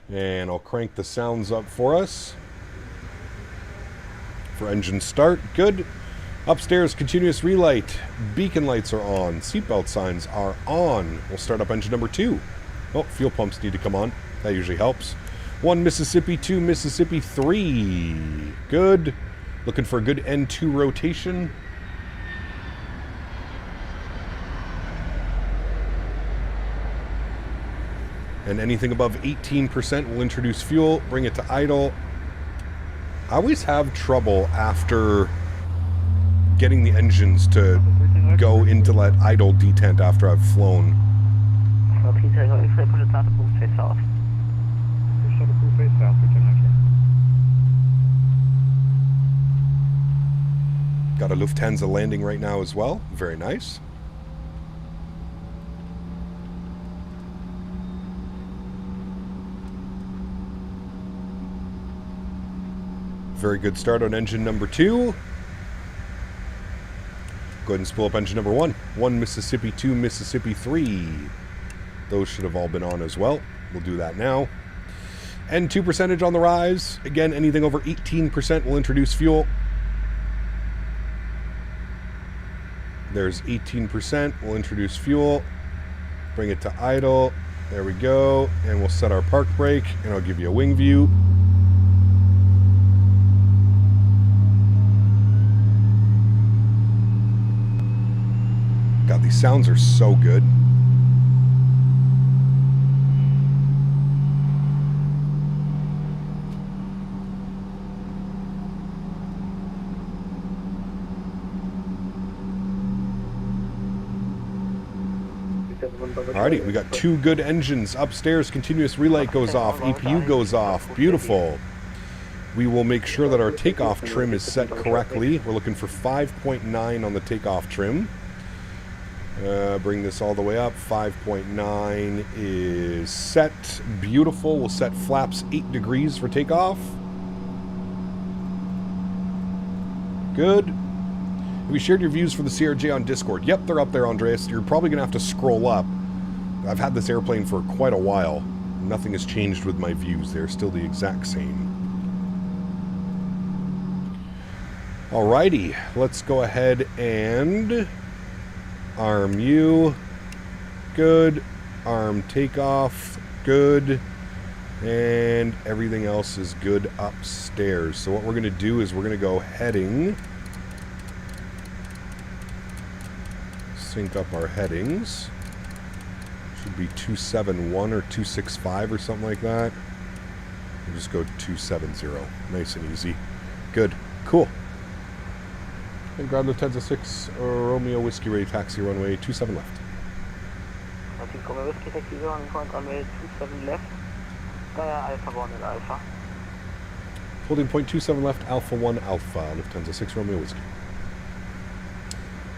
Speaker 2: And I'll crank the sounds up for us. For engine start, good. Upstairs, continuous relight. Beacon lights are on. Seatbelt signs are on. We'll start up engine number 2. Oh, fuel pumps need to come on. That usually helps. 1 Mississippi, 2 Mississippi, 3. Good. Looking for a good N2 rotation. And anything above 18% will introduce fuel, bring it to idle. I always have trouble after getting the engines to go into that idle detent after I've flown. Got a Lufthansa landing right now as well. Very nice. Very good start on engine number 2. Go ahead and spool up engine number 1. 1 Mississippi, 2 Mississippi, 3. Those should have all been on as well. We'll do that now. N2 percentage on the rise. Again, anything over 18% will introduce fuel. There's 18%. We'll introduce fuel. Bring it to idle. There we go. And we'll set our park brake. And I'll give you a wing view. God, these sounds are so good. Alrighty, we got 2 good engines. Upstairs, continuous relight goes off. EPU goes off. Beautiful. We will make sure that our takeoff trim is set correctly. We're looking for 5.9 on the takeoff trim. Bring this all the way up. 5.9 is set. Beautiful. We'll set flaps 8 degrees for takeoff. Good. Have you shared your views for the CRJ on Discord? Yep, they're up there, Andreas. You're probably going to have to scroll up. I've had this airplane for quite a while. Nothing has changed with my views. They're still the exact same. Alrighty. Let's go ahead and arm you. Good. Arm takeoff. Good. And everything else is good upstairs. So what we're going to do is we're going to go heading. Sync up our headings. Should be 271 or 265 or something like that. We'll just go 270. Nice and easy. Good. Cool. And grab Lufthansa 6 Romeo Whiskey ready taxi runway 27 left.
Speaker 11: Romeo Whiskey taxi runway 27 left. Alpha 1 and Alpha.
Speaker 2: Holding point 27 left, Alpha 1 Alpha, Lufthansa 6 Romeo Whiskey.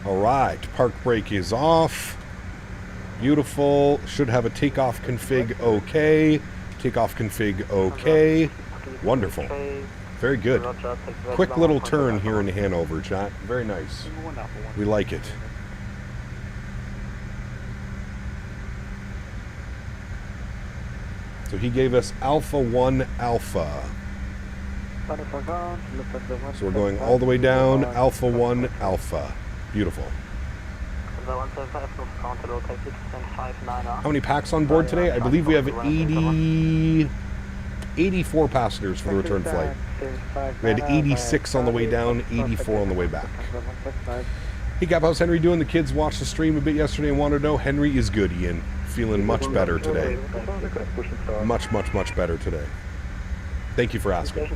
Speaker 2: All right, park brake is off. Beautiful. Should have a takeoff config okay. Takeoff config okay. Wonderful. Very good. Quick little turn here in Hanover, chat. Very nice. We like it. So he gave us Alpha 1 Alpha. So we're going all the way down, Alpha 1 Alpha. Beautiful. How many packs on board today? I believe we have 84 passengers for the return flight. We had 86 on the way down, 84 on the way back. Hey Cap, how's Henry doing? The kids watched the stream a bit yesterday and wanted to know. Henry is good, Ian. Feeling much better today. Much better today. Thank you for asking.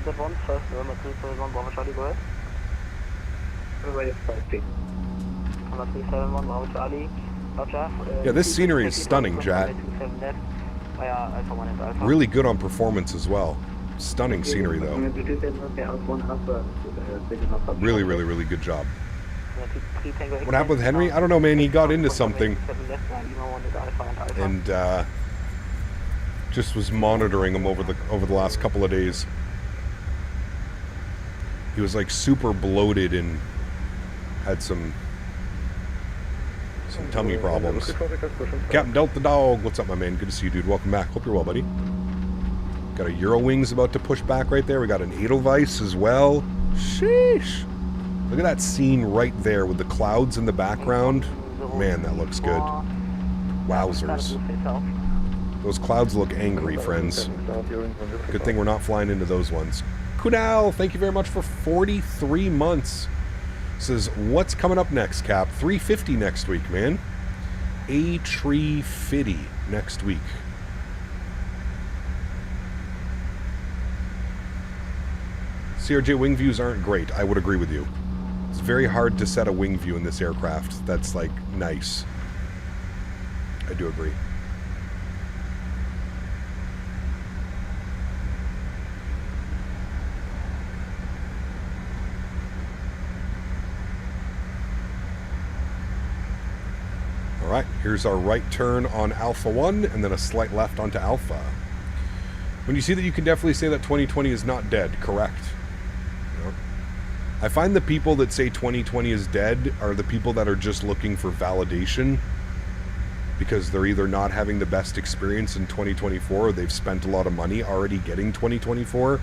Speaker 2: Yeah, this scenery is stunning, Jack. Really good on performance as well. Stunning scenery, though. Really good job. What happened with Henry? I don't know, man. He got into something and just was monitoring him over the last couple of days. He was like super bloated and had some tummy problems. Captain Delta Dog, what's up, my man? Good to see you, dude. Welcome back. Hope you're well, buddy. Got a Eurowings about to push back right there. We got an Edelweiss as well. Sheesh. Look at that scene right there with the clouds in the background. Man, that looks good. Wowzers. Those clouds look angry, friends. Good thing we're not flying into those ones. Kunal, thank you very much for 43 months. Says, what's coming up next, Cap? 350 next week, man. A350 next week. CRJ wing views aren't great. I would agree with you. It's very hard to set a wing view in this aircraft that's, like, nice. I do agree. Alright, here's our right turn on Alpha 1, and then a slight left onto Alpha. When you see that, you can definitely say that 2020 is not dead, correct? I find the people that say 2020 is dead are the people that are just looking for validation because they're either not having the best experience in 2024 or they've spent a lot of money already getting 2024.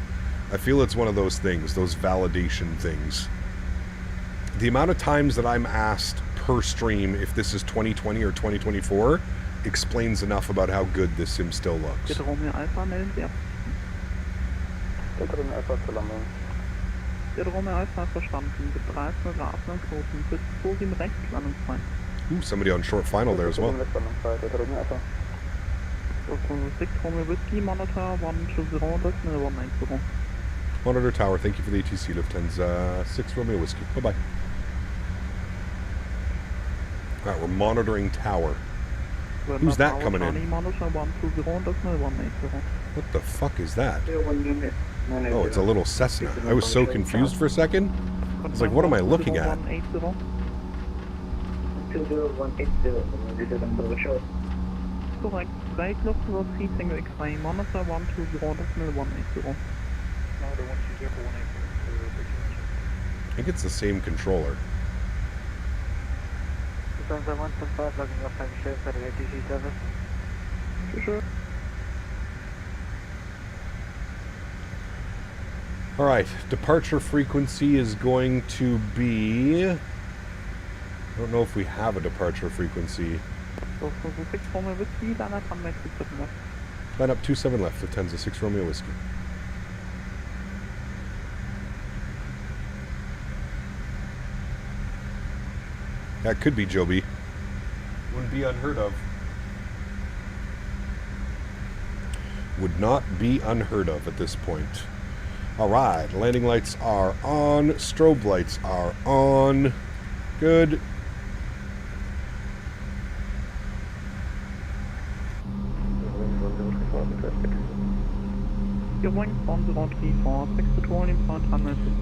Speaker 2: I feel it's one of those things, those validation things. The amount of times that I'm asked per stream if this is 2020 or 2024 explains enough about how good this sim still looks. Ooh, somebody on short final there as well. Monitor Tower, thank you for the ATC Lufthansa 6 Romeo Whiskey. Bye-bye. Alright, we're monitoring Tower. Who's that coming in? What the fuck is that? Oh, it's a little Cessna. I was so confused for a second. I was like, what am I looking at?
Speaker 9: Correct. Right Lufthansa 3 single X-ray, monitor 120, decimal 180.
Speaker 2: I think it's the same controller. Alright, departure frequency is going to be... I don't know if we have a departure frequency. Line up 27 left, Lufthansa 6 Romeo Whiskey. That could be Joby. Wouldn't be unheard of. Would not be unheard of at this point. Alright, landing lights are on, strobe lights are on. Good.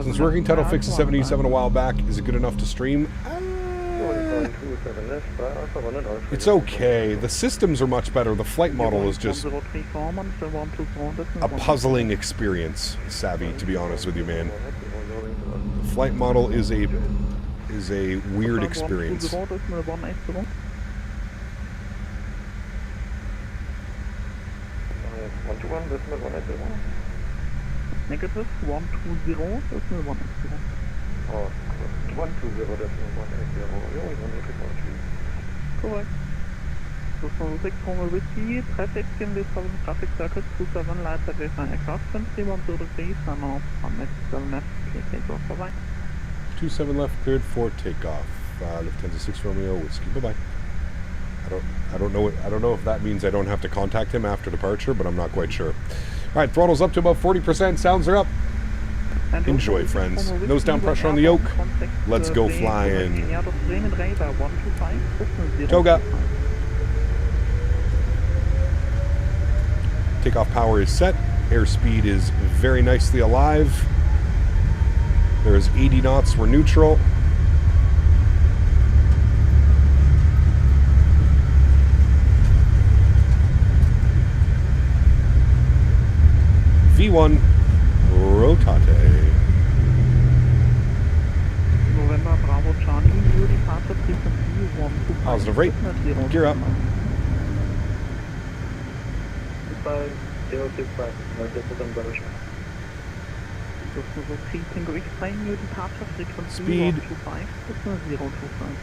Speaker 2: Since working title fixed to 77 a while back, is it good enough to stream? It's okay. The systems are much better. The flight model is just a puzzling experience, Savvy, to be honest with you, man. The flight model is a weird experience.
Speaker 9: Negative 120, decimal 180.
Speaker 10: Oh, 120, decimal 180.
Speaker 9: Correct. Sólríkt Homer Whiskey, traffic in traffic circuit 27 lights at Graydon aircraft, 310 degrees, and off on Mexican left, takeoff, bye-bye.
Speaker 2: 27 left, cleared for takeoff. Lufthansa 6 Romeo Whiskey, bye-bye. I don't know if that means I don't have to contact him after departure, but I'm not quite sure. All right, throttle's up to about 40%, sounds are up. Enjoy, friends. Nose down pressure on the yoke. Let's go flying. Toga. Takeoff power is set. Airspeed is very nicely alive. There's 80 knots, we're neutral. V1, rotate.
Speaker 9: November Bravo Charlie, new departure frequency 125.
Speaker 2: Positive rate, gear up.
Speaker 10: 065,
Speaker 9: Tango X-Plane, new departure frequency
Speaker 2: Speed
Speaker 9: 125, 025.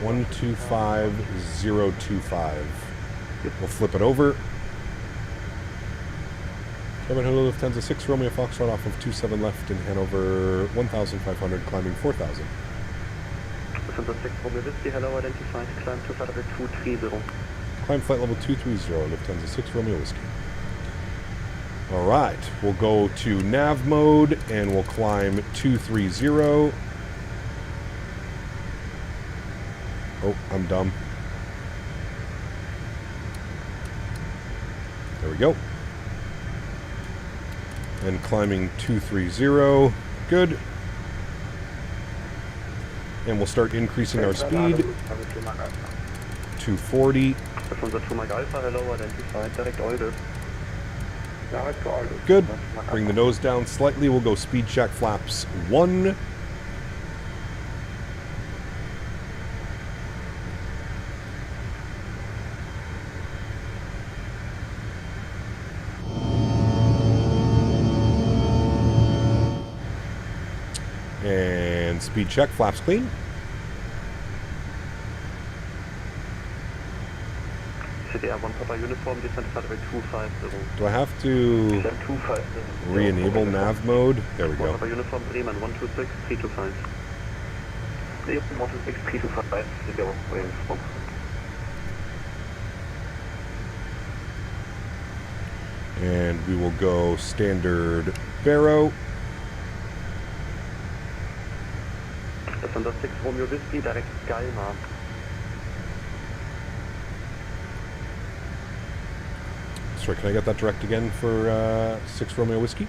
Speaker 2: 125025. We'll flip it over. Kevin Hello, Lufthansa 6 Romeo Foxtrot off of 27 left in Hanover, 1,500, climbing 4,000.
Speaker 10: Lufthansa 6 Romeo Whiskey, hello, identified, climb to flight level 230.
Speaker 2: Climb flight level 230, Lufthansa 6 Romeo Whiskey. Alright, we'll go to nav mode and we'll climb 230. Oh, I'm dumb. There we go. And climbing 230. Good. And we'll start increasing our speed. 240. Good. Bring the nose down slightly. We'll go speed check flaps 1. And speed check, flaps clean.
Speaker 10: CDR 1 Papa uniform, descent to flight level 250.
Speaker 2: Do I have to re-enable nav mode? There we go.
Speaker 10: Papa uniform, Bremen 126, 325. 126, 325, CDR 1 uniform.
Speaker 2: And we will go standard Barrow.
Speaker 10: Lufthansa 6 Romeo Whiskey, direct Galma.
Speaker 2: Sorry, can I get that direct again for 6 Romeo Whiskey?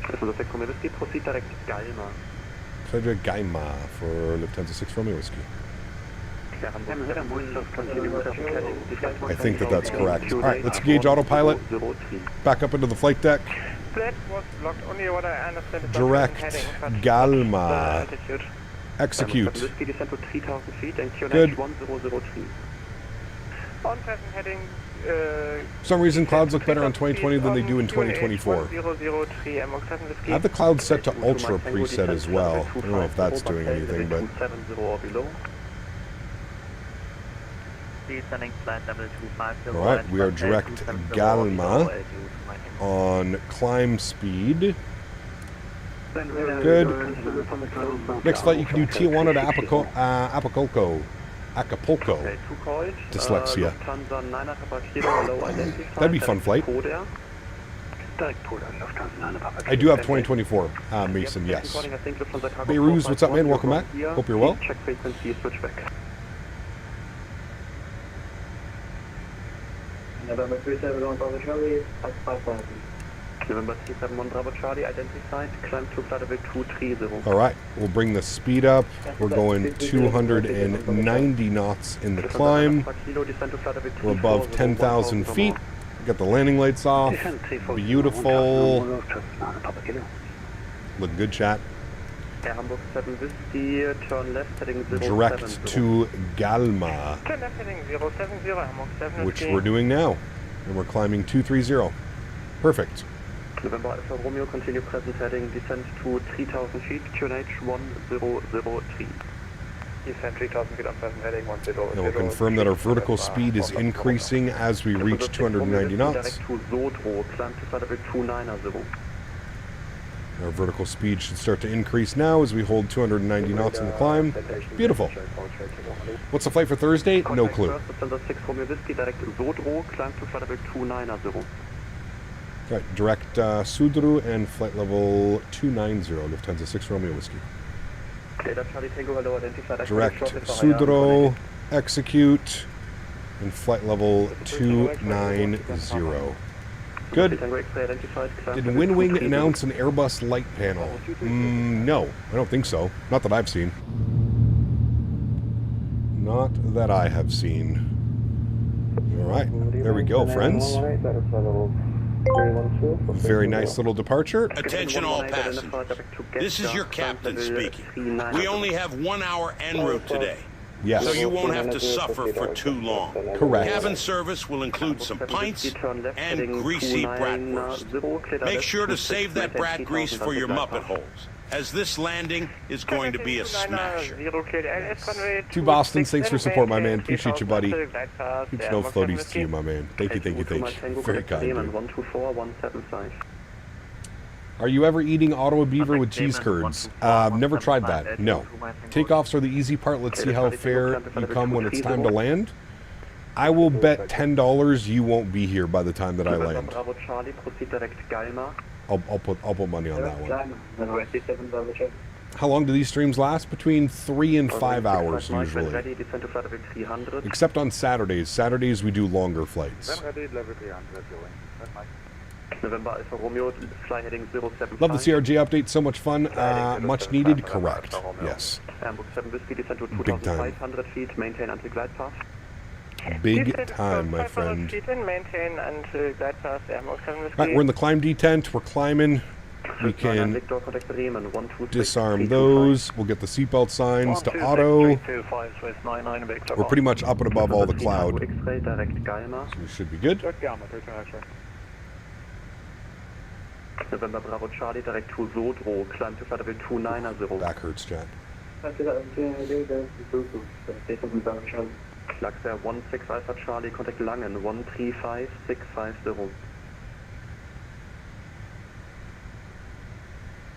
Speaker 10: Lufthansa 6 Romeo Whiskey, proceed direct Galma.
Speaker 2: Can I direct Galma for Lufthansa 6 Romeo Whiskey? I think that's correct. Alright, let's engage autopilot. Back up into the flight deck. Direct Galma. Execute. Good.
Speaker 20: On present heading.
Speaker 2: For some reason, clouds look better on 2020 than they do in 2024. I have the clouds set to Ultra preset as well. I don't know if that's doing anything, but... Alright, we are direct Galma on climb speed. Good. Next flight you can do Tijuana to Acapulco. Dyslexia. That'd be a fun flight. I do have 2024, Mason, yes. Beirut, what's up, man? Welcome back. Hope you're well.
Speaker 10: November 371 Bravo Charlie, identified, climb to flight level 230.
Speaker 2: All right, we'll bring the speed up. We're going 290 knots in the climb. We're above 10,000 feet. Got the landing lights off. Beautiful. Look good, chat.
Speaker 10: Hamburg 7 Whiskey, turn left heading 070.
Speaker 2: Direct to Galma,
Speaker 10: Turn left heading 070, Hamburg 7
Speaker 2: which we're doing now. And we're climbing 230. Perfect.
Speaker 10: November Alpha Romeo, continue present heading, descend to 3,000 feet, QNH 1003.
Speaker 8: Descend 3,000 feet on present heading 1003.
Speaker 2: And we'll confirm that our vertical speed is increasing as we reach 290 knots.
Speaker 10: Direct to Zodro, climb to flight level 290.
Speaker 2: Our vertical speed should start to increase now as we hold 290 knots in the climb. Beautiful. What's the flight for Thursday? No clue. All right, direct Sudru and flight level 290, Lufthansa 6 Romeo Whiskey. Direct Sudro, execute, and flight level 290. Good. Did Winwing announce an Airbus light panel? No, I don't think so. Not that I've seen. Not that I have seen. All right, there we go, friends. Very nice little departure.
Speaker 20: Attention all passengers. This is your captain speaking. We only have 1 hour en route today.
Speaker 2: Yes.
Speaker 20: So you won't have to suffer for too long.
Speaker 2: Correct.
Speaker 20: Cabin service will include some pints and greasy bratwurst. Make sure to save that brat grease for your Muppet holes, as this landing is going to be a smasher.
Speaker 2: To Boston, thanks for support, my man. Appreciate you, buddy. Huge no floaties to you, my man. Thank you, thank you, thank you. Very kind, dude. Are you ever eating Ottawa beaver with cheese curds? Never tried that. No. Takeoffs are the easy part. Let's see how fair you come when it's time to land. I will bet $10 you won't be here by the time that I land. I'll put money on that one. How long do these streams last? Between 3 and 5 hours usually. Except on Saturdays. Saturdays we do longer flights.
Speaker 10: November Alpha Romeo, fly heading 075.
Speaker 2: Love the CRJ update, so much fun. Much needed, correct. Yes.
Speaker 10: Hamburg 7 Whiskey, descend to
Speaker 2: Big time.
Speaker 10: 2,500 feet, maintain anti-glide path.
Speaker 2: Big time, my friend.
Speaker 10: Maintain anti-glide path, Hamburg 7 Whiskey.
Speaker 2: Alright, we're in the climb detent, we're climbing. We can disarm those. We'll get the seatbelt signs to auto. We're pretty much up and above all the cloud. So we should be good.
Speaker 10: November Bravo Charlie, direct to Zodro, climb to flight level 290.
Speaker 2: Back hurts, Chad.
Speaker 10: Lacasse 16 Alpha Charlie, contact Langen 135650.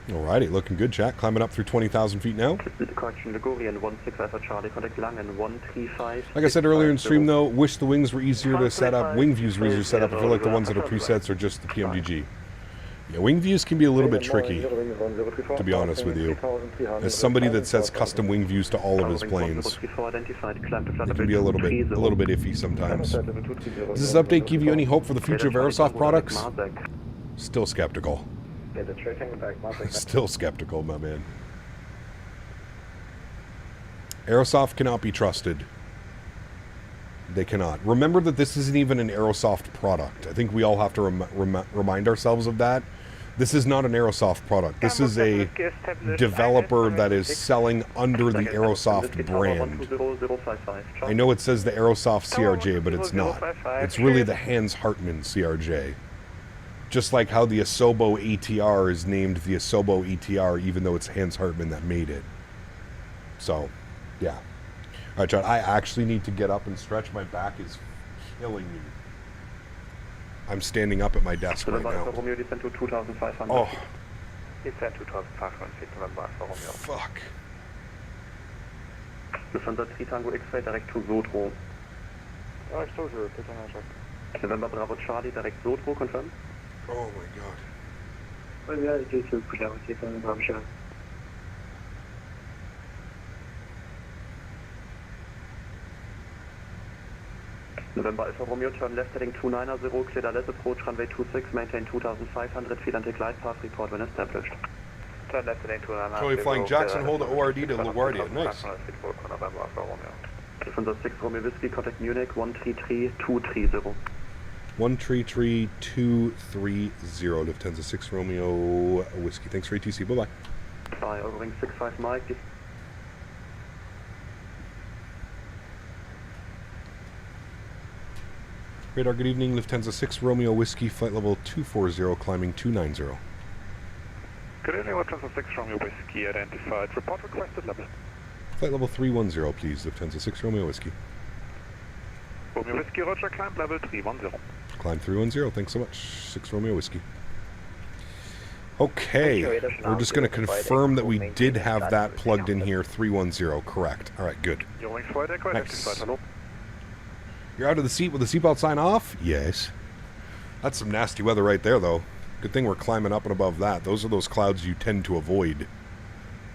Speaker 2: Alrighty, looking good, chat. Climbing up through 20,000 feet now.
Speaker 10: Correction, Ligurian 16 Alpha Charlie, contact Langen 135.
Speaker 2: Like I said earlier in stream, though, wish the wings were easier to set up. Wing views were easier to set up. I feel like the ones that are presets are just the PMDG. Yeah, wing views can be a little bit tricky, to be honest with you. As somebody that sets custom wing views to all of his planes, it can be a little bit iffy sometimes. Does this update give you any hope for the future of Aerosoft products? Still skeptical. Still skeptical, my man. Aerosoft cannot be trusted. They cannot. Remember that this isn't even an Aerosoft product. I think we all have to remind ourselves of that. This is not an Aerosoft product. This is a developer that is selling under the Aerosoft brand. I know it says the Aerosoft CRJ, but it's not. It's really the Hans Hartmann CRJ. Just like how the Asobo ATR is named the Asobo ATR, even though it's Hans Hartmann that made it. So, yeah. All right, John, I actually need to get up and stretch. My back is killing me. I'm standing up at my desk right now. Oh.
Speaker 10: Descend 2,500 feet, November Alpha Romeo.
Speaker 2: Fuck.
Speaker 10: Lufthansa 3 Tango X-Ray, direct to Zodro. November Bravo Charlie, direct Zodro, confirm.
Speaker 2: Oh my god.
Speaker 10: November Alpha Romeo, turn left heading 290, cleared ALS approach runway 26, maintain 2500 feet until glide path, report when established.
Speaker 13: Turn left heading 290.
Speaker 2: Charlie flying Jackson, hold ORD to LaGuardia. Nice.
Speaker 10: Lufthansa 6 Romeo Whiskey, contact Munich 133230.
Speaker 2: 133230, Lufthansa 6 Romeo Whiskey. Thanks for ATC, bye-bye.
Speaker 10: Fly over ring 65 Mike.
Speaker 2: Radar, good evening, Lufthansa 6 Romeo Whiskey, flight level 240, climbing 290.
Speaker 8: Good evening, Lufthansa 6 Romeo Whiskey, identified. Report requested level.
Speaker 2: Flight level 310, please, Lufthansa 6 Romeo Whiskey.
Speaker 8: Romeo Whiskey, roger, climb level 310.
Speaker 2: Climb 310, thanks so much, 6 Romeo Whiskey. Okay, we're just going to confirm that we did have that plugged in here, 310, correct. All right, good. Nice. You're out of the seat with the seatbelt sign off? Yes. That's some nasty weather right there, though. Good thing we're climbing up and above that. Those are those clouds you tend to avoid.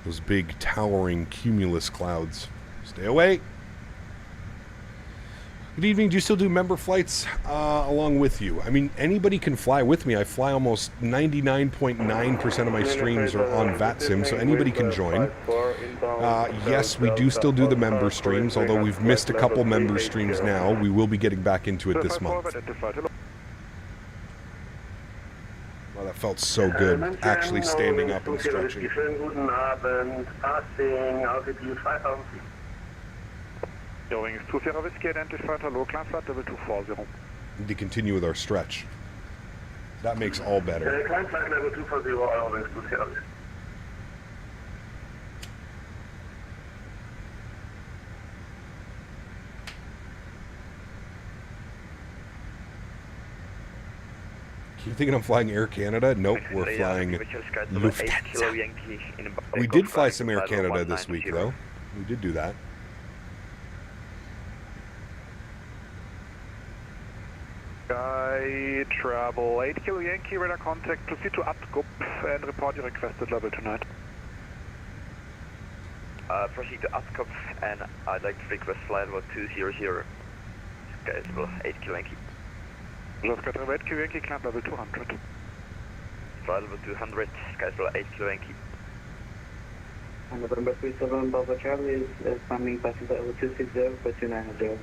Speaker 2: Those big, towering, cumulus clouds. Stay away. Good evening. Do you still do member flights along with you? I mean, anybody can fly with me. I fly almost 99.9% of my streams are on VATSIM, so anybody can join. Yes, we do still do the member streams, although we've missed a couple member streams now. We will be getting back into it this month. Wow, that felt so good, actually standing up and stretching.
Speaker 8: Boeing 20 Whiskey, identified, hello, climb flight level 240.
Speaker 2: Need to continue with our stretch. That makes all better.
Speaker 10: Climb flight level 240, Boeing 20.
Speaker 2: Keep thinking I'm flying Air Canada? Nope, we're flying Lufthansa. We did fly some Air Canada this week, though. We did do that.
Speaker 8: Sky travel 8 Kilo Yankee, radar contact, proceed to Atkop and report your requested level tonight.
Speaker 13: Proceed to Atkop and I'd like to request flight level 200. Sky travel 8 Kilo Yankee.
Speaker 8: Sky travel 8 Kilo Yankee, climb level 200.
Speaker 13: Flight level 200, Sky travel 8 Kilo Yankee.
Speaker 10: November 37 Bravo Charlie is climbing passenger level 260 for 290.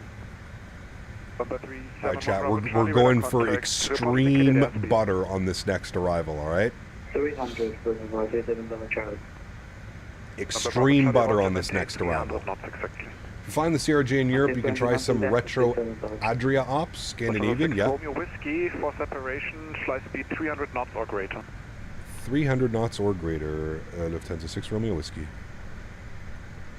Speaker 2: Alright, chat, we're going for extreme butter on this next arrival, alright?
Speaker 10: 300 for November 37 Bravo Charlie.
Speaker 2: Extreme butter on this next arrival. If you find the CRJ in Europe, you can try some retro Adria ops, Scandinavian, yeah.
Speaker 8: Romeo Whiskey for separation, fly speed 300 knots or greater.
Speaker 2: 300 knots or greater, Lufthansa 6 Romeo Whiskey.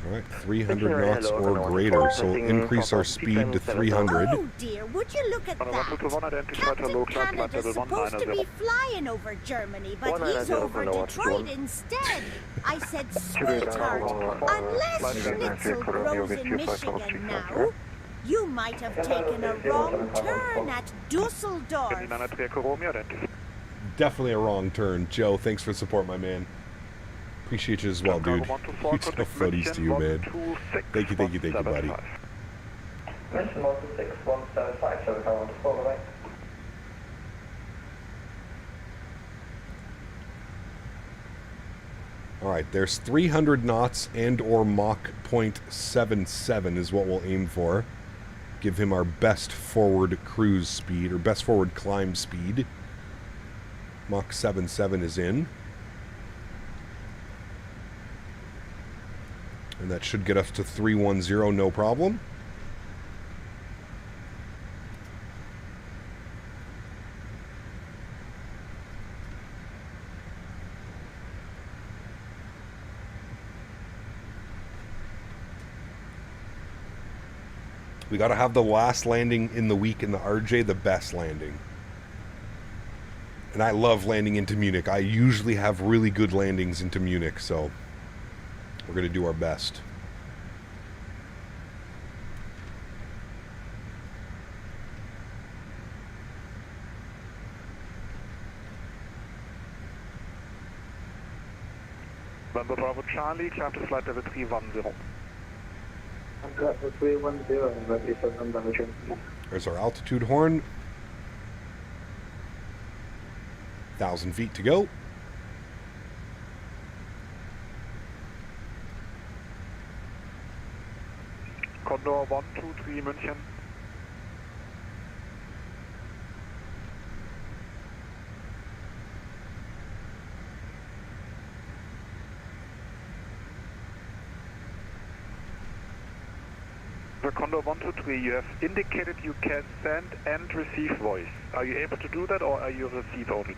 Speaker 2: Alright, 300 knots or greater, so we'll increase our speed to 300.
Speaker 12: Oh dear, would you look at that? Captain Canada's supposed to be flying over Germany, but he's over Detroit instead. I said, sweetheart, unless Schnitzel grows in Michigan now, you might have taken a wrong turn at Dusseldorf.
Speaker 2: Definitely a wrong turn. Joe, thanks for the support, my man. Appreciate you as well, dude. Huge enough footies to you, man. Thank you, buddy. Alright, there's 300 knots and or Mach 0.77 is what we'll aim for. Give him our best forward cruise speed, or best forward climb speed. Mach 77 is in. And that should get us to 310, no problem. We got to have the last landing in the week in the RJ the best landing. And I love landing into Munich. I usually have really good landings into Munich, so we're going to do our best.
Speaker 8: November Bravo Charlie, climb to flight level 310.
Speaker 10: Level 310,
Speaker 2: There's our altitude horn. 1,000 feet to go.
Speaker 10: Condor 123 München. The Condor 123, you have indicated you can send and receive voice. Are you able to do that, or are you receive only?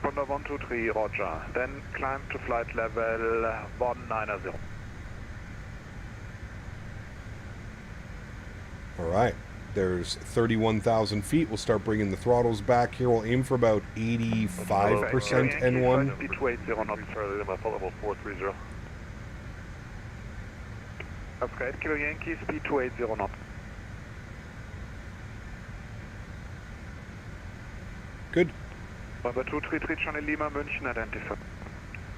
Speaker 10: Condor 123, roger. Then climb to flight level 190.
Speaker 2: All right. There's 31,000 feet. We'll start bringing the throttles back here. We'll aim for about 85% N1.
Speaker 10: Speed 280 knots, Lima, level 430. Upgrade, Kilo Yankee, speed 280 knots.
Speaker 2: Good.
Speaker 10: Number 233 Charlie Lima, München, identified.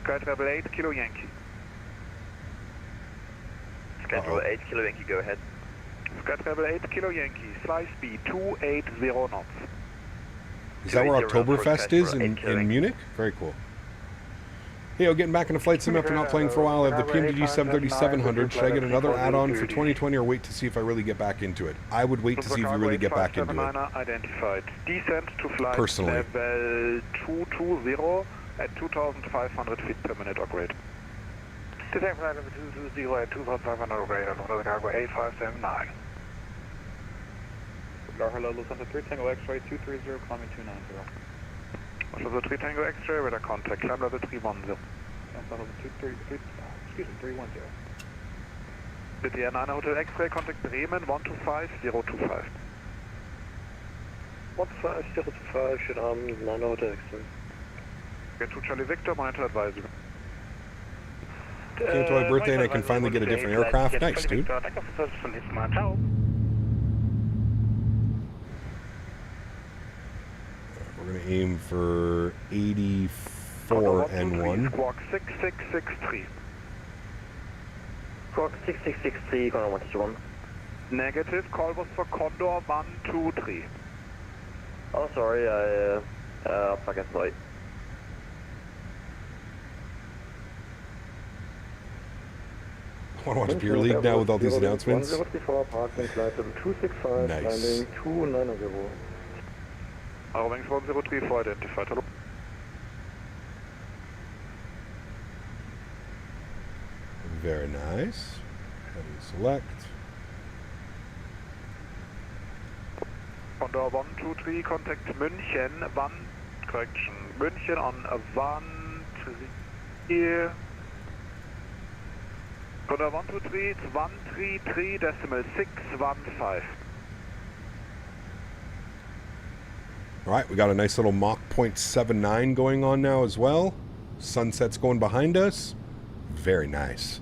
Speaker 10: Sky Travel 8, Kilo Yankee.
Speaker 13: Sky Travel 8, Kilo Yankee, go ahead.
Speaker 10: Sky Travel 8 Kilo Yankee, fly speed 280 knots.
Speaker 2: Is that where Oktoberfest is in Munich? Very cool. Hey, getting back into flight sim after not playing for a while. I have the PMDG 73700. Should I get another add-on for 2020 or wait to see if I really get back into it? I would wait to see if you really get back into it.
Speaker 10: Identified. Descent to flight
Speaker 2: personally.
Speaker 10: Level 220 at 2,500 feet per minute or greater. Descent flight level 220 at 2,500 or greater. Another cargo 8579.
Speaker 8: Hello, Lufthansa 3 Tango X-ray 230, climbing 290.
Speaker 10: Lufthansa 3 Tango X-ray, radar contact, climb level 310.
Speaker 8: Excuse me, 310.
Speaker 10: Bitte Air 9 Hotel X-ray, contact Bremen 125025.
Speaker 8: 15025, should 9 Hotel X-ray.
Speaker 10: Get to Charlie Victor, monitor advisory.
Speaker 2: Came to my birthday and I can finally get a different aircraft. Nice, dude. We're going to aim for 84 N1.
Speaker 10: Squawk 6663.
Speaker 13: Squawk 6663, Condor 121.
Speaker 10: Negative, call was for Condor 123.
Speaker 13: Oh, sorry, I'll forget flight.
Speaker 2: I want to watch Beer League now with all these announcements. Nice.
Speaker 10: Wings 103 identified. Hello.
Speaker 2: Very nice. Heavy select.
Speaker 10: Condor 123, contact München, correction, München on 133. Condor 123, it's 133.615.
Speaker 2: All right, we got a nice little Mach 0.79 going on now as well. Sunset's going behind us. Very nice.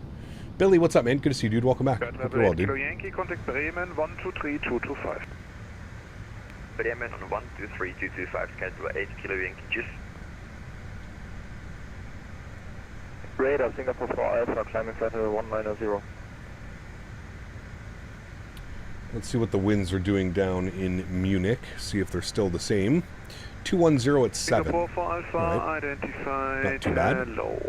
Speaker 2: Billy, what's up, man? Good to see you, dude. Welcome back. Hope you're well, dude.
Speaker 10: Kilo Yankee, contact Bremen 123225.
Speaker 13: Bremen on 123225, schedule 8 Kilo Yankee, just.
Speaker 8: Radar, Singapore 4 Alpha, climbing flight level 190.
Speaker 2: Let's see what the winds are doing down in Munich. See if they're still the same. 210 at 7.
Speaker 10: Singapore 4 Alpha, right. Identified.
Speaker 2: Not too bad.
Speaker 10: Low.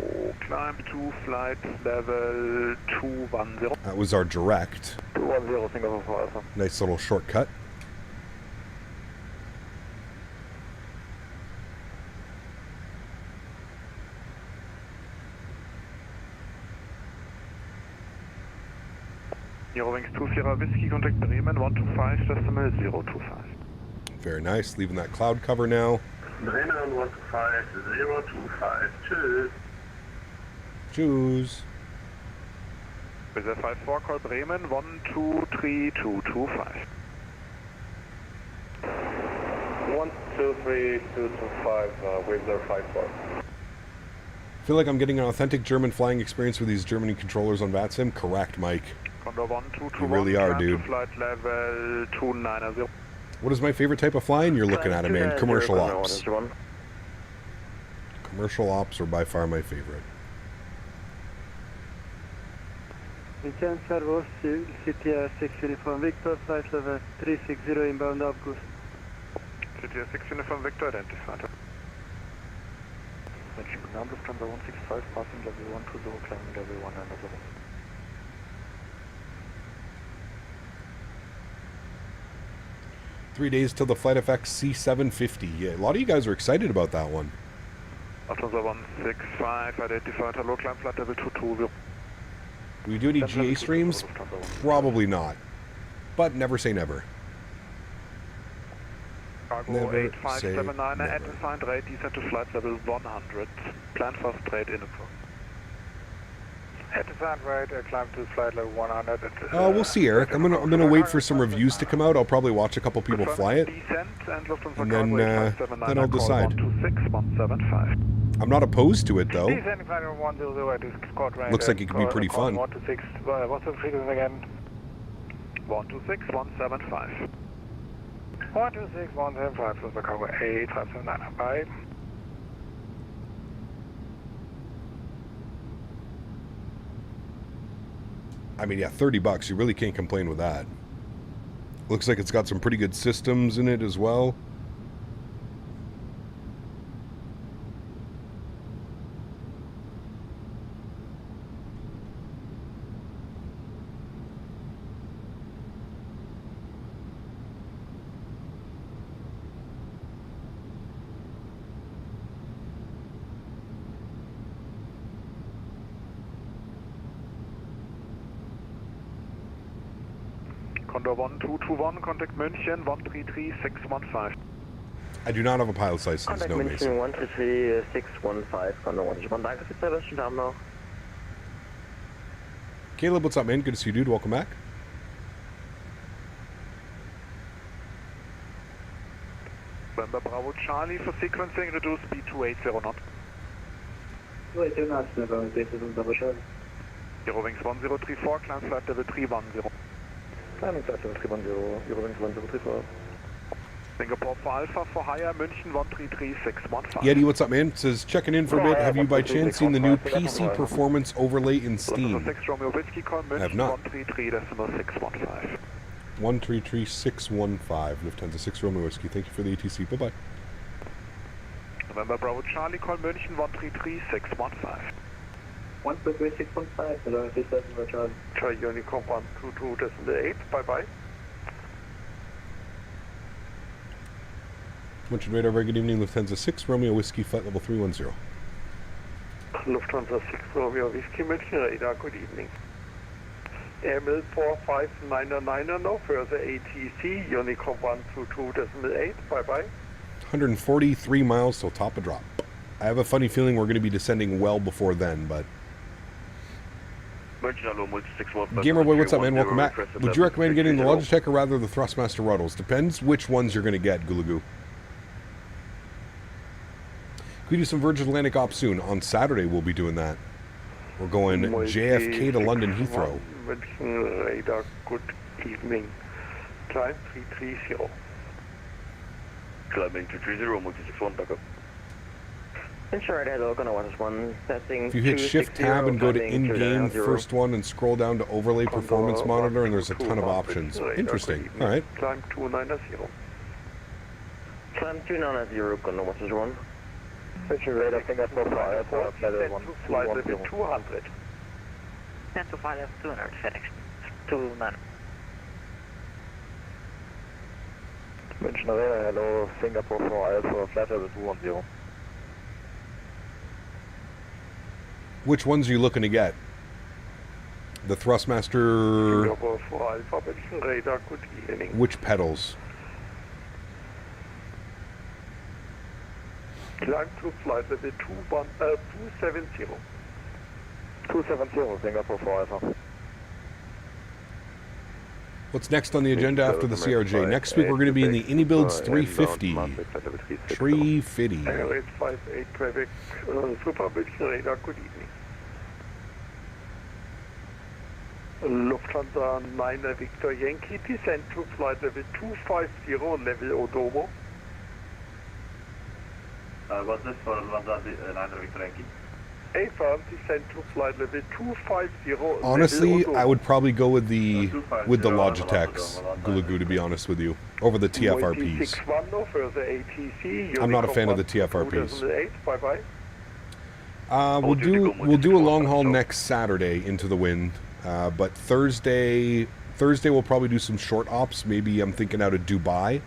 Speaker 10: Climb to flight level 210.
Speaker 2: That was our direct.
Speaker 8: 210, Singapore 4 Alpha.
Speaker 2: Nice little shortcut.
Speaker 10: Eurowings 24 Whiskey, contact Bremen 125.025.
Speaker 2: Very nice. Leaving that cloud cover now.
Speaker 10: Bremen on 125.025. Tschüss.
Speaker 2: Tschüss.
Speaker 10: Reserve 54, call Bremen 123225.
Speaker 8: 123225, Reserve 54.
Speaker 2: I feel like I'm getting an authentic German flying experience with these German controllers on VATSIM. Correct, Mike.
Speaker 10: Condor 1221,
Speaker 2: you really are, dude.
Speaker 10: Flight level 290.
Speaker 2: What is my favorite type of flying? You're looking at it, man. Commercial ops. Commercial ops are by far my favorite.
Speaker 21: Weekend Servus, CTR 6 Uniform Victor, flight level 360 inbound August.
Speaker 10: CTR 6 Uniform Victor, identified. München Ground Lufthansa 165, passing level 120, climbing level 190.
Speaker 2: 3 days till the Flight FX C750. Yeah, a lot of you guys are excited about that one.
Speaker 10: Lufthansa 165, identified, hello, climb flight level 220.
Speaker 2: Do we do any GA streams? Probably not. But never say never.
Speaker 10: Cargo 8579, identified, rate descent to flight level 100. Plan for straight in approach. Identified, right, climb to flight level 100.
Speaker 2: We'll see, Eric. I'm gonna wait for some reviews to come out. I'll probably watch a couple people fly it, and then I'll decide. I'm not opposed to it though. Looks like it could be pretty fun.
Speaker 10: 126, what's the frequency again? 126.175. 126.175 plus the cargo 8579. Bye.
Speaker 2: I mean, yeah, $30. You really can't complain with that. Looks like it's got some pretty good systems in it as well.
Speaker 10: Condor 1221, contact München 133615.
Speaker 2: I do not have a pilot's license,
Speaker 11: Contact
Speaker 2: no,
Speaker 11: München
Speaker 2: Mason.
Speaker 11: 133615, Condor 121. Danke für Service, schönen Abend noch.
Speaker 2: Caleb, what's up, man? Good to see you, dude. Welcome back.
Speaker 10: November Bravo Charlie for sequencing, reduce speed to 80 knot.
Speaker 21: 280 knots, never, this is double shot.
Speaker 10: Eurowings 1034, climb flight level 310.
Speaker 21: Climbing flight level 310, Eurowings 1034.
Speaker 10: Singapore for Alpha for higher, München 133615.
Speaker 2: Yeti, what's up, man? It says, checking in for a bit. Have you by chance seen the new PC performance overlay in Steam?
Speaker 10: 6 Romeo Whiskey, call
Speaker 2: I have not.
Speaker 10: 133.615.
Speaker 2: 133615, Lufthansa 6 Romeo Whiskey. Thank you for the ATC. Bye-bye.
Speaker 10: November Bravo Charlie, call München 133615.
Speaker 21: 133.615, hello, this is Charlie.
Speaker 10: Try Unicom 122.8, bye-bye.
Speaker 2: Munchen Radar, very good evening. Lufthansa 6 Romeo Whiskey, flight level 310.
Speaker 10: Lufthansa 6 Romeo Whiskey, München Radar, good evening. Airmail 45999, no further ATC, Unicom 122.8, bye-bye.
Speaker 2: 143 miles till top of drop. I have a funny feeling we're going to be descending well before then, but... Gamerboy, what's up, man? Welcome back. Would you recommend getting the Logitech or rather the Thrustmaster Ruddles? Depends which ones you're going to get, Gulagoo. Could we do some Virgin Atlantic ops soon? On Saturday we'll be doing that. We're going JFK to London Heathrow.
Speaker 10: Radar, good evening. Climb 330.
Speaker 15: Climbing 230, multi-61, back up.
Speaker 11: Sure, hello, gonna watch one.
Speaker 2: If you hit Shift Tab and go to in-game first one and scroll down to Overlay Performance Monitor, and there's a ton of options. Interesting. All right.
Speaker 10: Climb 290.
Speaker 11: Climb 290, gonna watch one.
Speaker 10: Virgin Radar, Singapore flight level 200.
Speaker 4: Send to flight level 200, FedEx 29.
Speaker 10: Virgin Radar, hello, Singapore for flight level 210.
Speaker 2: Which ones are you looking to get? The Thrustmaster...
Speaker 10: Singapore for Alpha, Virgin Radar, good evening.
Speaker 2: Which pedals?
Speaker 10: Climb to flight level 270. 270, Singapore for Alpha.
Speaker 2: What's next on the agenda after the CRJ? Next week we're going to be in the Anybuilds 350. Tree Fitty.
Speaker 10: Airways 58 traffic, Super Virgin Radar, good evening. Lufthansa 9 Victor Yankee, descend to flight level 250, level Odomo.
Speaker 8: What's this for Lufthansa 9 Victor Yankee?
Speaker 10: A-firm, descend to flight level 250.
Speaker 2: Honestly, I would probably go with the Logitech's Gulagu, to be honest with you, over the TFRPs. I'm not a fan of the TFRPs. We'll do a long haul next Saturday into the wind, but Thursday we'll probably do some short ops. Maybe I'm thinking out of Dubai.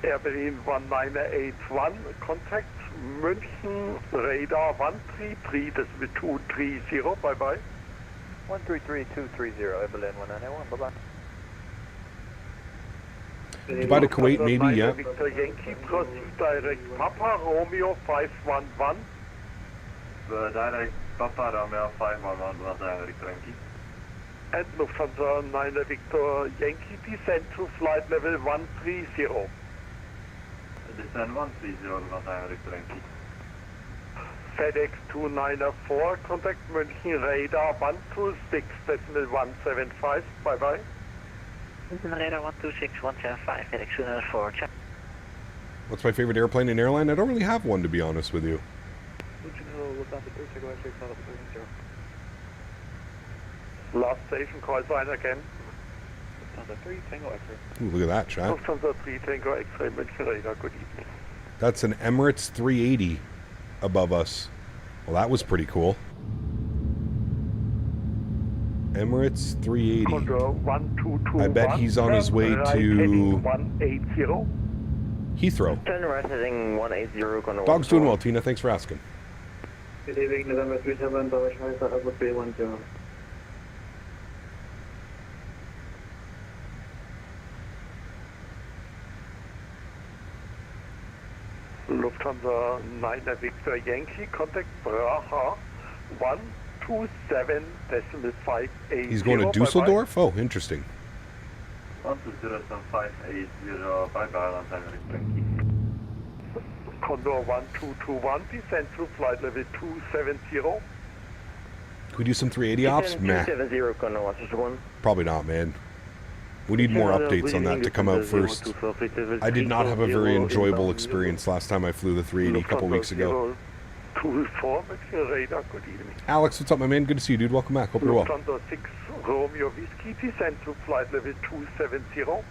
Speaker 10: Air Berlin 1981, contact München, radar 133, this is 230, bye-bye.
Speaker 8: 133230, Air Berlin 1981, bye-bye.
Speaker 2: Dubai to Kuwait, maybe, yeah.
Speaker 10: Victor Yankee, proceed direct Papa Romeo 511.
Speaker 8: Direct Papa Romeo 511, Victor Yankee.
Speaker 10: And Lufthansa 9 Victor Yankee, descend to flight level 130.
Speaker 8: Descend 130, Victor Yankee.
Speaker 10: FedEx 294, contact München, radar 126, decimal 175, bye-bye.
Speaker 11: Radar 126, 175, FedEx 294, check.
Speaker 2: What's my favorite airplane and airline? I don't really have one, to be honest with you.
Speaker 10: Last station, call sign again.
Speaker 8: Lufthansa 3, Tango X-ray.
Speaker 2: Ooh, look at that, chat.
Speaker 10: Lufthansa 3, Tango X-ray, München, radar, good evening.
Speaker 2: That's an Emirates 380 above us. Well, that was pretty cool. Emirates 380. I bet he's on his way to Heathrow.
Speaker 13: Turn right heading 180.
Speaker 2: Dog's doing well, Tina. Thanks for asking.
Speaker 21: Good evening, November 37, AlwaysFlying.
Speaker 10: Lufthansa 9 Victor Yankee, contact Praha 127.580.
Speaker 2: He's going to Dusseldorf? Oh, interesting.
Speaker 8: 127.580, bye-bye,
Speaker 10: Condor 1221, descend to flight level 270.
Speaker 2: Can we do some 380 ops? Meh.
Speaker 13: 270, Condor 121.
Speaker 2: Probably not, man. We need more updates on that to come out first. I did not have a very enjoyable experience last time I flew the 380 a couple weeks ago. Alex, what's up, my man? Good to see you, dude. Welcome back. Hope you're well.
Speaker 10: Lufthansa 6 Romeo Whiskey, descend to flight level 270.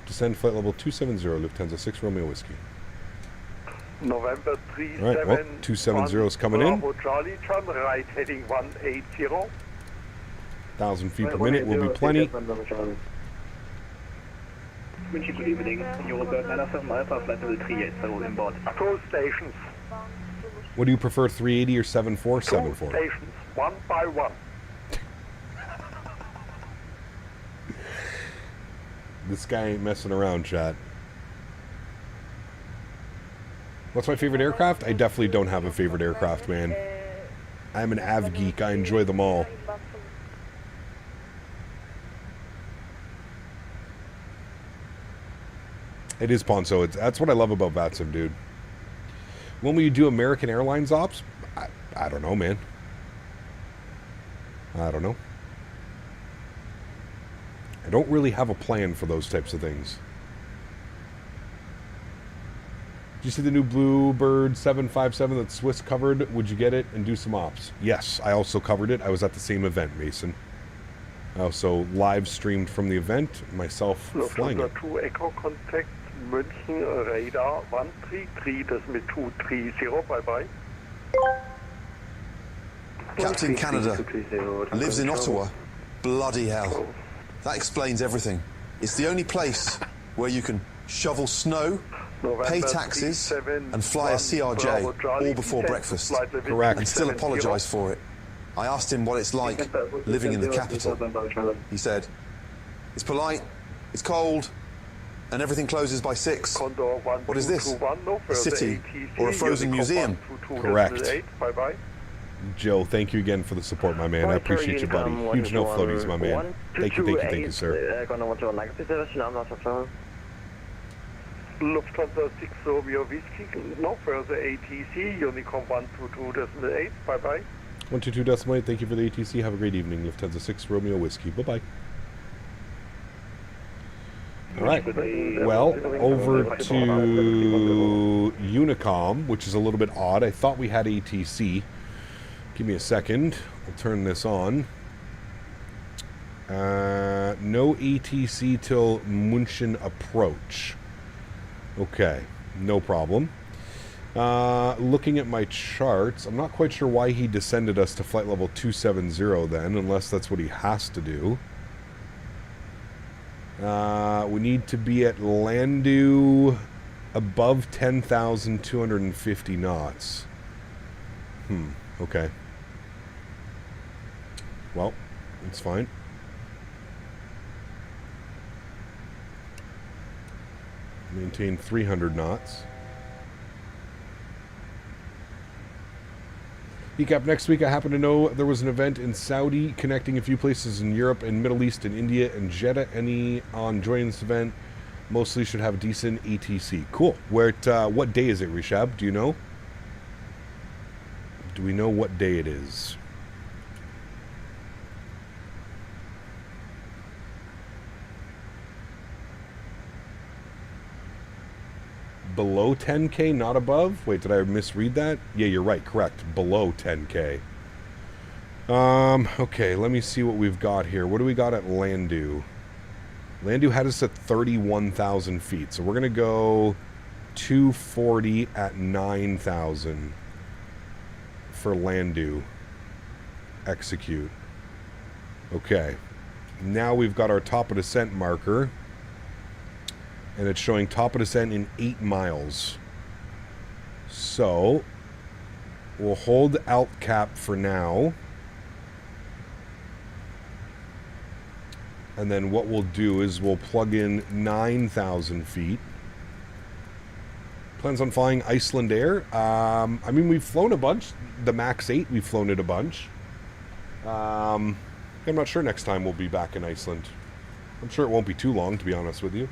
Speaker 2: Descend flight level 270, Lufthansa 6 Romeo Whiskey.
Speaker 10: November 37.
Speaker 2: All right, well, 270 is coming in.
Speaker 10: Charlie, turn right heading 180.
Speaker 2: 1,000 feet per minute will be plenty.
Speaker 21: München, good evening. Eurobird 97 Alpha, flight level 380 inboard.
Speaker 10: Two stations.
Speaker 2: What do you prefer, 380 or 74? 74.
Speaker 10: Two stations, one by one.
Speaker 2: This guy ain't messing around, chat. What's my favorite aircraft? I definitely don't have a favorite aircraft, man. I'm an AV geek. I enjoy them all. It is Ponzo. That's what I love about VATSIM, dude. When will you do American Airlines ops? I don't know, man. I don't know. I don't really have a plan for those types of things. Did you see the new Bluebird 757 that Swiss covered? Would you get it and do some ops? Yes, I also covered it. I was at the same event, Mason. I also live streamed from the event, myself flying it.
Speaker 10: 2 Echo contact München radar 133, das mit 230, bye-bye.
Speaker 1: Captain Canada lives in Ottawa. Bloody hell. That explains everything. It's the only place where you can shovel snow, pay taxes, and fly a CRJ all before breakfast.
Speaker 2: Correct.
Speaker 1: And still apologise for it. I asked him what it's like living in the capital. He said, it's polite, it's cold, and everything closes by 6. What is this? A city or a frozen museum?
Speaker 2: Correct. Joe, thank you again for the support, my man. I appreciate you, buddy. Huge no floaties, my man. Thank you, sir.
Speaker 10: Lufthansa 6 Romeo Whiskey, no further ATC, Unicom 122.8, bye-bye.
Speaker 2: 122.8, thank you for the ATC, have a great evening, Lufthansa 6 Romeo Whiskey, bye-bye. Alright, well, over to Unicom, which is a little bit odd. I thought we had ATC. Give me a second, I'll turn this on. No ATC till München approach. Okay, no problem. Looking at my charts, I'm not quite sure why he descended us to flight level 270 then, unless that's what he has to do. We need to be at Landau above 10,250 knots. Okay. Well, it's fine. Maintain 300 knots. ECAP, next week I happen to know there was an event in Saudi connecting a few places in Europe and Middle East and India and Jeddah. Any on joining this event? Mostly should have decent ATC. Cool. Where? What day is it, Rishab? Do you know? Do we know what day it is? Below 10K, not above? Wait, did I misread that? Yeah, you're right, correct. Below 10K. Okay, let me see what we've got here. What do we got at Landau? Landau had us at 31,000 feet, so we're going to go 240 at 9,000 for Landau. Execute. Okay. Now we've got our top of descent marker. And it's showing top of descent in 8 miles. So, we'll hold alt cap for now. And then what we'll do is we'll plug in 9,000 feet. Plans on flying Iceland Air? I mean, we've flown a bunch. The Max 8, we've flown it a bunch. I'm not sure next time we'll be back in Iceland. I'm sure it won't be too long, to be honest with you.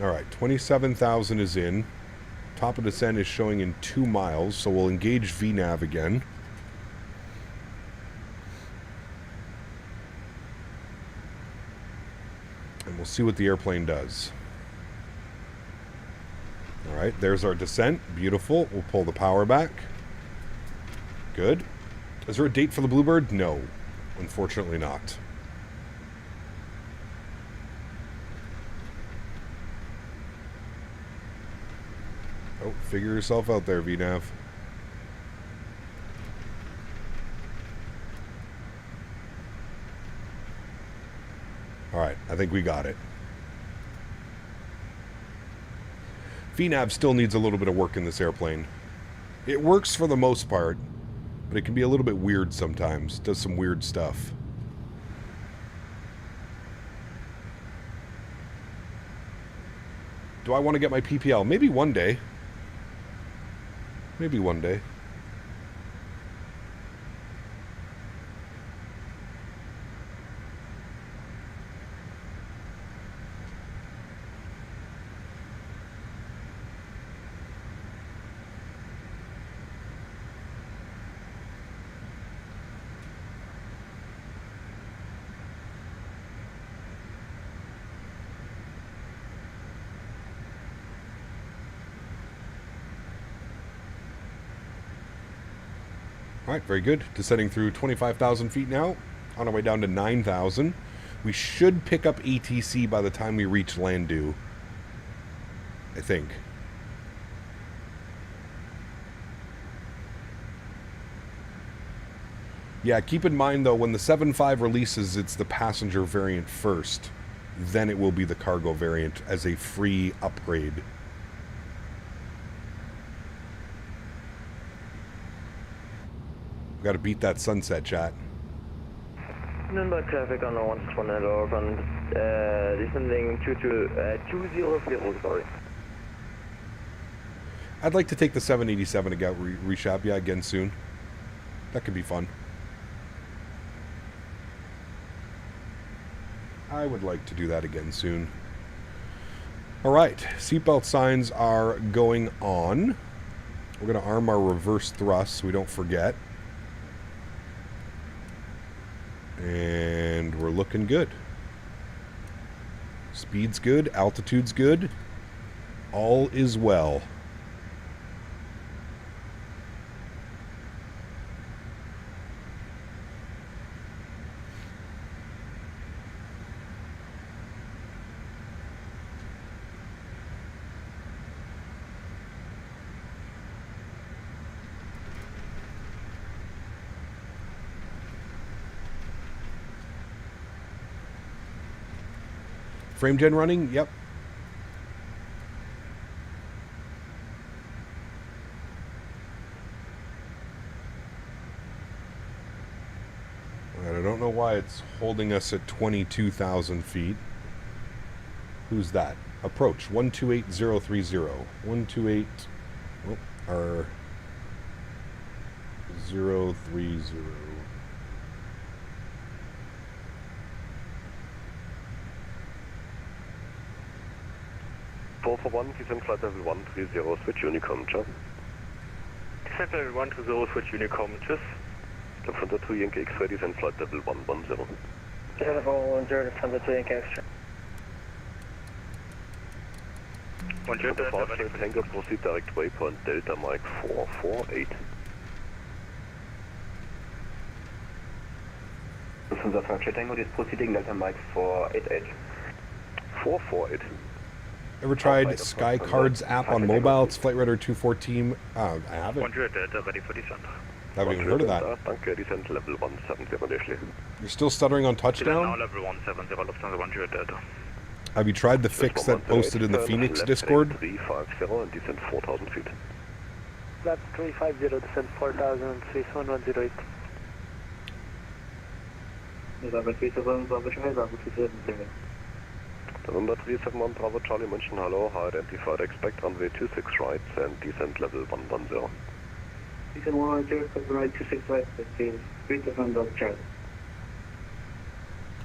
Speaker 2: Alright, 27,000 is in. Top of descent is showing in 2 miles, so we'll engage VNAV again. And we'll see what the airplane does. Alright, there's our descent. Beautiful. We'll pull the power back. Good. Is there a date for the Bluebird? No. Unfortunately not. Oh, figure yourself out there, VNAV. Alright, I think we got it. VNAV still needs a little bit of work in this airplane. It works for the most part, but it can be a little bit weird sometimes. Does some weird stuff. Do I want to get my PPL? Maybe one day. Maybe one day. Alright, very good. Descending through 25,000 feet now. On our way down to 9,000. We should pick up ATC by the time we reach Landau. I think. Yeah, keep in mind though, when the 7.5 releases, it's the passenger variant first. Then it will be the cargo variant as a free upgrade. Got to beat that sunset, chat.
Speaker 13: Nürnberg traffic on 121 Hello, descending 220, sorry.
Speaker 2: I'd like to take the 787 to get reshap, yeah, again soon. That could be fun. I would like to do that again soon. Alright, seatbelt signs are going on. We're going to arm our reverse thrust so we don't forget. And we're looking good. Speed's good, altitude's good. All is well. Frame gen running? Yep. Alright, I don't know why it's holding us at 22,000 feet. Who's that? Approach 128030. 128. Oh, our 030.
Speaker 6: 441, descent flight level 130, switch Unicom, ciao.
Speaker 13: Descent level 130, switch Unicom, tschüss.
Speaker 6: Lufthansa 2 Yankee X-ray, descent flight level 110.
Speaker 13: Descent level 10, Lufthansa 2 Yankee X-ray.
Speaker 6: Lufthansa Tango, proceed direct waypoint Delta Mike 448.
Speaker 10: Lufthansa 5 Tango is proceeding Delta Mike 488.
Speaker 6: 448.
Speaker 2: Ever tried Sky Cards app on mobile? It's Flight Radar 214. I haven't.
Speaker 13: 100 Delta, ready for descent.
Speaker 2: I haven't even heard of that.
Speaker 6: Danke, descent level 170 Ashley.
Speaker 2: You're still stuttering on touchdown?
Speaker 13: Now level 170, Lufthansa 100 Delta.
Speaker 2: Have you tried the fix that posted in the Phoenix Discord?
Speaker 6: 350 and descent 4,000 feet.
Speaker 13: Flaps 350, descent 4,000, 3108.
Speaker 10: November 37, Bravo Charlie, Bravo 27.
Speaker 6: November 371, Bravo Charlie, München, hello, identified, expect runway 26 right and descent level 110.
Speaker 10: Descent 110, runway 26 right, 15, 371, Bravo Charlie.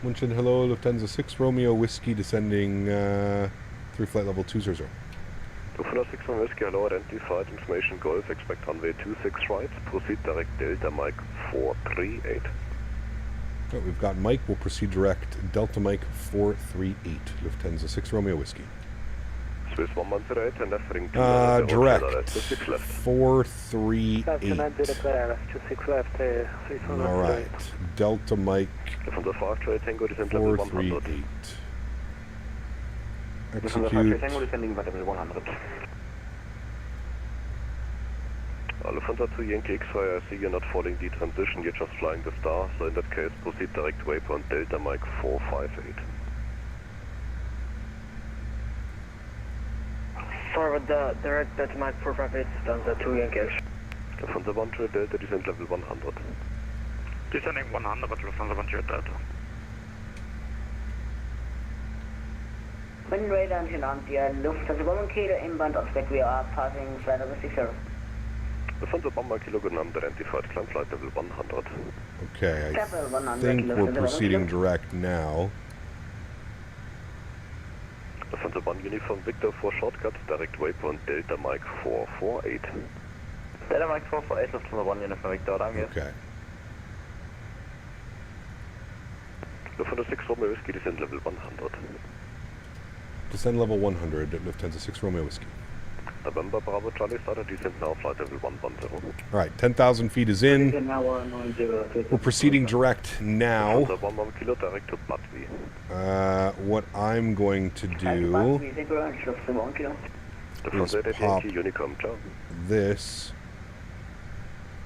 Speaker 2: München, hello, Lufthansa 6 Romeo Whiskey descending through flight level 200.
Speaker 6: Lufthansa 6 Whiskey, hello, identified, information Golf, expect runway 26 right, proceed direct Delta Mike 438.
Speaker 2: Oh, we've got Mike, we'll proceed direct Delta Mike 438, Lufthansa 6 Romeo Whiskey.
Speaker 6: Swiss 118 and left ring 2
Speaker 2: direct 438. Alright, Delta Mike 438.
Speaker 6: Execute. Lufthansa 2 Yankee X-ray, I see you're not following the transition, you're just flying the star, so in that case proceed direct waypoint Delta Mike 458.
Speaker 13: Forward the direct Delta Mike 458, Lufthansa 2 Yankee X-ray.
Speaker 6: Lufthansa 1 Delta, descent level 100.
Speaker 13: Descending 100, Lufthansa 1 Delta.
Speaker 22: Wind radar and Nandia, Lufthansa 1 Kilo inbound expect we are passing flight level 60.
Speaker 6: Lufthansa Bomber Kilo genannt, identified, climb flight level 100.
Speaker 2: Okay, I think we're proceeding direct now.
Speaker 6: Lufthansa 1 Uniform Victor for shortcut, direct waypoint Delta Mike 448.
Speaker 10: Delta Mike 448, Lufthansa 1 Uniform Victor, danke.
Speaker 2: Okay.
Speaker 6: Lufthansa 6 Romeo Whiskey, descent level 100.
Speaker 2: Descend level 100 at Lufthansa 6 Romeo Whiskey.
Speaker 6: November Bravo Charlie started descent now, flight level 110.
Speaker 2: Alright, 10,000 feet is in. We're proceeding direct now. What I'm going to do is pop this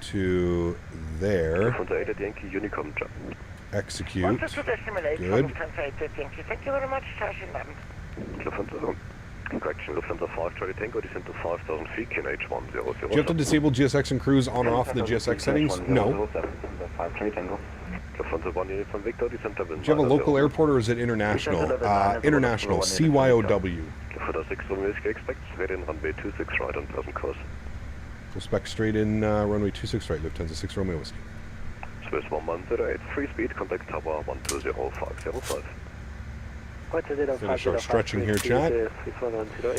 Speaker 2: to there. Execute. Good.
Speaker 22: Thank you very much,
Speaker 6: Correction, Lufthansa 5 Charlie Tango, descent to 5,000 feet, QNH 100.
Speaker 2: Do you have to disable GSX and cruise on or off the GSX settings? No. Do you have a local airport or is it international? International, CYOW. We'll spec straight in runway 26 right, Lufthansa 6 Romeo Whiskey.
Speaker 6: Swiss 1108, free speed, contact tower 120505.
Speaker 2: Finish our stretching here, chat.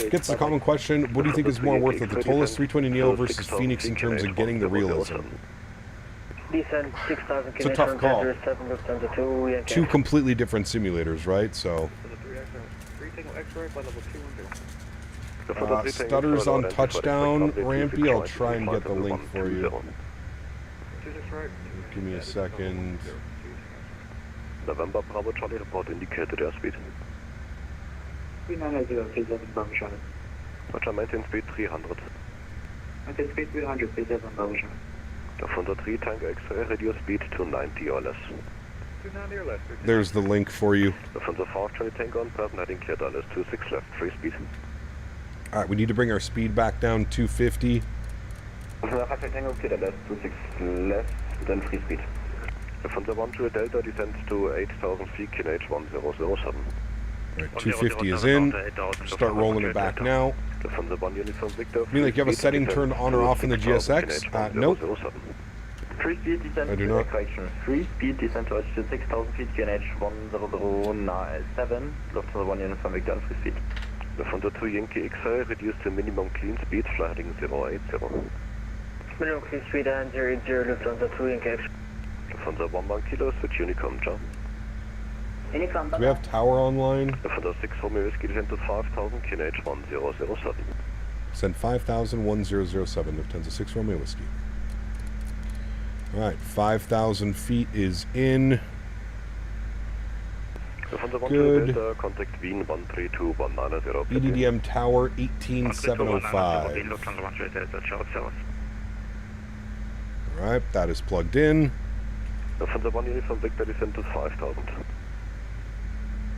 Speaker 2: Gets the common question, what do you think is more worth it, the Tolis 320neo versus Phoenix in terms of getting the realism? It's a tough call. Two completely different simulators, right? So stutters on touchdown, Rampy. I'll try and get the link for you. Give me a second.
Speaker 6: November Bravo Charlie report indicated airspeed.
Speaker 21: 39037 Bravo Charlie.
Speaker 6: Roger, maintain speed 300.
Speaker 21: Maintain speed 300, 37 Bravo Charlie.
Speaker 6: Lufthansa 3 Tango X-ray, reduce speed to 90 or less.
Speaker 21: 290 or less.
Speaker 2: There's the link for you.
Speaker 6: Lufthansa 5 Charlie Tango on person heading cleared LS 26 left, free speed.
Speaker 2: Alright, we need to bring our speed back down 250.
Speaker 6: Lufthansa 5 Charlie Tango cleared LS 26 left, then free speed. Lufthansa 1 to Delta descends to 8,000 feet, QNH 1007.
Speaker 2: Alright, 250 is in. Start rolling it back now.
Speaker 6: Lufthansa 1 uniform Victor.
Speaker 2: You mean like you have a setting turned on or off in the GSX? Nope.
Speaker 21: Free speed descent
Speaker 2: I do not.
Speaker 21: correction. Free speed descent to altitude 6,000 feet, QNH 1007. Lufthansa 1 uniform Victor on free speed.
Speaker 6: Lufthansa 2 Yankee X-ray, reduce to minimum clean speed, fly heading 080.
Speaker 22: Minimum clean speed and 080, Lufthansa 2 Yankee X-ray.
Speaker 6: Lufthansa 11 Kilo, switch Unicom, John.
Speaker 2: Do we have tower online?
Speaker 6: Lufthansa 6 Romeo Whiskey, descend to 5,000, QNH 1007.
Speaker 2: Send 5,000, 1007, Lufthansa 6 Romeo Whiskey. Alright, 5,000 feet is in. Good.
Speaker 6: Contact Wien 132-190.
Speaker 2: EDDM Tower 18705. Alright, that is plugged in.
Speaker 6: Lufthansa 1 uniform Victor, descend to 5,000.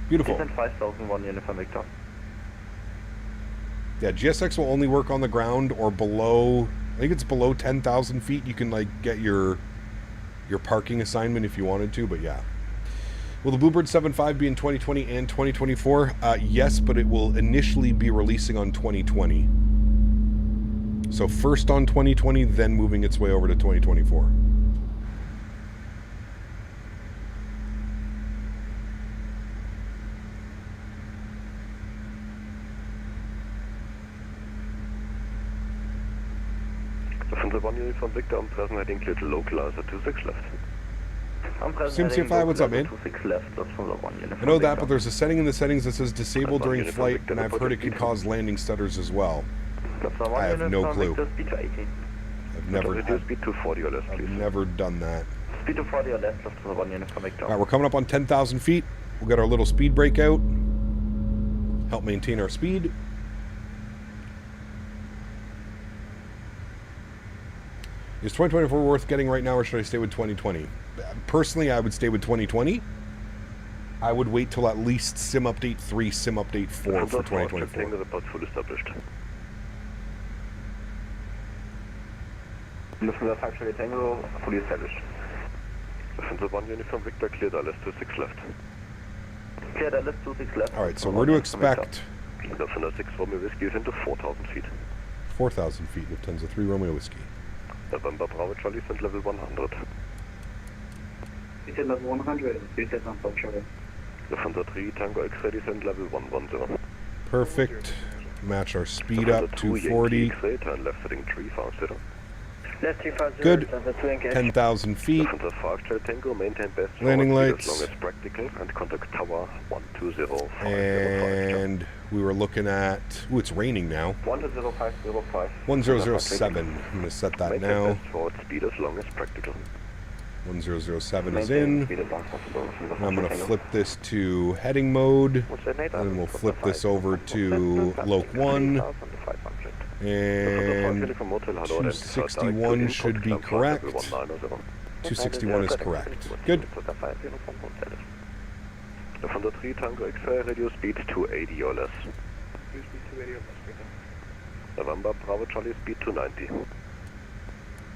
Speaker 2: Beautiful.
Speaker 21: Descend 5,000, 1 uniform Victor.
Speaker 2: Yeah, GSX will only work on the ground or below, I think it's below 10,000 feet. You can like get your parking assignment if you wanted to, but yeah. Will the Bluebird 7.5 be in 2020 and 2024? Yes, but it will initially be releasing on 2020. So first on 2020, then moving its way over to 2024.
Speaker 6: Lufthansa 1 uniform Victor, on present heading clear to localizer 26 left.
Speaker 2: CMC5, what's up, man?
Speaker 21: 26 left, Lufthansa 1 uniform
Speaker 2: I know that, but there's a setting in the settings that says disable during flight, and I've heard it can cause landing stutters as well. I have no clue. I've never done that.
Speaker 21: Speed to 40 or less, Lufthansa 1 uniform Victor.
Speaker 2: Alright, we're coming up on 10,000 feet. We'll get our little speed breakout. Help maintain our speed. Is 2024 worth getting right now, or should I stay with 2020? Personally, I would stay with 2020. I would wait till at least Sim Update 3, Sim Update 4 for 2024.
Speaker 6: Lufthansa 5 Charlie Tango, fully established. Lufthansa 1 uniform Victor, cleared LS 26 left.
Speaker 21: Cleared LS 26 left.
Speaker 2: Alright, so where to expect?
Speaker 6: Lufthansa 6 Romeo Whiskey is into 4,000 feet.
Speaker 2: 4,000 feet, Lufthansa 3 Romeo Whiskey.
Speaker 6: November Bravo Charlie, send level 100.
Speaker 21: Descend level 100, descend on Bravo Charlie.
Speaker 6: Lufthansa 3 Tango X-ray, descend level 110.
Speaker 2: Perfect. Match our speed up, 240.
Speaker 6: X-ray, turn left heading 350.
Speaker 2: Good. 10,000 feet.
Speaker 6: Lufthansa 5 Charlie Tango, maintain best
Speaker 2: landing lights.
Speaker 6: as long as practical, and contact tower 120.
Speaker 2: And we were looking at, ooh, it's raining now.
Speaker 6: 10505.
Speaker 2: 1007. I'm going to set that now.
Speaker 6: Best forward speed as long as practical.
Speaker 2: 1007 is in. And I'm going to flip this to heading mode. And then we'll flip this over to Loc 1. And 261 should be correct. 261 is correct. Good.
Speaker 6: Lufthansa 3 Tango X-ray, radio speed 280 or less. November Bravo Charlie, speed 290.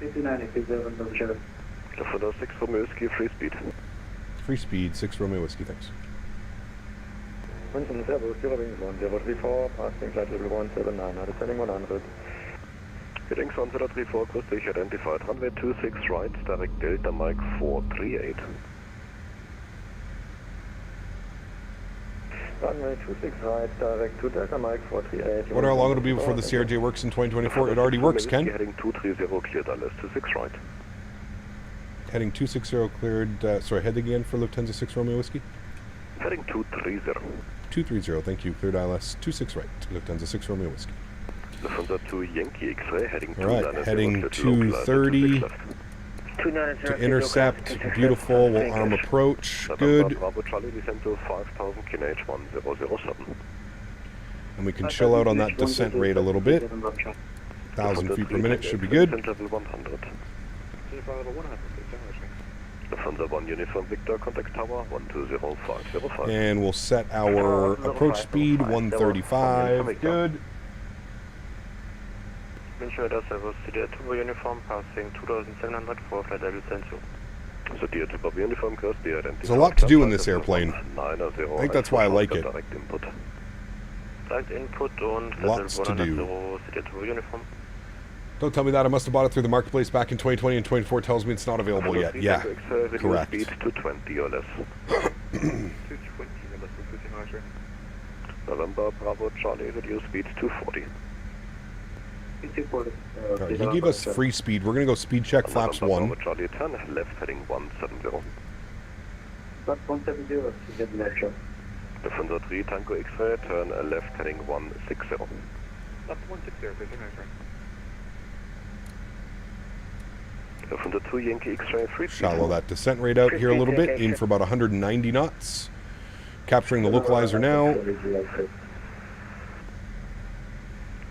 Speaker 21: 290, please, Lufthansa
Speaker 6: 6 Romeo Whiskey, free speed.
Speaker 2: Free speed, 6 Romeo Whiskey, thanks.
Speaker 21: Winston, Servus, European 1034, passing flight level 179, descending 100.
Speaker 6: Heading 1034, cross stage identified, runway 26 right, direct Delta Mike 438.
Speaker 21: Runway 26 right, direct to Delta Mike 438.
Speaker 2: Wonder how long it'll be before the CRJ works in 2024. It already works, Ken.
Speaker 6: Heading 230 cleared, LS 26 right.
Speaker 2: Heading 260 cleared, sorry, head again for Lufthansa 6 Romeo Whiskey.
Speaker 6: Heading 230.
Speaker 2: 230, thank you, cleared ILS 26 right, Lufthansa 6 Romeo Whiskey.
Speaker 6: Lufthansa 2 Yankee X-ray, heading
Speaker 2: 290. Alright, heading 230. To intercept, beautiful, we'll arm approach, good. And we can chill out on that descent rate a little bit. 1,000 feet per minute should be good. And we'll set our approach speed 135, good.
Speaker 13: Uniform passing 2700 for flight level 10.
Speaker 2: There's a lot to do in this airplane. I think that's why I like it. Lots to do. Don't tell me that. I must have bought it through the marketplace back in 2020 and 2024 tells me it's not available yet. Yeah, correct.
Speaker 6: November Bravo Charlie, radio speed 240.
Speaker 2: Right, he gave us free speed. We're going to go speed check flaps 1.
Speaker 6: Charlie 10, left heading 170.
Speaker 21: Flaps 170, to get the lecture.
Speaker 6: Lufthansa 3 Tango X-ray, turn left heading 160.
Speaker 8: Flaps 160,
Speaker 6: Lufthansa 2 Yankee X-ray, free speed.
Speaker 2: Shallow that descent rate out here a little bit. Aim for about 190 knots. Capturing the localizer now.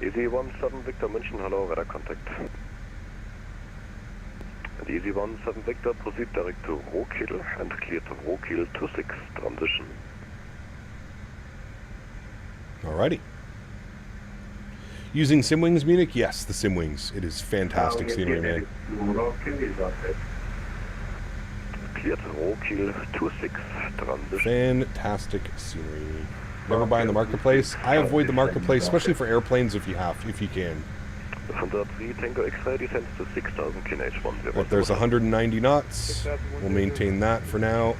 Speaker 6: Easy 17 Victor München, hello, radar contact. And Easy 17 Victor, proceed direct to Rokiel and clear to Rokiel 26, transition.
Speaker 2: Alrighty. Using Simwings Munich? Yes, the Simwings. It is fantastic scenery, man.
Speaker 6: Clear to Rokiel 26, transition.
Speaker 2: Fantastic scenery. Never buy in the marketplace. I avoid the marketplace, especially for airplanes if you can. But there's 190 knots. We'll maintain that for now.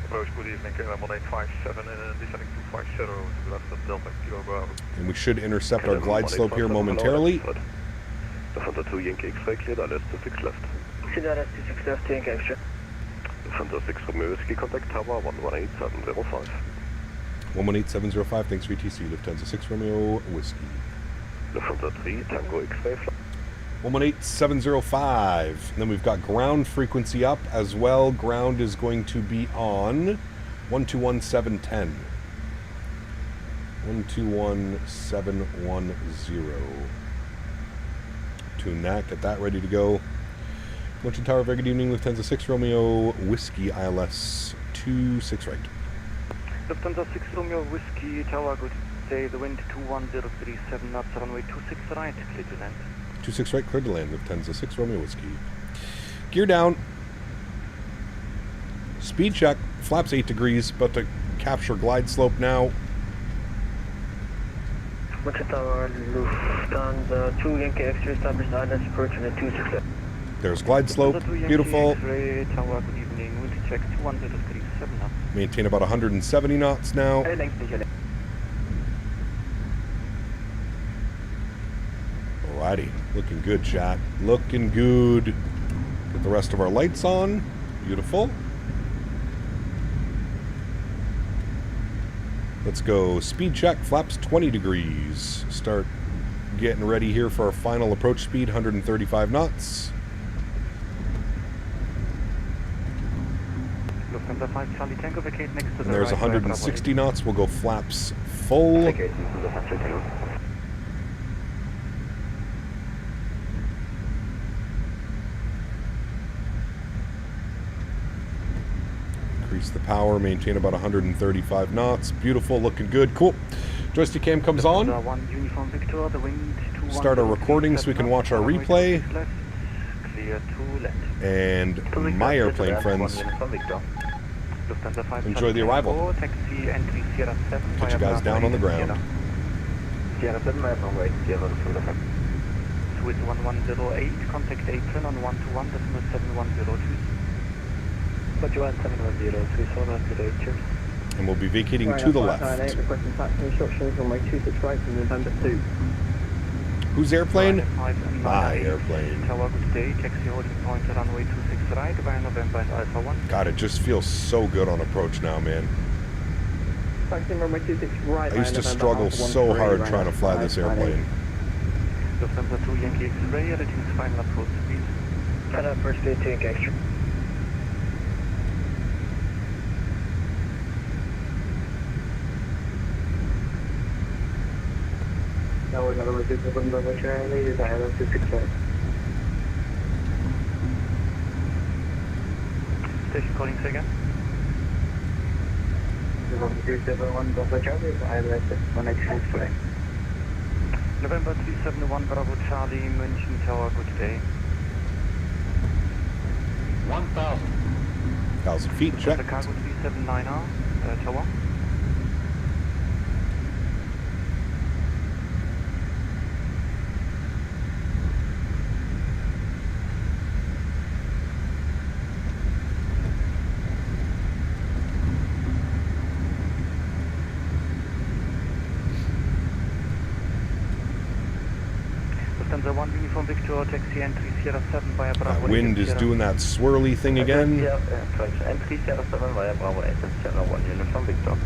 Speaker 8: Approach, good evening, 1857 and descending 250 to the left of Delta Kilo Bravo.
Speaker 2: And we should intercept our glide slope here momentarily.
Speaker 6: Lufthansa 2 Yankee X-ray cleared, LS 26 left.
Speaker 22: Cleared LS 26 left, Yankee X-ray.
Speaker 6: Lufthansa 6 Romeo Whiskey, contact tower 118705.
Speaker 2: 118705, thanks for ETC, Lufthansa 6 Romeo Whiskey.
Speaker 6: Lufthansa 3 Tango X-ray.
Speaker 2: 118705. And then we've got ground frequency up as well. Ground is going to be on 121710. 121710. Tune that, get that ready to go. Motion Tower, very good evening. Lufthansa 6 Romeo Whiskey, ILS 26 right.
Speaker 21: Lufthansa 6 Romeo Whiskey Tower, good day. The wind 21037 knots, runway 26 right, clear to land.
Speaker 2: 26 right, clear to land. Lufthansa 6 Romeo Whiskey. Gear down. Speed check. Flaps 8 degrees. About to capture glide slope now.
Speaker 22: Motion Tower, Lufthansa 2 Yankee X-ray established ILS approach and a 26.
Speaker 2: There's glide slope, beautiful. Maintain about 170 knots now. Alrighty, looking good, chat. Looking good. Get the rest of our lights on. Beautiful. Let's go speed check, flaps 20 degrees. Start getting ready here for our final approach speed, 135 knots. And there's 160 knots. We'll go flaps full. Increase the power, maintain about 135 knots. Beautiful, looking good. Cool. Joystick cam comes on. Start our recording so we can watch our replay. And my airplane friends, enjoy the arrival. Catch you guys down on the ground.
Speaker 21: Sierra 7, I have runway 0 Swiss 1108, contact Apron on 121.7102. Roger 1710, Swiss 1108, cheers.
Speaker 2: And we'll be vacating to the left.
Speaker 22: Requesting taxi instructions on runway 26 right from November 2.
Speaker 2: Whose airplane? My airplane.
Speaker 21: Tower, good day, taxi holding point runway 26 right via November and Alpha 1.
Speaker 2: God, it just feels so good on approach now, man.
Speaker 22: Taxi runway 26 right.
Speaker 2: I used to struggle so hard trying to fly this airplane.
Speaker 21: Lufthansa 2 Yankee X-ray, reduce final approach speed.
Speaker 22: Canada first day 2 Yankee Extra. Now we're going to reduce the window of Charlie, is ILM 265.
Speaker 21: Station calling, say again.
Speaker 22: 371 Bravo Charlie, is ILM 186.
Speaker 21: November 371 Bravo Charlie, München Tower, good day.
Speaker 2: 1,000 feet, check.
Speaker 21: The cargo 379R, Tower. Victor, taxi entry Sierra 7 via Bravo.
Speaker 2: That wind is doing that swirly thing again.
Speaker 22: Entry Sierra 7 via Bravo 8 and Sierra 1 unit from Victor.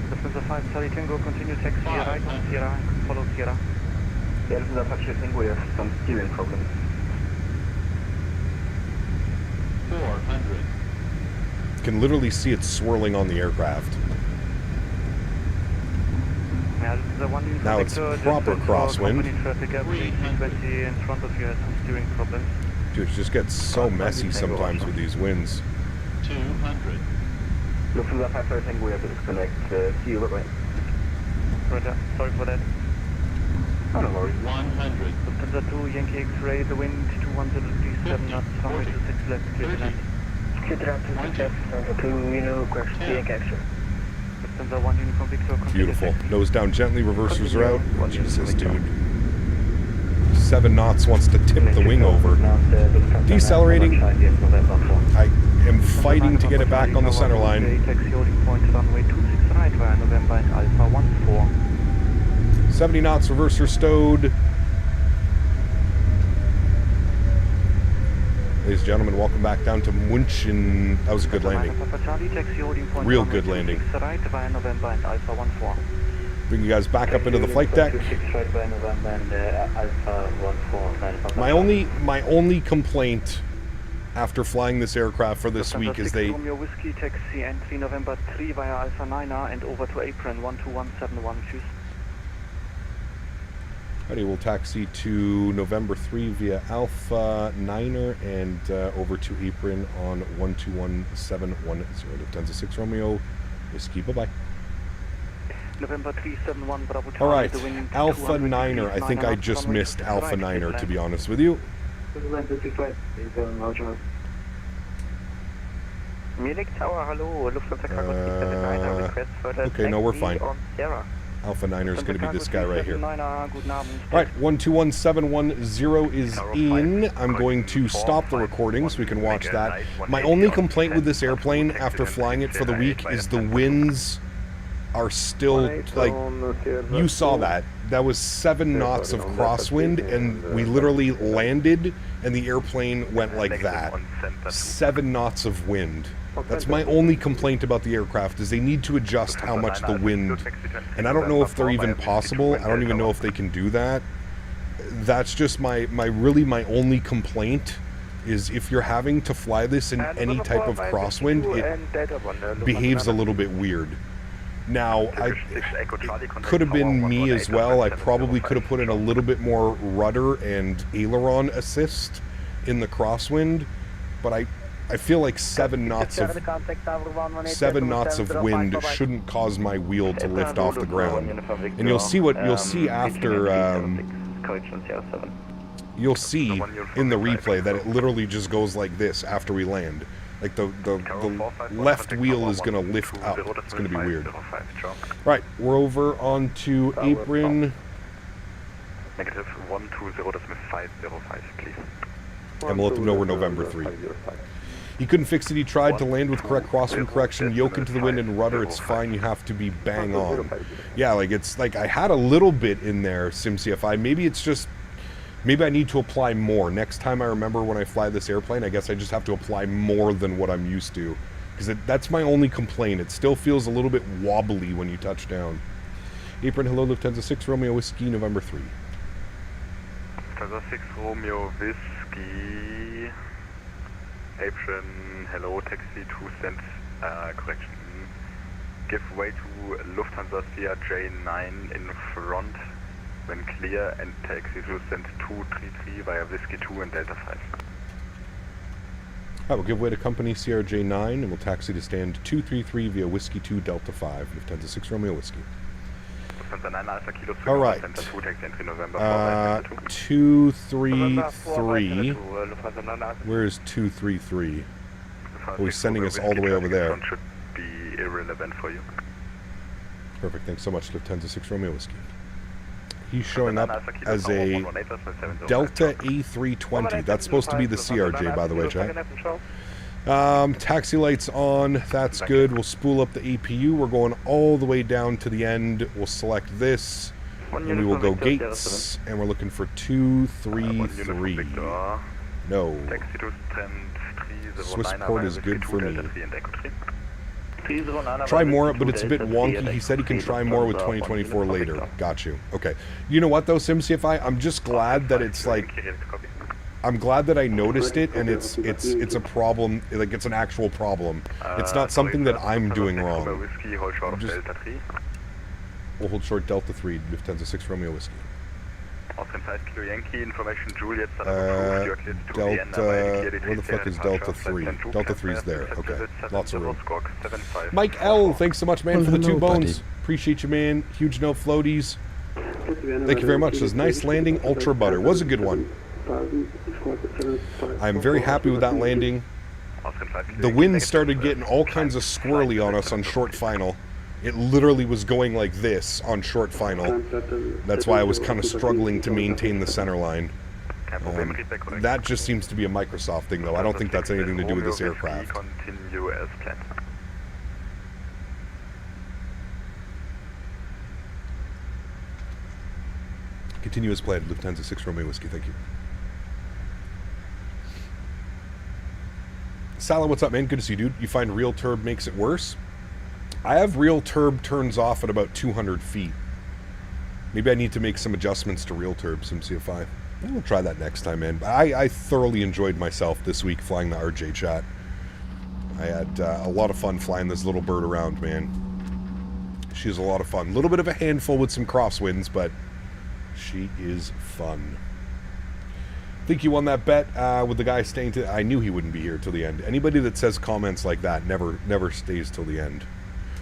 Speaker 21: Lufthansa 5 Charlie Tango, continue taxi right on Sierra and follow Sierra.
Speaker 22: Yeah, Lufthansa 5 Charlie Tango, we have some steering problems.
Speaker 2: 400. You can literally see it swirling on the aircraft. Now it's proper crosswind.
Speaker 21: In front of you has some steering problems.
Speaker 2: Dude, it just gets so messy sometimes with these winds.
Speaker 22: 200. Lufthansa 5 Charlie Tango, we have to disconnect. See you, bye-bye.
Speaker 21: Roger, sorry for that.
Speaker 22: Oh, no worries.
Speaker 21: 100. Lufthansa 2 Yankee X-ray, the wind 21037 knots, runway 26 left, clear to land.
Speaker 22: Clear to land, 26 left, 2 Yankee X-ray.
Speaker 2: Beautiful. Nose down gently, reversers are out. Jesus, dude. 7 knots wants to tip the wing over. Decelerating. I am fighting to get it back on the center line. 70 knots, reverser stowed. Ladies and gentlemen, welcome back down to München. That was a good landing. Real good landing. Bring you guys back up into the flight deck. My only complaint after flying this aircraft for this week is they...
Speaker 21: Whiskey taxi entry November 3 via Alpha 9er and over to Apron 12171. Choose.
Speaker 2: Alrighty, we'll taxi to November 3 via Alpha 9er and over to Apron on 121.710. Lufthansa 6 Romeo Whiskey. Bye-bye.
Speaker 21: November 371 Bravo Charlie.
Speaker 2: Alright, Alpha 9er. I think I just missed Alpha 9er, to be honest with you.
Speaker 22: Munich Tower, hello. Lufthansa Cargo 379, request further.
Speaker 2: Okay, no, we're fine. Alpha 9er is going to be this guy right here. Alright, 121.710 is in. I'm going to stop the recording so we can watch that. My only complaint with this airplane after flying it for the week is the winds are still, like, you saw that. That was 7 knots of crosswind, and we literally landed, and the airplane went like that. 7 knots of wind. That's my only complaint about the aircraft, is they need to adjust how much the wind, and I don't know if they're even possible. I don't even know if they can do that. That's just my only complaint, is if you're having to fly this in any type of crosswind, it behaves a little bit weird. Now, it could have been me as well. I probably could have put in a little bit more rudder and aileron assist in the crosswind, but I feel like 7 knots of wind shouldn't cause my wheel to lift off the ground. And you'll see after you'll see in the replay that it literally just goes like this after we land. Like the left wheel is going to lift up. It's going to be weird. Right, we're over onto apron.
Speaker 8: Negative 120, that's with 505, please.
Speaker 2: And we'll let them know we're November 3. He couldn't fix it. He tried to land with correct crosswind correction, yoke into the wind and rudder. It's fine. You have to be bang on. Yeah, like it's like I had a little bit in there, SimCFI. Maybe it's just, maybe I need to apply more. Next time I remember when I fly this airplane, I guess I just have to apply more than what I'm used to. Because that's my only complaint. It still feels a little bit wobbly when you touch down. Apron, hello, Lufthansa 6, Romeo Whiskey, November 3.
Speaker 8: Lufthansa 6, Romeo Whiskey. Apron, hello, taxi 2 cents, correction. Give way to Lufthansa CRJ 9 in front when clear and taxi 2 cents 233 via Whiskey 2 and Delta 5.
Speaker 2: Alright, we'll give way to company CRJ 9 and we'll taxi to stand 233 via Whiskey 2 Delta 5, Lufthansa 6 Romeo Whiskey. Alright. 233. Where is 233? Oh, he's sending us all the way over there.
Speaker 8: Should be irrelevant for you.
Speaker 2: Perfect, thanks so much, Lufthansa 6 Romeo Whiskey. He's showing up as a Delta A320. That's supposed to be the CRJ, by the way, Jack. Taxi lights on, that's good. We'll spool up the APU. We're going all the way down to the end. We'll select this, and we will go gates, and we're looking for 233. No. Swissport is good for me. Try more, but it's a bit wonky. He said he can try more with 2024 later. Got you. Okay. You know what, though, SimCFI? I'm just glad that it's like... I'm glad that I noticed it, and it's a problem, like it's an actual problem. It's not something that I'm doing wrong. We'll hold short Delta 3, Lufthansa 6 Romeo Whiskey.
Speaker 8: Delta,
Speaker 2: where the fuck is Delta 3? Delta 3's there, okay. Lots of room. Mike L, thanks so much, man, for the 2 bones. Appreciate you, man. Huge no floaties. Thank you very much. Says, nice landing, ultra butter. Was a good one. I'm very happy with that landing. The wind started getting all kinds of squirrely on us on short final. It literally was going like this on short final. That's why I was kind of struggling to maintain the center line. That just seems to be a Microsoft thing, though. I don't think that's anything to do with this aircraft. Continue as planned, Lufthansa 6 Romeo Whiskey, thank you. Salah, what's up, man? Good to see you, dude. You find real turb makes it worse? I have real turb turns off at about 200 feet. Maybe I need to make some adjustments to real turb, SimCFI. We'll try that next time, man. I thoroughly enjoyed myself this week flying the RJ chat. I had a lot of fun flying this little bird around, man. She's a lot of fun. A little bit of a handful with some crosswinds, but she is fun. I think you won that bet with the guy staying to... I knew he wouldn't be here till the end. Anybody that says comments like that never stays till the end.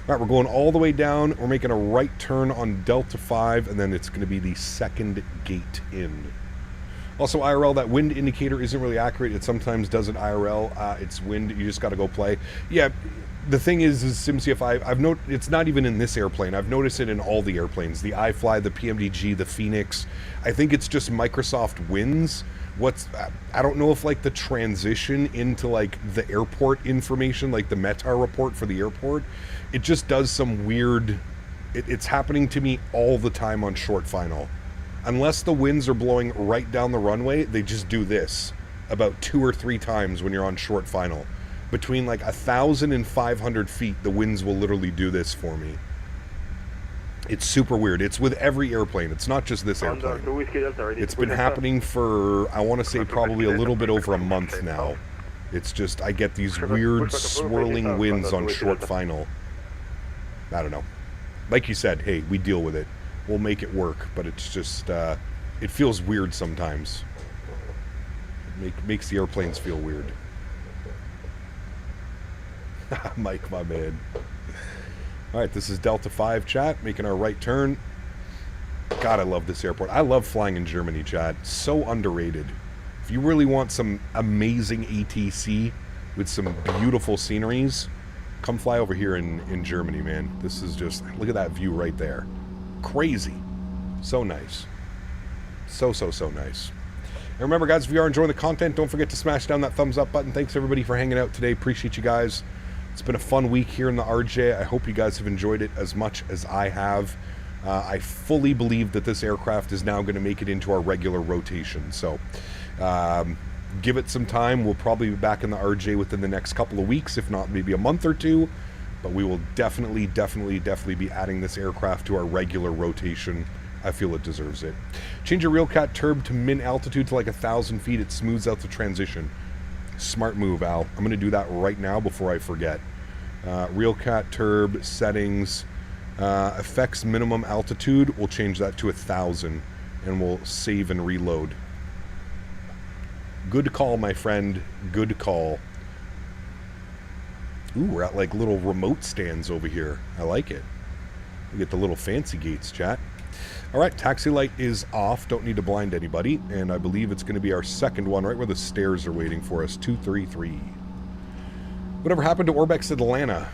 Speaker 2: All right, we're going all the way down. We're making a right turn on Delta 5, and then it's going to be the second gate in. Also, IRL, that wind indicator isn't really accurate. It sometimes doesn't IRL. It's wind. You just got to go play. Yeah, the thing is SimCFI, it's not even in this airplane. I've noticed it in all the airplanes. The iFly, the PMDG, the Phoenix. I think it's just Microsoft winds. I don't know if like the transition into like the airport information, like the METAR report for the airport, it just does some weird, it's happening to me all the time on short final. Unless the winds are blowing right down the runway, they just do this about 2 or 3 times when you're on short final. Between like 1,000 and 500 feet, the winds will literally do this for me. It's super weird. It's with every airplane. It's not just this airplane. It's been happening for, I want to say, probably a little bit over a month now. It's just, I get these weird swirling winds on short final. I don't know. Like you said, hey, we deal with it. We'll make it work, but it's just, it feels weird sometimes. It makes the airplanes feel weird. Mike, my man. Alright, this is Delta 5 chat, making our right turn. God, I love this airport. I love flying in Germany, Chad. So underrated. If you really want some amazing ATC with some beautiful sceneries, come fly over here in Germany, man. This is just, look at that view right there. Crazy. So nice. So nice. And remember, guys, if you are enjoying the content, don't forget to smash down that thumbs up button. Thanks, everybody, for hanging out today. Appreciate you guys. It's been a fun week here in the RJ. I hope you guys have enjoyed it as much as I have. I fully believe that this aircraft is now going to make it into our regular rotation. So give it some time. We'll probably be back in the RJ within the next couple of weeks, if not maybe a month or two. But we will definitely be adding this aircraft to our regular rotation. I feel it deserves it. Change your RealCat turb to min altitude to like 1,000 feet. It smooths out the transition. Smart move, Al. I'm going to do that right now before I forget. RealCat turb settings. Effects minimum altitude. We'll change that to 1,000. And we'll save and reload. Good call, my friend. Good call. Ooh, we're at like little remote stands over here. I like it. We get the little fancy gates, chat. Alright, taxi light is off. Don't need to blind anybody. And I believe it's going to be our second one right where the stairs are waiting for us. 233. Whatever happened to Orbex Atlanta?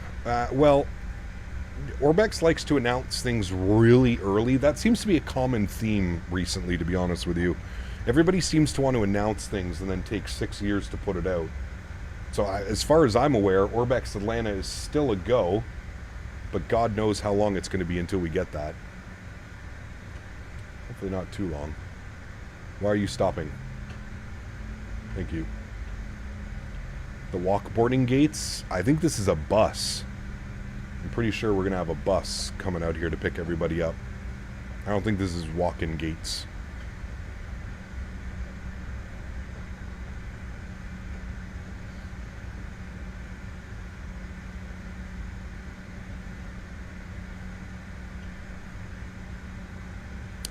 Speaker 2: Well, Orbex likes to announce things really early. That seems to be a common theme recently, to be honest with you. Everybody seems to want to announce things and then take 6 years to put it out. So as far as I'm aware, Orbex Atlanta is still a go. But God knows how long it's going to be until we get that. Hopefully not too long. Why are you stopping? Thank you. The walk-boarding gates? I think this is a bus. I'm pretty sure we're going to have a bus coming out here to pick everybody up. I don't think this is walk-in gates.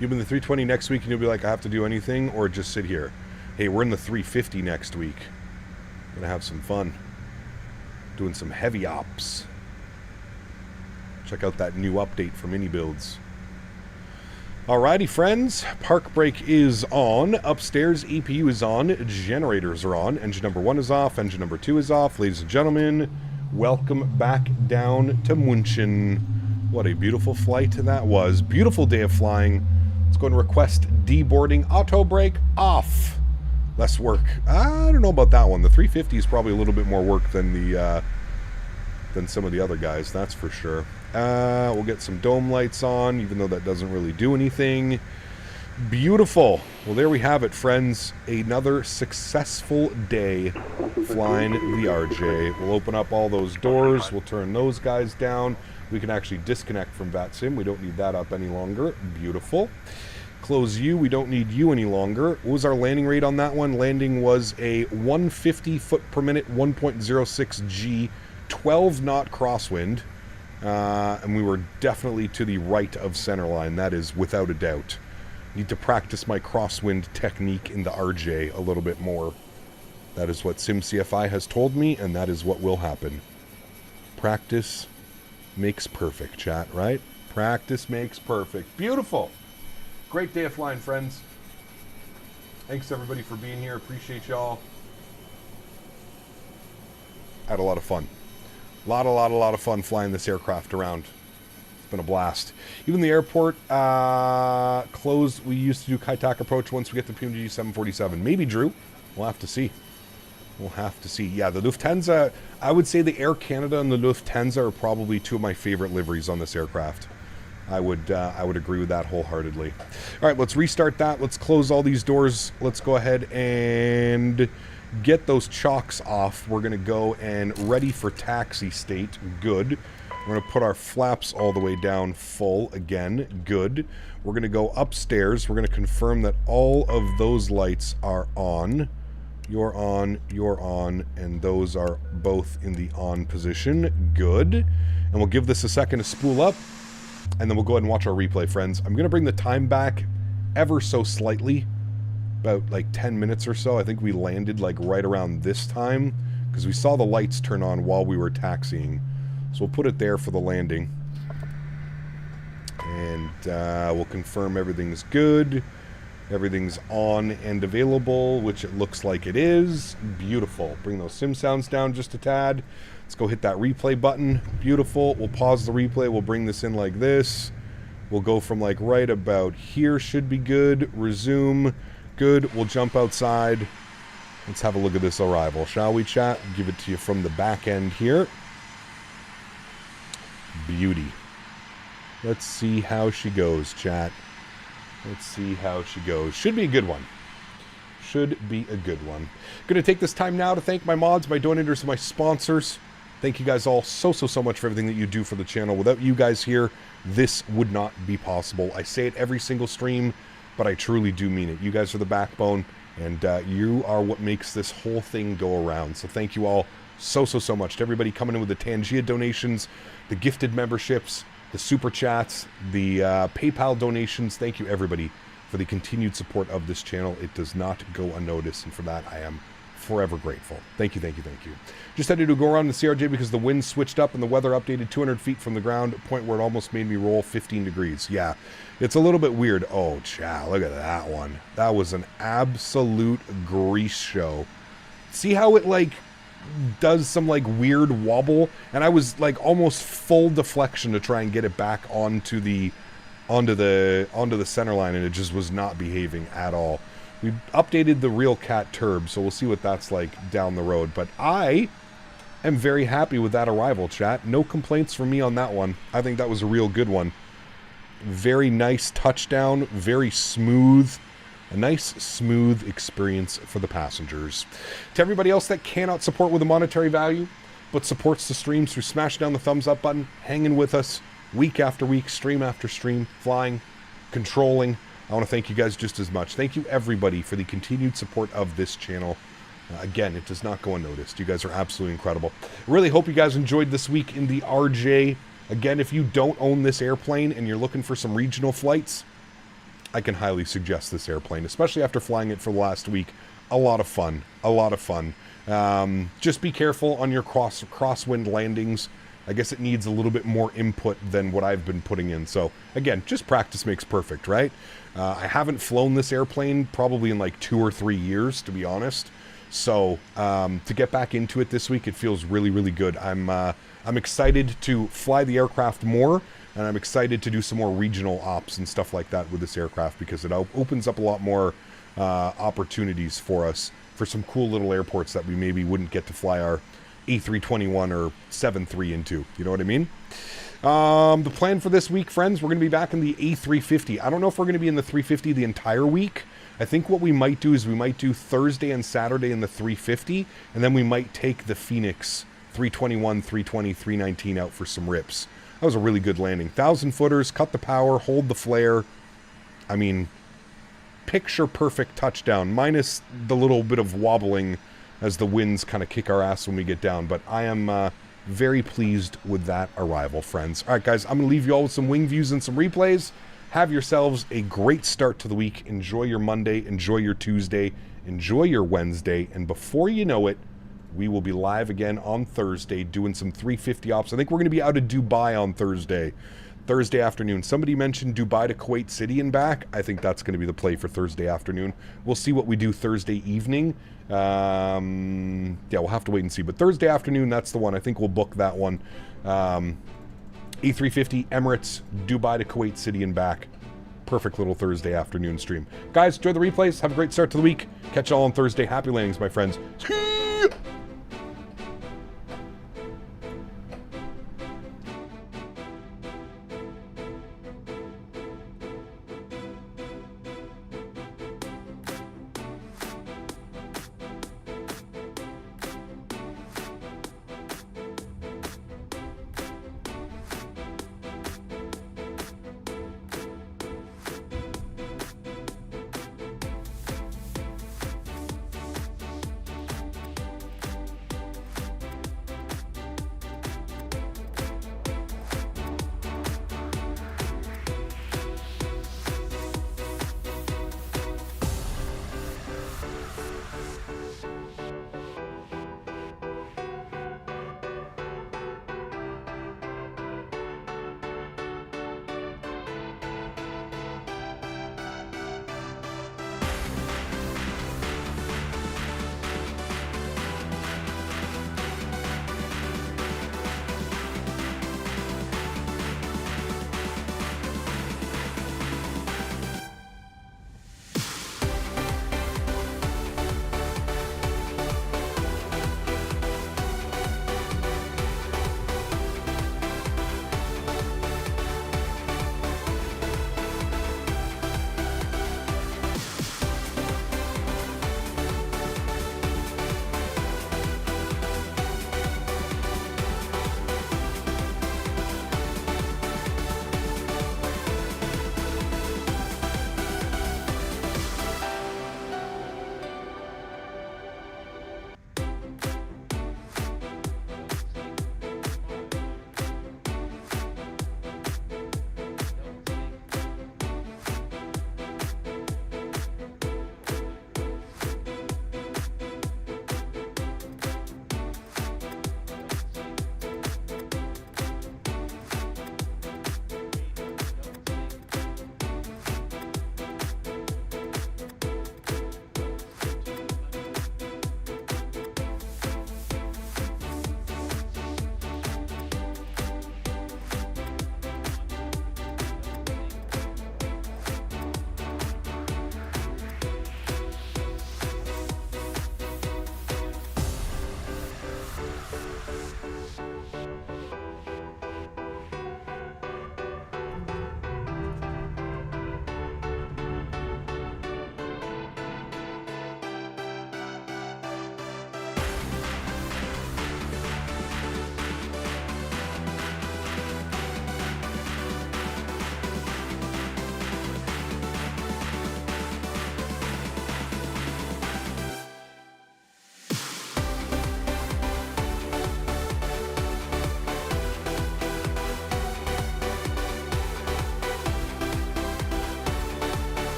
Speaker 2: You'll be in the 320 next week and you'll be like, I have to do anything or just sit here. Hey, we're in the 350 next week. Gonna have some fun. Doing some heavy ops. Check out that new update for mini builds. Alrighty, friends. Park brake is on. Upstairs, EPU is on. Generators are on. Engine number 1 is off. Engine number 2 is off. Ladies and gentlemen, welcome back down to München. What a beautiful flight that was. Beautiful day of flying. Let's go and request deboarding. Auto brake off. Less work. I don't know about that one. The 350 is probably a little bit more work than the than some of the other guys. That's for sure. We'll get some dome lights on, even though that doesn't really do anything. Beautiful. Well, there we have it, friends. Another successful day flying the RJ. We'll open up all those doors. We'll turn those guys down. We can actually disconnect from VATSIM. We don't need that up any longer. Beautiful. Close you. We don't need you any longer. What was our landing rate on that one? Landing was a 150 foot per minute, 1.06 G, 12 knot crosswind. And we were definitely to the right of centerline. That is without a doubt. Need to practice my crosswind technique in the RJ a little bit more. That is what SimCFI has told me, and that is what will happen. Practice makes perfect, chat, right? Practice makes perfect. Beautiful. Great day of flying, friends. Thanks, everybody, for being here. Appreciate y'all. Had a lot of fun. A lot of fun flying this aircraft around. It's been a blast. Even the airport closed. We used to do Kaitak approach once we get the PMG 747. Maybe, Drew. We'll have to see. We'll have to see. Yeah, the Lufthansa, I would say the Air Canada and the Lufthansa are probably two of my favorite liveries on this aircraft. I would agree with that wholeheartedly. All right, let's restart that. Let's close all these doors. Let's go ahead and get those chocks off. We're going to go and ready for taxi state. Good. We're going to put our flaps all the way down full again. Good. We're going to go upstairs. We're going to confirm that all of those lights are on. You're on, and those are both in the on position. Good. And we'll give this a second to spool up, and then we'll go ahead and watch our replay, friends. I'm going to bring the time back ever so slightly, about like 10 minutes or so. I think we landed like right around this time, because we saw the lights turn on while we were taxiing. So we'll put it there for the landing. And we'll confirm everything's good. Everything's on and available, which it looks like it is. Beautiful. Bring those sim sounds down just a tad. Let's go hit that replay button. Beautiful. We'll pause the replay. We'll bring this in like this. We'll go from like right about here. Should be good. Resume. Good. We'll jump outside. Let's have a look at this arrival, shall we, chat? Give it to you from the back end here. Beauty. Let's see how she goes, chat. Let's see how she goes. Should be a good one. Should be a good one. Going to take this time now to thank my mods, my donators, and my sponsors. Thank you guys all so much for everything that you do for the channel. Without you guys here, this would not be possible. I say it every single stream, but I truly do mean it. You guys are the backbone, and you are what makes this whole thing go around. So thank you all so much. To everybody coming in with the Tangia donations, the gifted memberships, the super chats, the PayPal donations. Thank you, everybody, for the continued support of this channel. It does not go unnoticed, and for that, I am forever grateful. Thank you, thank you, thank you. Just had to do a go around the CRJ because the wind switched up and the weather updated 200 feet from the ground, a point where it almost made me roll 15 degrees. Yeah, it's a little bit weird. Oh, chow, look at that one. That was an absolute grease show. See how it, like, does some, like, weird wobble? And I was, like, almost full deflection to try and get it back onto the center line, and it just was not behaving at all. We updated the Real Cat Turb, so we'll see what that's like down the road. But I am very happy with that arrival, chat. No complaints from me on that one. I think that was a real good one. Very nice touchdown, very smooth. A nice, smooth experience for the passengers. To everybody else that cannot support with a monetary value, but supports the streams through smashing down the thumbs up button, hanging with us week after week, stream after stream, flying, controlling, I want to thank you guys just as much. Thank you, everybody, for the continued support of this channel. Again, it does not go unnoticed. You guys are absolutely incredible. Really hope you guys enjoyed this week in the RJ. Again, if you don't own this airplane and you're looking for some regional flights, I can highly suggest this airplane, especially after flying it for the last week. A lot of fun. A lot of fun. Just be careful on your crosswind landings. I guess it needs a little bit more input than what I've been putting in. So, again, just practice makes perfect, right? I haven't flown this airplane probably in like 2 or 3 years, to be honest. So, to get back into it this week, it feels really, really good. I'm excited to fly the aircraft more, and I'm excited to do some more regional ops and stuff like that with this aircraft because it opens up a lot more opportunities for us for some cool little airports that we maybe wouldn't get to fly our A321 or 73 into. You know what I mean? The plan for this week, friends, we're going to be back in the A350. I don't know if we're going to be in the 350 the entire week. I think what we might do is we might do Thursday and Saturday in the 350, and then we might take the Phoenix 321, 320, 319 out for some rips. That was a really good landing. 1,000 footers, cut the power, hold the flare. I mean, picture perfect touchdown, minus the little bit of wobbling as the winds kind of kick our ass when we get down. But I am very pleased with that arrival, friends. All right, guys, I'm going to leave you all with some wing views and some replays. Have yourselves a great start to the week. Enjoy your Monday. Enjoy your Tuesday. Enjoy your Wednesday. And before you know it, we will be live again on Thursday doing some 350 ops. I think we're going to be out of Dubai on Thursday afternoon. Somebody mentioned Dubai to Kuwait City and back. I think that's going to be the play for Thursday afternoon. We'll see what we do Thursday evening. Yeah, we'll have to wait and see. But Thursday afternoon, that's the one. I think we'll book that one. E350, Emirates, Dubai to Kuwait City and back. Perfect little Thursday afternoon stream. Guys, enjoy the replays. Have a great start to the week. Catch you all on Thursday. Happy landings, my friends.